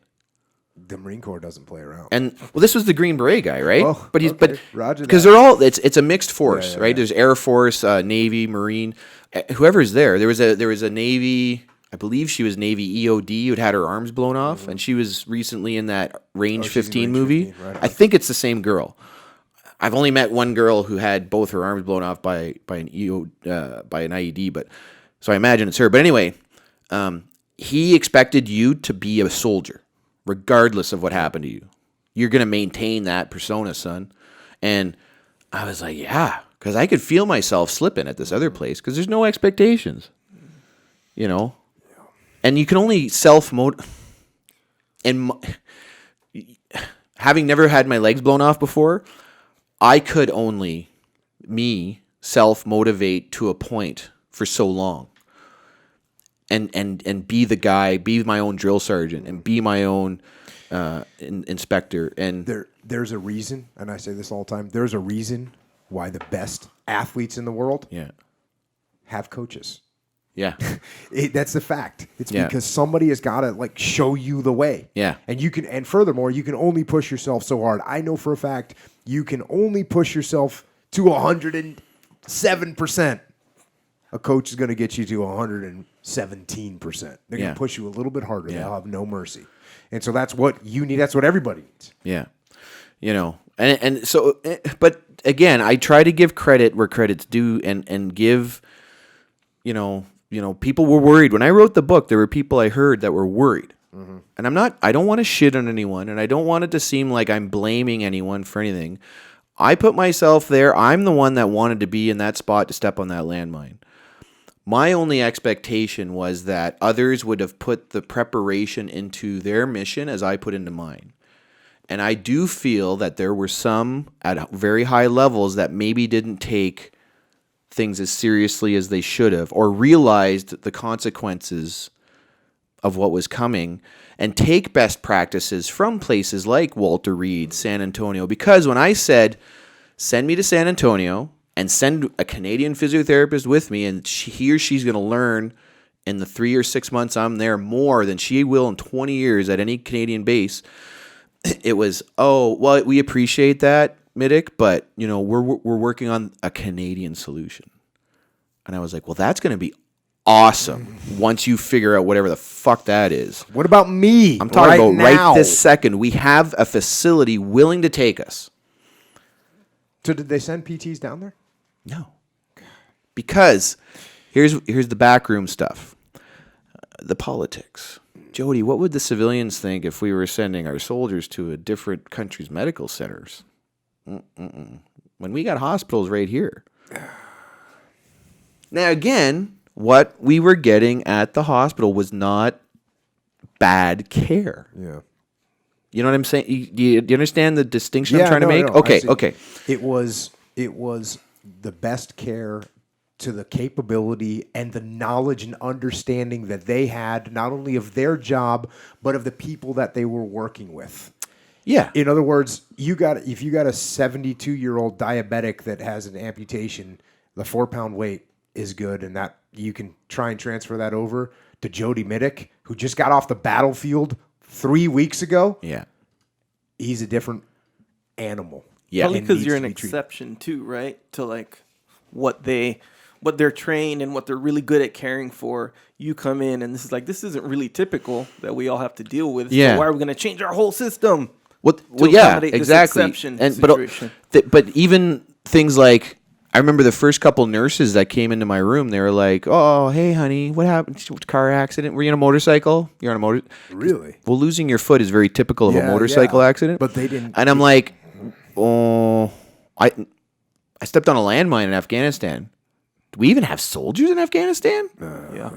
The Marine Corps doesn't play around. And well, this was the Green Beret guy, right? Oh, but okay. Roger because that. they're all it's a mixed force, Yeah, right? yeah. There's Air Force, Navy, Marine, whoever's there. There was a Navy. I believe she was Navy EOD who'd had her arms blown off, and she was recently in that Range she's in 15 Range movie. 15, right on. I think it's the same girl. I've only met one girl who had both her arms blown off by an IED, but so I imagine it's her. But anyway, he expected you to be a soldier, regardless of what happened to you. You're gonna maintain that persona, son. And I was like, yeah, because I could feel myself slipping at this other place because there's no expectations, you know. And you can only self-motivate. And having never had my legs blown off before, I could only self-motivate to a point for so long. And be the guy, be my own drill sergeant, and be my own inspector. And There's a reason, and I say this all the time, there's a reason why the best athletes in the world have coaches. Yeah. That's the fact. It's Yeah. because somebody has got to like show you the way. Yeah. And you can, and furthermore, you can only push yourself so hard. I know for a fact you can only push yourself to 107%. A coach is going to get you to 117%. They're going to push you a little bit harder. They'll have no mercy. And so that's what you need. That's what everybody needs. Yeah. You know, and so, but again, I try to give credit where credit's due and give, you know, people were worried. When I wrote the book, there were people I heard that were worried. Mm-hmm. And I don't want to shit on anyone, and I don't want it to seem like I'm blaming anyone for anything. I put myself there. I'm the one that wanted to be in that spot to step on that landmine. My only expectation was that others would have put the preparation into their mission as I put into mine. And I do feel that there were some at very high levels that maybe didn't take things as seriously as they should have, or realized the consequences of what was coming, and take best practices from places like Walter Reed, San Antonio. Because when I said, send me to San Antonio and send a Canadian physiotherapist with me, and he or she's going to learn in the 3 or 6 months I'm there more than she will in 20 years at any Canadian base, it was, oh, well, we appreciate that, Mitic, but you know, we're working on a Canadian solution. And I was like, well, that's going to be awesome once you figure out whatever the fuck that is. What about me? I'm talking about now? right this second. We have a facility willing to take us. So did they send PTs down there? No. Because here's the backroom stuff. The politics. Jody, what would the civilians think if we were sending our soldiers to a different country's medical centers? When we got hospitals right here. Now, again, what we were getting at the hospital was not bad care. Yeah. You know what I'm saying? Do you understand the distinction I'm trying to make? No, Okay. It was the best care to the capability and the knowledge and understanding that they had, not only of their job, but of the people that they were working with. Yeah. In other words, if you got a 72-year-old diabetic that has an amputation, the 4-pound weight is good, and that you can try and transfer that over to Jody Mitic, who just got off the battlefield 3 weeks ago. Yeah. He's a different animal. Yeah. Probably and because needs you're to an be treated. exception too, right? To like what they're trained and what they're really good at caring for. You come in and this isn't really typical that we all have to deal with. Yeah. So why are we going to change our whole system? Well, to yeah, accommodate this exactly. exception And situation? but even things like, I remember the first couple nurses that came into my room. They were like, "Oh, hey, honey, what happened? Car accident? Were you on a motorcycle? You're on a motor? Really? Well, losing your foot is very typical of a motorcycle accident. But they didn't. And I'm like, oh, I stepped on a landmine in Afghanistan. Do we even have soldiers in Afghanistan? Yeah.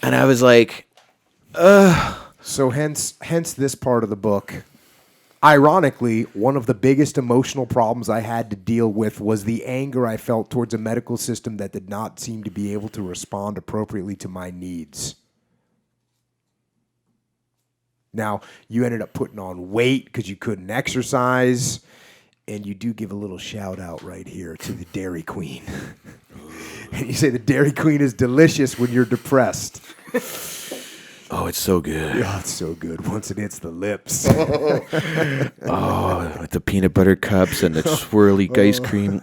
And I was like, So hence this part of the book. Ironically, one of the biggest emotional problems I had to deal with was the anger I felt towards a medical system that did not seem to be able to respond appropriately to my needs. Now, you ended up putting on weight because you couldn't exercise, and you do give a little shout out right here to the Dairy Queen. And you say the Dairy Queen is delicious when you're depressed. Oh, it's so good. Oh, it's so good once it hits the lips. Oh, with the peanut butter cups and the swirly ice cream.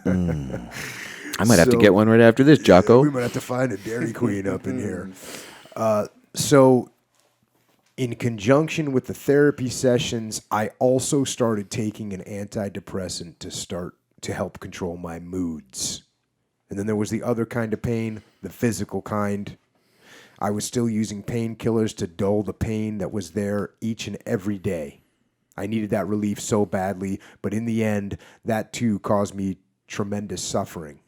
I might have to So- get one right after this, Jocko. We might have to find a Dairy Queen up in here. So, in conjunction with the therapy sessions, I also started taking an antidepressant to help control my moods. And then there was the other kind of pain, the physical kind. I was still using painkillers to dull the pain that was there each and every day. I needed that relief so badly, but in the end, that too caused me tremendous suffering.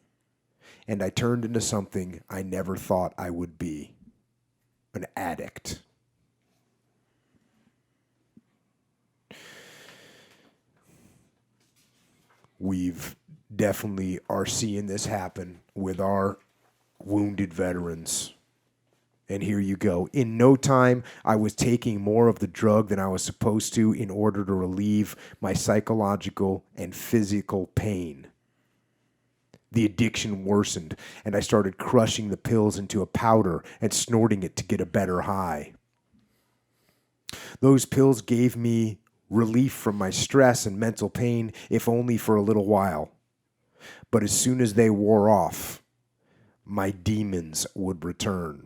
And I turned into something I never thought I would be, an addict. We've definitely are seeing this happen with our wounded veterans. And here you go. In no time, I was taking more of the drug than I was supposed to in order to relieve my psychological and physical pain. The addiction worsened, and I started crushing the pills into a powder and snorting it to get a better high. Those pills gave me relief from my stress and mental pain, if only for a little while. But as soon as they wore off, my demons would return.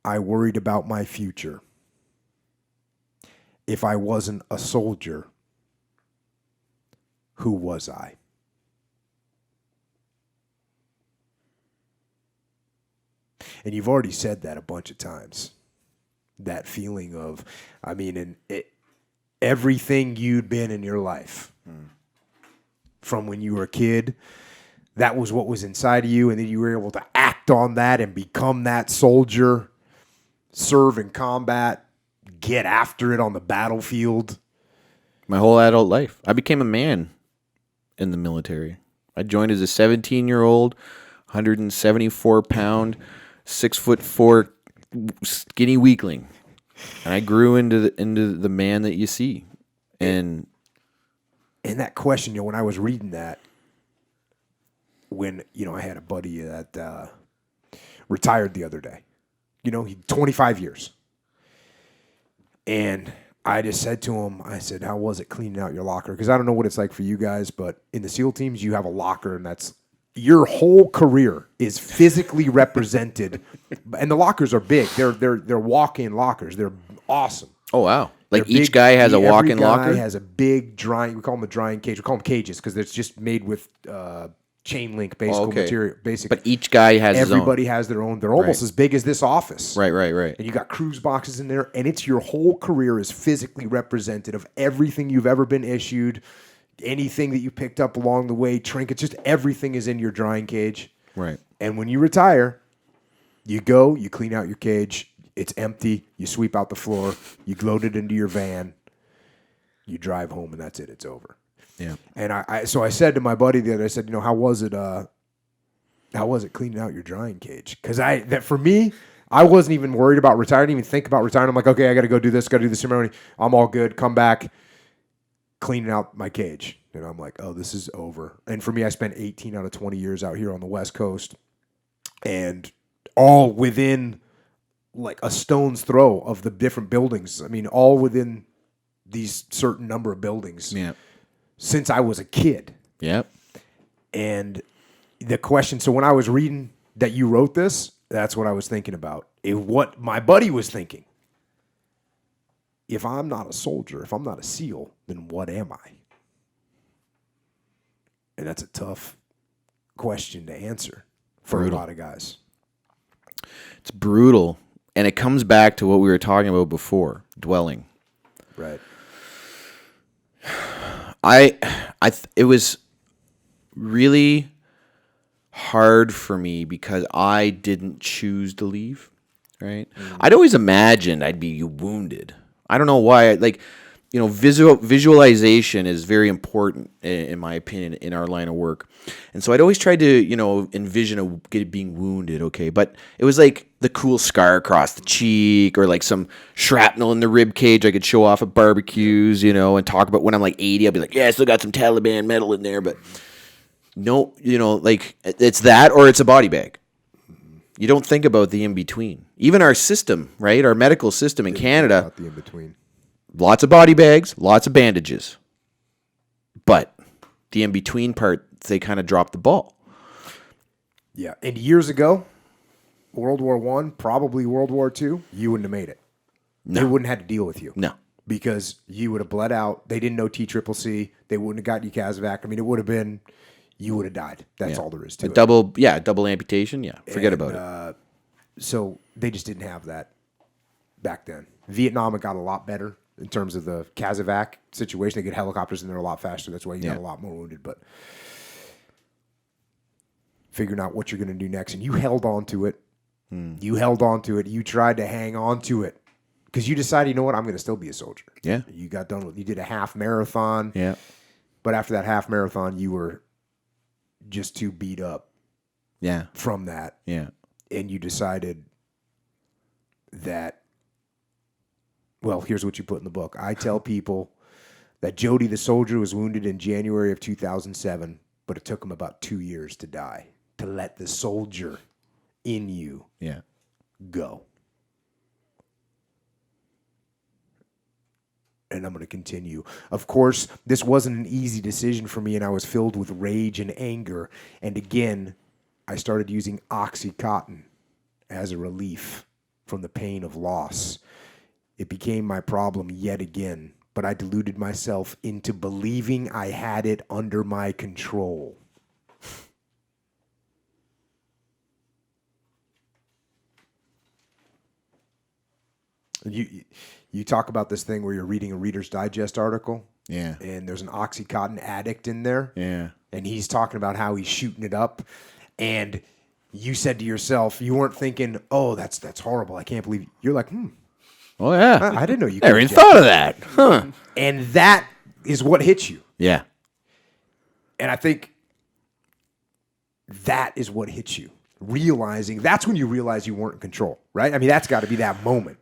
I worried about my future. If I wasn't a soldier, who was I? And you've already said that a bunch of times. That feeling of, everything you'd been in your life. From when you were a kid, that was what was inside of you, and then you were able to act on that and become that soldier, serve in combat, get after it on the battlefield. My whole adult life. I became a man in the military. I joined as a 17-year-old, 174-pound, 6'4" skinny weakling, and I grew into the man that you see. And that question, when I was reading that, when I had a buddy that retired the other day, he 25 years, and I just said to him, I said, "How was it cleaning out your locker?" Because I don't know what it's like for you guys, but in the SEAL teams, you have a locker, and that's your whole career is physically represented, and the lockers are big. They're walk-in lockers. They're awesome. oh wow, like They're each big. guy has a walk-in Every locker. guy has a big drying. We call them a drying cage. We call them cages because it's just made with chain link based material. Basically, But each guy has everybody his own. has their own. They're almost as big as this office. Right. And you got cruise boxes in there, and it's your whole career is physically represented of everything you've ever been issued, anything that you picked up along the way, trinkets, just everything is in your drying cage. Right. And when you retire, you go, you clean out your cage, it's empty, you sweep out the floor, you load it into your van, you drive home, and that's it, it's over. Yeah. And so I said to my buddy the other day, I said, how was it cleaning out your drying cage? Because for me, I wasn't even worried about retiring, didn't even think about retiring. I'm like, okay, I got to go do this, got to do the ceremony. I'm all good, come back, cleaning out my cage. And I'm like, oh, this is over. And for me, I spent 18 out of 20 years out here on the West Coast, and all within like a stone's throw of the different buildings. All within these certain number of buildings. Yeah. Since I was a kid. Yep. And the question, so when I was reading that you wrote this, that's what I was thinking about. What my buddy was thinking. If I'm not a soldier, if I'm not a SEAL, then what am I? And that's a tough question to answer for a lot of guys. It's brutal. And it comes back to what we were talking about before, dwelling. Right. It was really hard for me because I didn't choose to leave, right? I'd always imagined I'd be wounded. I don't know why. Visualization is very important, in my opinion, in our line of work. And so I'd always tried to, envision being wounded, okay? But it was like the cool scar across the cheek or like some shrapnel in the rib cage I could show off at barbecues, and talk about when I'm like 80. I'll be like, yeah, I still got some Taliban metal in there. But no, it's that or it's a body bag. You don't think about the in-between. Even our system, right? Our medical system in Canada, About the in between. lots of body bags, lots of bandages. But the in-between part, they kind of dropped the ball. Yeah, and years ago, World War I, probably World War II, you wouldn't have made it. No. They wouldn't have had to deal with you. No. Because you would have bled out. They didn't know TCCC. They wouldn't have gotten you Casovac. I mean, it would have been, you would have died. That's all there is to it. Double amputation. Yeah, forget about it. So they just didn't have that back then. Vietnam, it got a lot better in terms of the Casovac situation. They get helicopters in there a lot faster. That's why you got a lot more wounded. But figuring out what you're going to do next. And you held on to it. You held on to it. You tried to hang on to it. Because you decided, you know what, I'm going to still be a soldier. Yeah. You got done with, you did a half marathon. Yeah. But after that half marathon, you were just too beat up Yeah. from that. Yeah. And you decided that, well, here's what you put in the book. I tell people that Jody the soldier was wounded in January of 2007, but it took him about 2 years to die, to let the soldier in you Yeah. go. And I'm going to continue. Of course, this wasn't an easy decision for me, and I was filled with rage and anger. And again, I started using Oxycontin as a relief from the pain of loss. It became my problem yet again, but I deluded myself into believing I had it under my control. You talk about this thing where you're reading a Reader's Digest article. Yeah. And there's an Oxycontin addict in there. Yeah. And he's talking about how he's shooting it up. And you said to yourself, you weren't thinking, oh, that's horrible. I can't believe it. You're like, Oh, yeah. I didn't know you I could never even inject thought of that. Huh. And that is what hits you. Yeah. And I think that is what hits you. Realizing, that's when you realize you weren't in control, right? I mean, that's got to be that moment.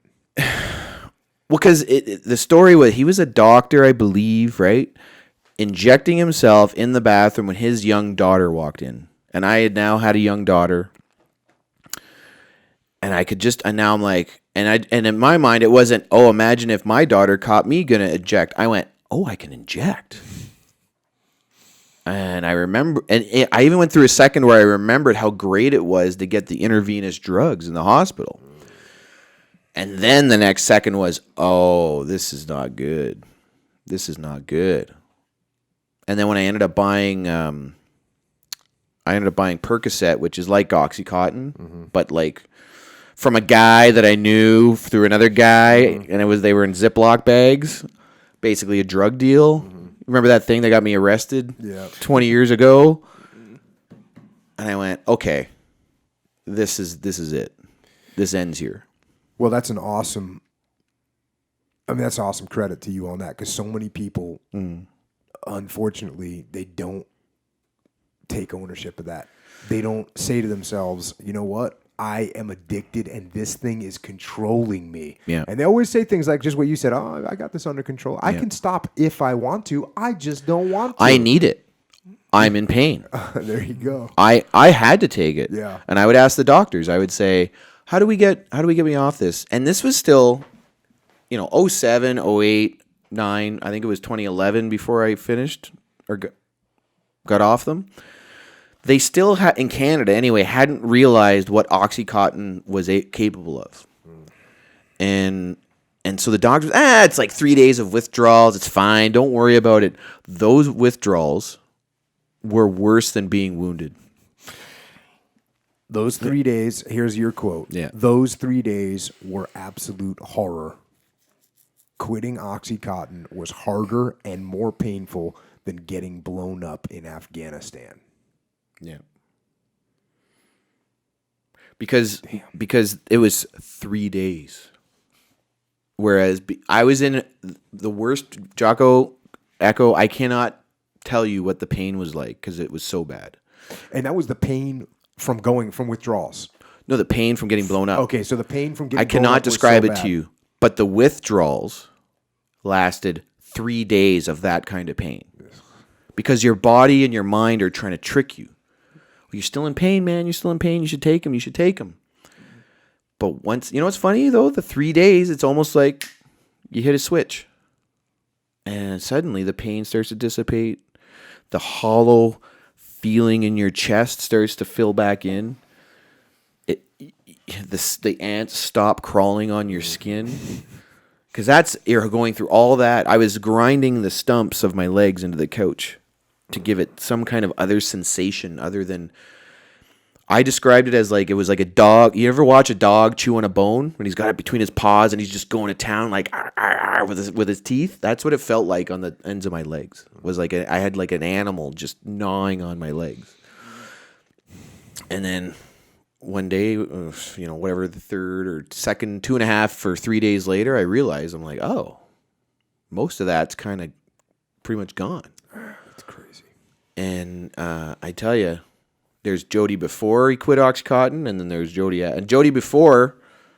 Well, because the story was he was a doctor, I believe, right? Injecting himself in the bathroom when his young daughter walked in. And I had now had a young daughter. And I could just, and now I'm like, and in my mind, it wasn't, oh, imagine if my daughter caught me going to inject. I went, oh, I can inject. And I remember, and I even went through a second where I remembered how great it was to get the intravenous drugs in the hospital. And then the next second was, oh, this is not good. This is not good. And then when I ended up buying Percocet, which is like Oxycontin, but like from a guy that I knew through another guy, and they were in Ziploc bags, basically a drug deal. Remember that thing that got me arrested 20 years ago? And I went, okay, this is it. This ends here. Well, that's awesome credit to you on that, because so many people, unfortunately, they don't take ownership of that. They don't say to themselves, you know what? I am addicted and this thing is controlling me. Yeah. And they always say things like just what you said, oh, I got this under control. I can stop if I want to. I just don't want to. I need it. I'm in pain. There you go. I had to take it. Yeah. And I would ask the doctors, I would say, how do we get me off this? And this was still, 07, 08, 09, I think it was 2011 before I finished or got off them. They still had, in Canada anyway, hadn't realized what Oxycontin was capable of. And so the doctors, it's like 3 days of withdrawals. It's fine. Don't worry about it. Those withdrawals were worse than being wounded. Those 3 days, here's your quote. Yeah. Those 3 days were absolute horror. Quitting Oxycontin was harder and more painful than getting blown up in Afghanistan. Yeah. Because it was 3 days. Whereas I was in the worst, Jocko, Echo, I cannot tell you what the pain was like because it was so bad. And that was the pain from withdrawals. No, the pain from getting blown up. Okay, so the pain from getting I blown cannot up was describe so it bad. to you, but the withdrawals lasted 3 days of that kind of pain. Because your body and your mind are trying to trick you. Well, you're still in pain, man. You're still in pain. You should take them. You should take them. But once, you know what's funny though? The 3 days, it's almost like you hit a switch. And suddenly the pain starts to dissipate. The hollow feeling in your chest starts to fill back in. The ants stop crawling on your skin. Because you're going through all that. I was grinding the stumps of my legs into the couch to give it some kind of other sensation other than... I described it as like it was like a dog. You ever watch a dog chew on a bone when he's got it between his paws and he's just going to town like "Arr, arr, arr," with his teeth? That's what it felt like on the ends of my legs. It was like I had like an animal just gnawing on my legs. And then one day, whatever, the third or second, 2.5 or 3 days later, I realized I'm like, oh, most of that's kind of pretty much gone. That's crazy. And I tell you. There's Jody before he quit Oxycontin, and then there's Jody. And Jody before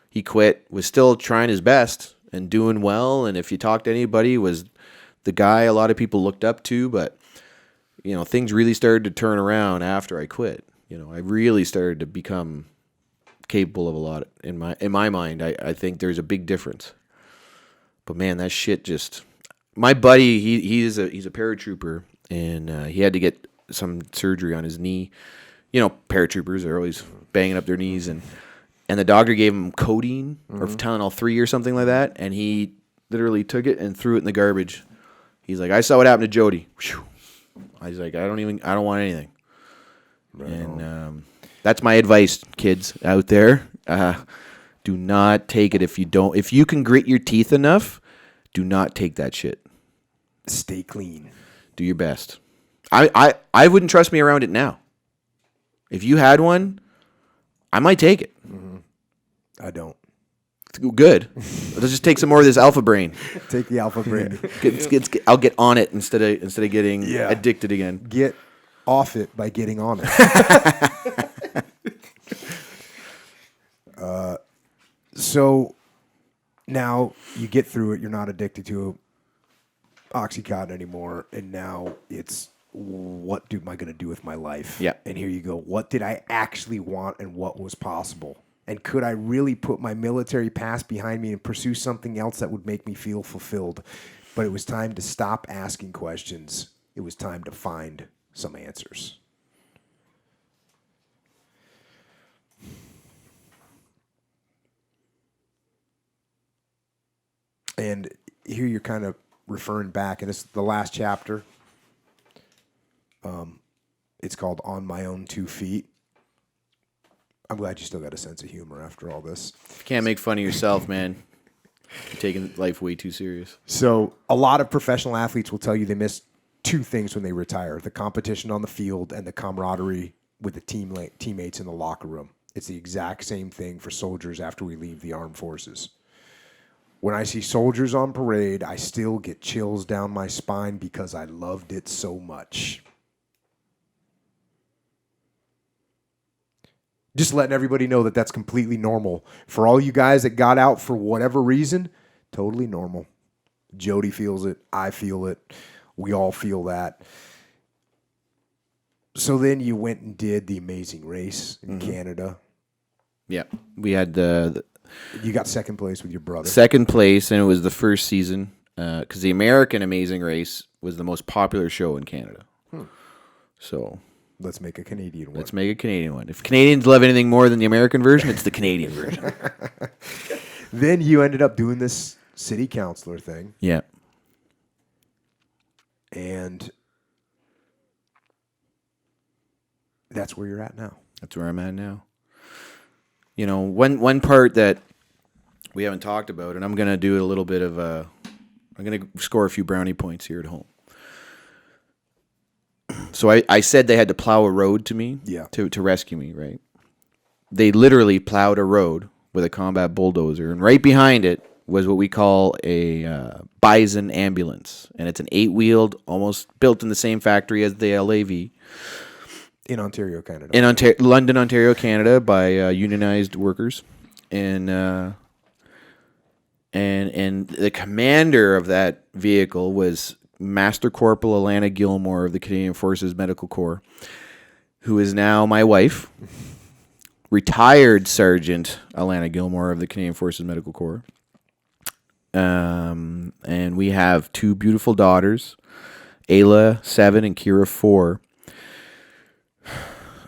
he quit was still trying his best and doing well. And if you talk to anybody, was the guy a lot of people looked up to. But things really started to turn around after I quit. I really started to become capable of a lot in my mind. I think there's a big difference. But man, that shit just. My buddy, he's a paratrooper, and he had to get some surgery on his knee. Paratroopers are always banging up their knees, and the doctor gave him codeine or Tylenol 3 or something like that, and he literally took it and threw it in the garbage. He's like, I saw what happened to Jody. Whew. I was like, I don't want anything. Right. And that's my advice, kids out there. Do not take it if you can grit your teeth enough, do not take that shit. Stay clean. Do your best. I wouldn't trust me around it now. If you had one, I might take it. Mm-hmm. I don't. Good. Let's just take some more of this alpha brain. Take the alpha brain. I'll get on it instead of getting addicted again. Get off it by getting on it. So now you get through it. You're not addicted to Oxycontin anymore, and now it's, what am I going to do with my life? Yeah. And here you go. What did I actually want and what was possible? And could I really put my military past behind me and pursue something else that would make me feel fulfilled? But it was time to stop asking questions. It was time to find some answers. And here you're kind of referring back, and it's the last chapter. It's called On My Own 2 Feet. I'm glad you still got a sense of humor after all this. You can't make fun of yourself, man. You're taking life way too serious. So a lot of professional athletes will tell you they miss 2 things when they retire: the competition on the field and the camaraderie with the teammates in the locker room. It's the exact same thing for soldiers after we leave the armed forces. When I see soldiers on parade, I still get chills down my spine because I loved it so much. Just letting everybody know that that's completely normal. For all you guys that got out for whatever reason, totally normal. Jody feels it. I feel it. We all feel that. So then you went and did the Amazing Race in Canada. Yeah. We had You got second place with your brother. Second place, and it was the first season because the American Amazing Race was the most popular show in Canada. So let's make a Canadian one. Let's make a Canadian one. If Canadians love anything more than the American version, it's the Canadian version. Then you ended up doing this city councilor thing. Yeah. And that's where you're at now. That's where I'm at now. You know, one part that we haven't talked about, and I'm going to do a little bit of I'm going to score a few brownie points here at home. So I said they had to plow a road to me to rescue me, right? They literally plowed a road with a combat bulldozer, and right behind it was what we call a Bison ambulance, and it's an 8-wheeled, almost built in the same factory as the LAV. In Ontario, Canada. In London, Ontario, Canada, by unionized workers, and the commander of that vehicle was Master Corporal Alana Gilmore of the Canadian Forces Medical Corps, who is now my wife. retired Sergeant Alana Gilmore of the Canadian Forces Medical Corps. And we have 2 beautiful daughters, Ayla 7 and Kira 4.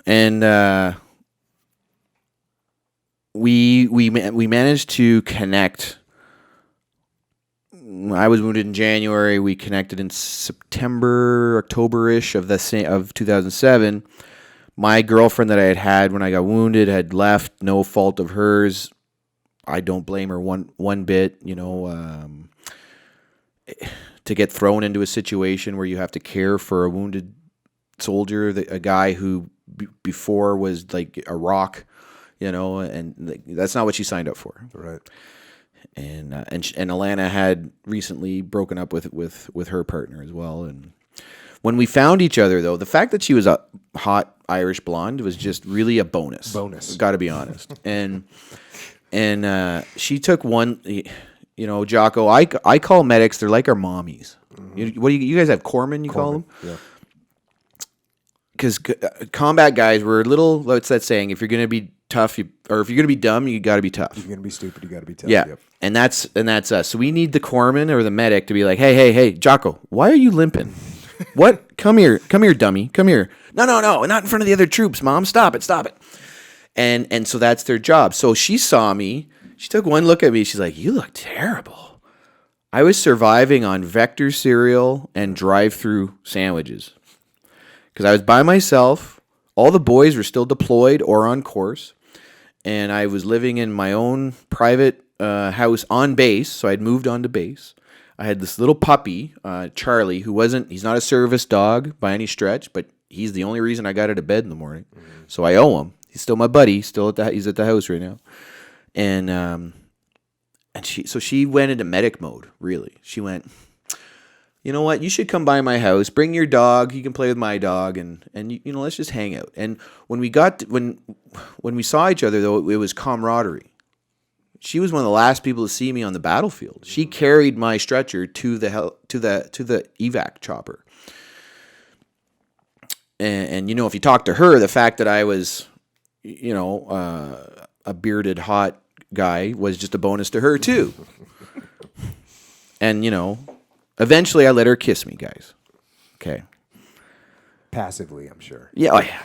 And we managed to connect. I was wounded in January. We connected in September, October-ish of 2007. My girlfriend that I had when I got wounded had left, no fault of hers. I don't blame her one bit. You know, to get thrown into a situation where you have to care for a wounded soldier, a guy who before was like a rock, you know, and that's not what she signed up for. Right. And Alana had recently broken up with her partner as well. And when we found each other, though, the fact that she was a hot Irish blonde was just really a bonus. Got to be honest. And she took one. You know, Jocko. I call medics. They're like our mommies. Mm-hmm. You guys have corpsmen? You call them? Yeah. Because combat guys were a little. What's that saying? If you're gonna be tough, or if you're gonna be dumb, you got to be tough. If you're gonna be stupid, you got to be tough. Yeah. Yep. And that's us. So we need the corpsman or the medic to be like, hey, Jocko, why are you limping? What? Come here, dummy. Come here. No, not in front of the other troops, Mom. Stop it. And so that's their job. So she saw me. She took one look at me. She's like, you look terrible. I was surviving on Vector cereal and drive-through sandwiches because I was by myself. All the boys were still deployed or on course. And I was living in my own private house on base, so I'd moved on to base. I had this little puppy, Charlie, he's not a service dog by any stretch, but he's the only reason I got out of bed in the morning. Mm-hmm. So I owe him. He's still my buddy. He's at the house right now. And she went into medic mode, really. She went, you know what? You should come by my house. Bring your dog. You can play with my dog, and you know, let's just hang out. And when we saw each other, though, it was camaraderie. She was one of the last people to see me on the battlefield. She carried my stretcher to the evac chopper. And you know, if you talk to her, the fact that I was, you know, a bearded hot guy was just a bonus to her too. And you know, eventually I let her kiss me, guys. Okay. Passively, I'm sure. Yeah. Oh, yeah.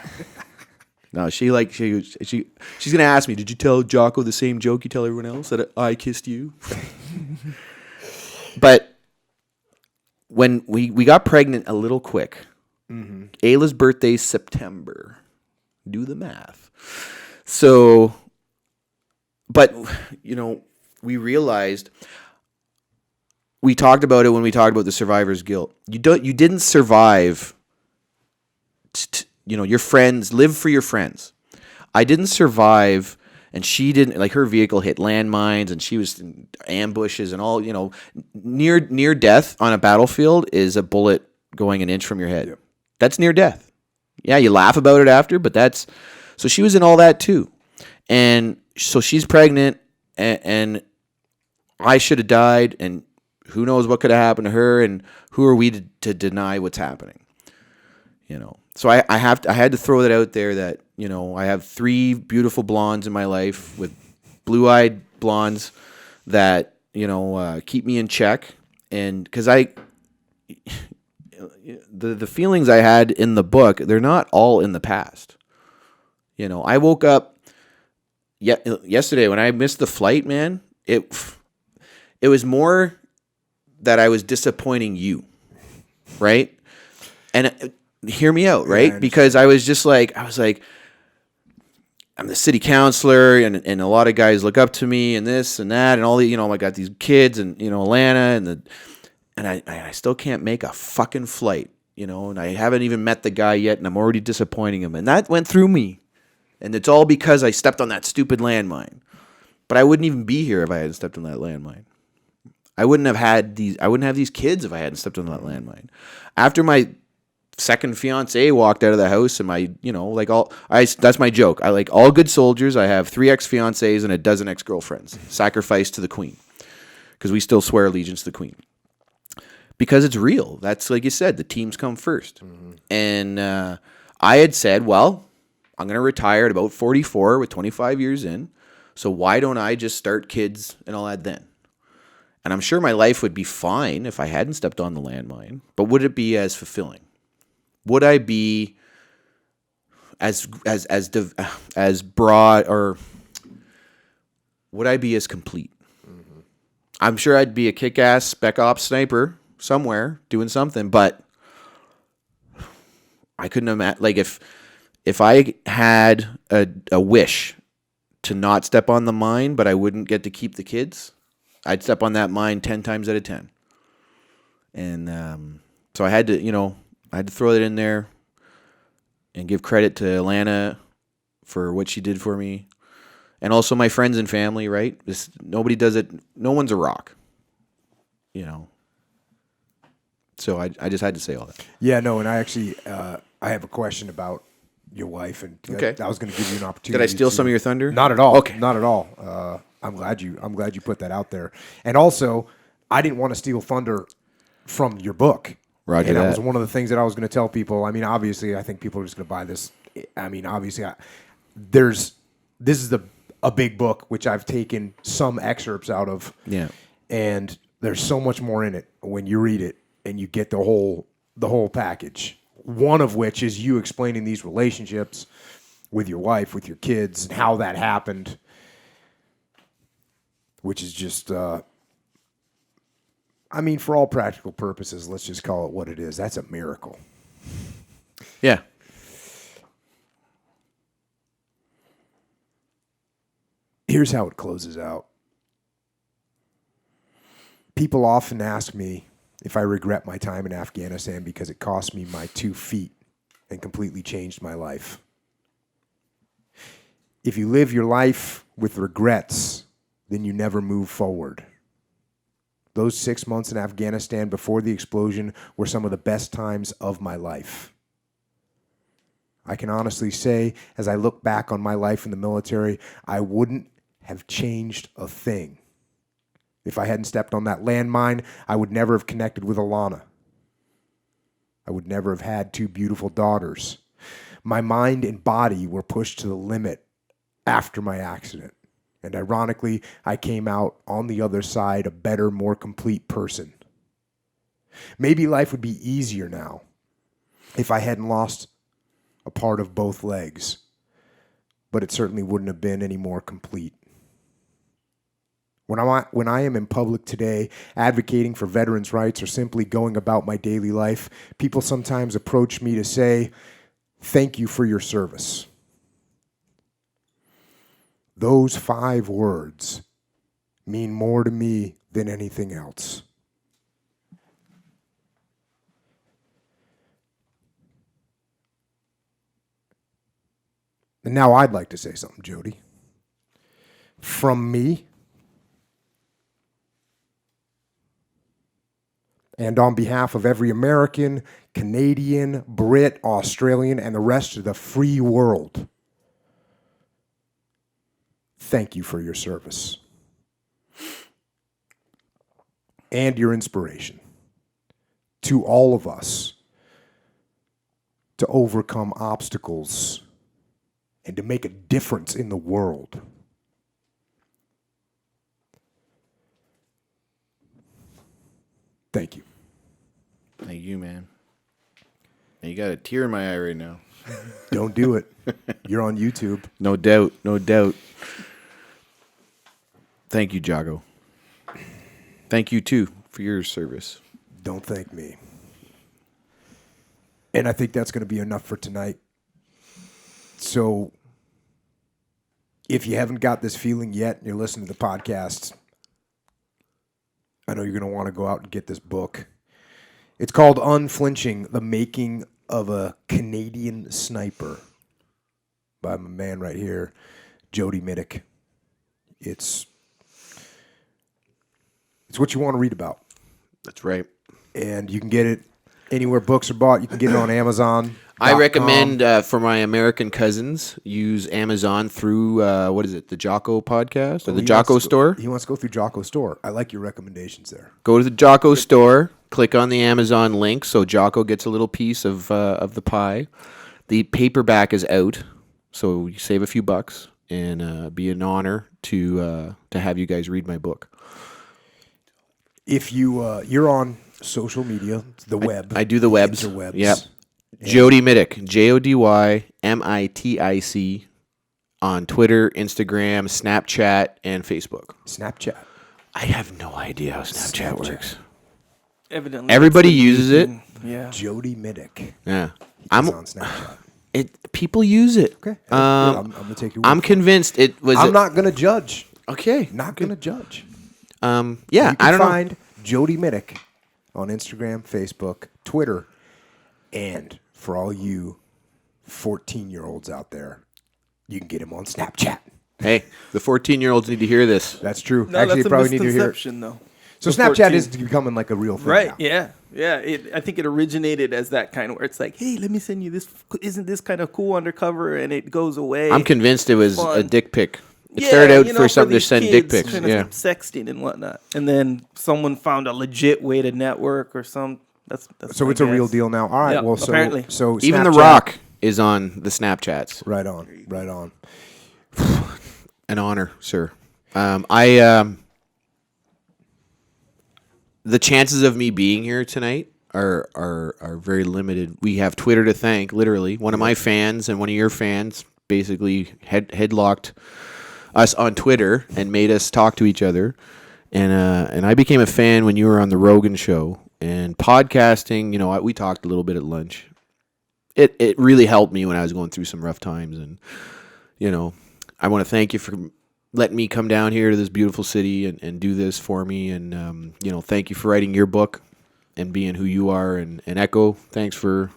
No, she's gonna ask me, did you tell Jocko the same joke you tell everyone else, that I kissed you? But when we got pregnant a little quick, mm-hmm. Ayla's birthday's September. Do the math. So, but you know, we realized, we talked about it when we talked about the survivor's guilt. You didn't survive. You know, your friends, live for your friends. I didn't survive, and she didn't, like, her vehicle hit landmines, and she was in ambushes and all, you know, near death on a battlefield is a bullet going an inch from your head. Yep. That's near death. Yeah, you laugh about it after, but so she was in all that too. And so she's pregnant, and I should have died, and who knows what could have happened to her, and who are we to deny what's happening? You know. So I had to throw that out there that, you know, I have 3 beautiful blondes in my life, with blue-eyed blondes that, you know, keep me in check. And because the feelings I had in the book, they're not all in the past. You know, I woke up yesterday when I missed the flight, man. It was more that I was disappointing you, right? And hear me out, right? Yeah, because I was like, I'm the city councilor, and a lot of guys look up to me, and this and that, and all the, you know, I got these kids, and, you know, Alana, and I still can't make a fucking flight, you know, and I haven't even met the guy yet, and I'm already disappointing him, and that went through me, and it's all because I stepped on that stupid landmine. But I wouldn't even be here if I hadn't stepped on that landmine. I wouldn't have these kids if I hadn't stepped on that landmine. After my second fiance walked out of the house, and my, you know, like that's my joke. I like all good soldiers. I have 3 ex-fiancés and a dozen ex-girlfriends sacrificed to the queen, because we still swear allegiance to the queen, because it's real. That's, like you said, the teams come first. Mm-hmm. And I had said, well, I'm going to retire at about 44 with 25 years in. So why don't I just start kids and all that then? And I'm sure my life would be fine if I hadn't stepped on the landmine, but would it be as fulfilling? Would I be as broad, or would I be as complete? Mm-hmm. I'm sure I'd be a kick-ass spec ops sniper somewhere doing something, but I couldn't imagine, like, if I had a wish to not step on the mine, but I wouldn't get to keep the kids, I'd step on that mine 10 times out of 10. And so I had to, I had to throw it in there and give credit to Alana for what she did for me. And also my friends and family, right? Nobody does it. No one's a rock, So I just had to say all that. Yeah, no, and I actually, I have a question about your wife, and okay. I was going to give you an opportunity. Did I steal some of your thunder? Not at all. Okay. Not at all. I'm glad you put that out there. And also, I didn't want to steal thunder from your book. Roger and that. That was one of the things that I was going to tell people. I mean, obviously, I think people are just going to buy this. I mean, obviously, this is a big book, which I've taken some excerpts out of. Yeah. And there's so much more in it when you read it and you get the whole package. One of which is you explaining these relationships with your wife, with your kids, and how that happened, which is just, I mean, for all practical purposes, let's just call it what it is. That's a miracle. Yeah. Here's how it closes out. People often ask me if I regret my time in Afghanistan because it cost me my 2 feet and completely changed my life. If you live your life with regrets, then you never move forward. Those 6 months in Afghanistan before the explosion were some of the best times of my life. I can honestly say, as I look back on my life in the military, I wouldn't have changed a thing. If I hadn't stepped on that landmine, I would never have connected with Alana. I would never have had 2 beautiful daughters. My mind and body were pushed to the limit after my accident. And ironically, I came out on the other side a better, more complete person. Maybe life would be easier now if I hadn't lost a part of both legs, but it certainly wouldn't have been any more complete. When I am in public today advocating for veterans' rights or simply going about my daily life, people sometimes approach me to say, "Thank you for your service." Those 5 words mean more to me than anything else. And now I'd like to say something, Jody. From me, and on behalf of every American, Canadian, Brit, Australian, and the rest of the free world, thank you for your service and your inspiration to all of us to overcome obstacles and to make a difference in the world. Thank you. Thank you, man. You got a tear in my eye right now. Don't do it. You're on YouTube. No doubt. No doubt. Thank you, Jocko. Thank you, too, for your service. Don't thank me. And I think that's going to be enough for tonight. So if you haven't got this feeling yet and you're listening to the podcast, I know you're going to want to go out and get this book. It's called Unflinching, The Making of a Canadian Sniper by my man right here, Jody Mitic. It's what you want to read about. That's right. And you can get it anywhere books are bought. You can get it on Amazon. I recommend for my American cousins, use Amazon through, the Jocko podcast or the Jocko store? He wants to go through Jocko store. I like your recommendations there. Go to the Jocko store, click on the Amazon link so Jocko gets a little piece of the pie. The paperback is out, So you save a few bucks, and be an honor to have you guys read my book. If you're on social media, the web. I do the webs. Interwebs. Yep. Jody Mitic, JodyMitic on Twitter, Instagram, Snapchat, and Facebook. Snapchat. I have no idea how Snapchat works. Evidently, Everybody that's the uses new it. thing. Yeah. Jody Mitic. Yeah. I'm on Snapchat. People use it. Okay. I'm gonna take your word I'm for it. convinced it was. I'm not gonna judge. Okay. Not gonna judge. Yeah. You can I don't know. find Jody Mitic on Instagram, Facebook, Twitter, and for all you 14-year-olds out there, you can get him on Snapchat. Hey, the 14-year-olds need to hear this. That's true. No, Actually, that's you probably a need to hear it. misconception, though. So The Snapchat 14 is becoming like a real thing Right. now. Yeah. Yeah. I think it originated as that kind of where it's like, hey, let me send you this. Isn't this kind of cool undercover? And it goes away. I'm convinced it was a Fun. dick pic. It started out for something to these send dick kids, pics. kind of Yeah. sexting and whatnot. And then someone found a legit way to network or some. That's So my it's a real guess. deal now. All right. Yeah, Well, so apparently. so Even The Snapchat- Rock is on the Snapchats. Right on. Right on. An honor, sir. The chances of me being here tonight are very limited. We have Twitter to thank, literally. One of my fans and one of your fans basically headlocked us on Twitter and made us talk to each other. And I became a fan when you were on the Rogan show. And podcasting, we talked a little bit at lunch. It really helped me when I was going through some rough times. And, I want to thank you for letting me come down here to this beautiful city and do this for me. And, thank you for writing your book and being who you are. And Echo, thanks for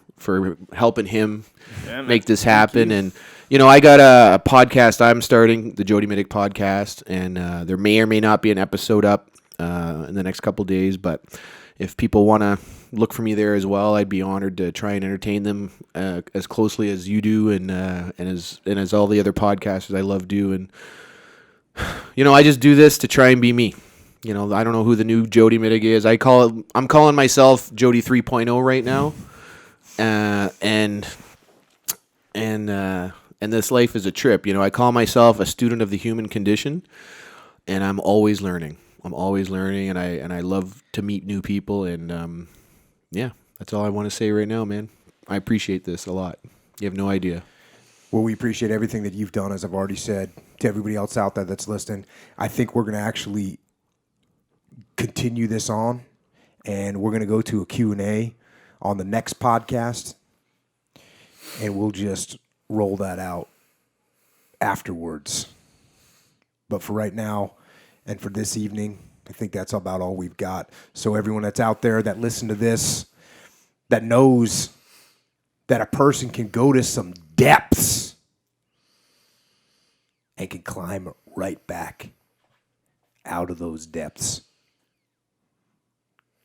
helping him make this happen. And, I got a podcast I'm starting, the Jody Mitic podcast. And there may or may not be an episode up in the next couple days. But if people want to look for me there as well, I'd be honored to try and entertain them as closely as you do and as all the other podcasters I love do. And, I just do this to try and be me. I don't know who the new Jody Mitic is. I'm calling myself Jody 3.0 right now. And this life is a trip. I call myself a student of the human condition, and I'm always learning. And I love to meet new people. And yeah, that's all I want to say right now, man. I appreciate this a lot. You have no idea. Well, we appreciate everything that you've done, as I've already said, to everybody else out there that's listening. I think we're going to actually continue this on, and we're going to go to a Q&A on the next podcast, and we'll just roll that out afterwards. But for right now and for this evening, I think that's about all we've got. So everyone that's out there that listened to this, that knows that a person can go to some depths and can climb right back out of those depths.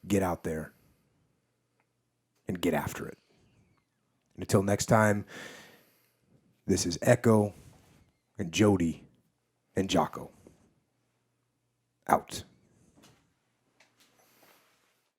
Get out there and get after it. And until next time, this is Echo and Jody and Jocko. Out.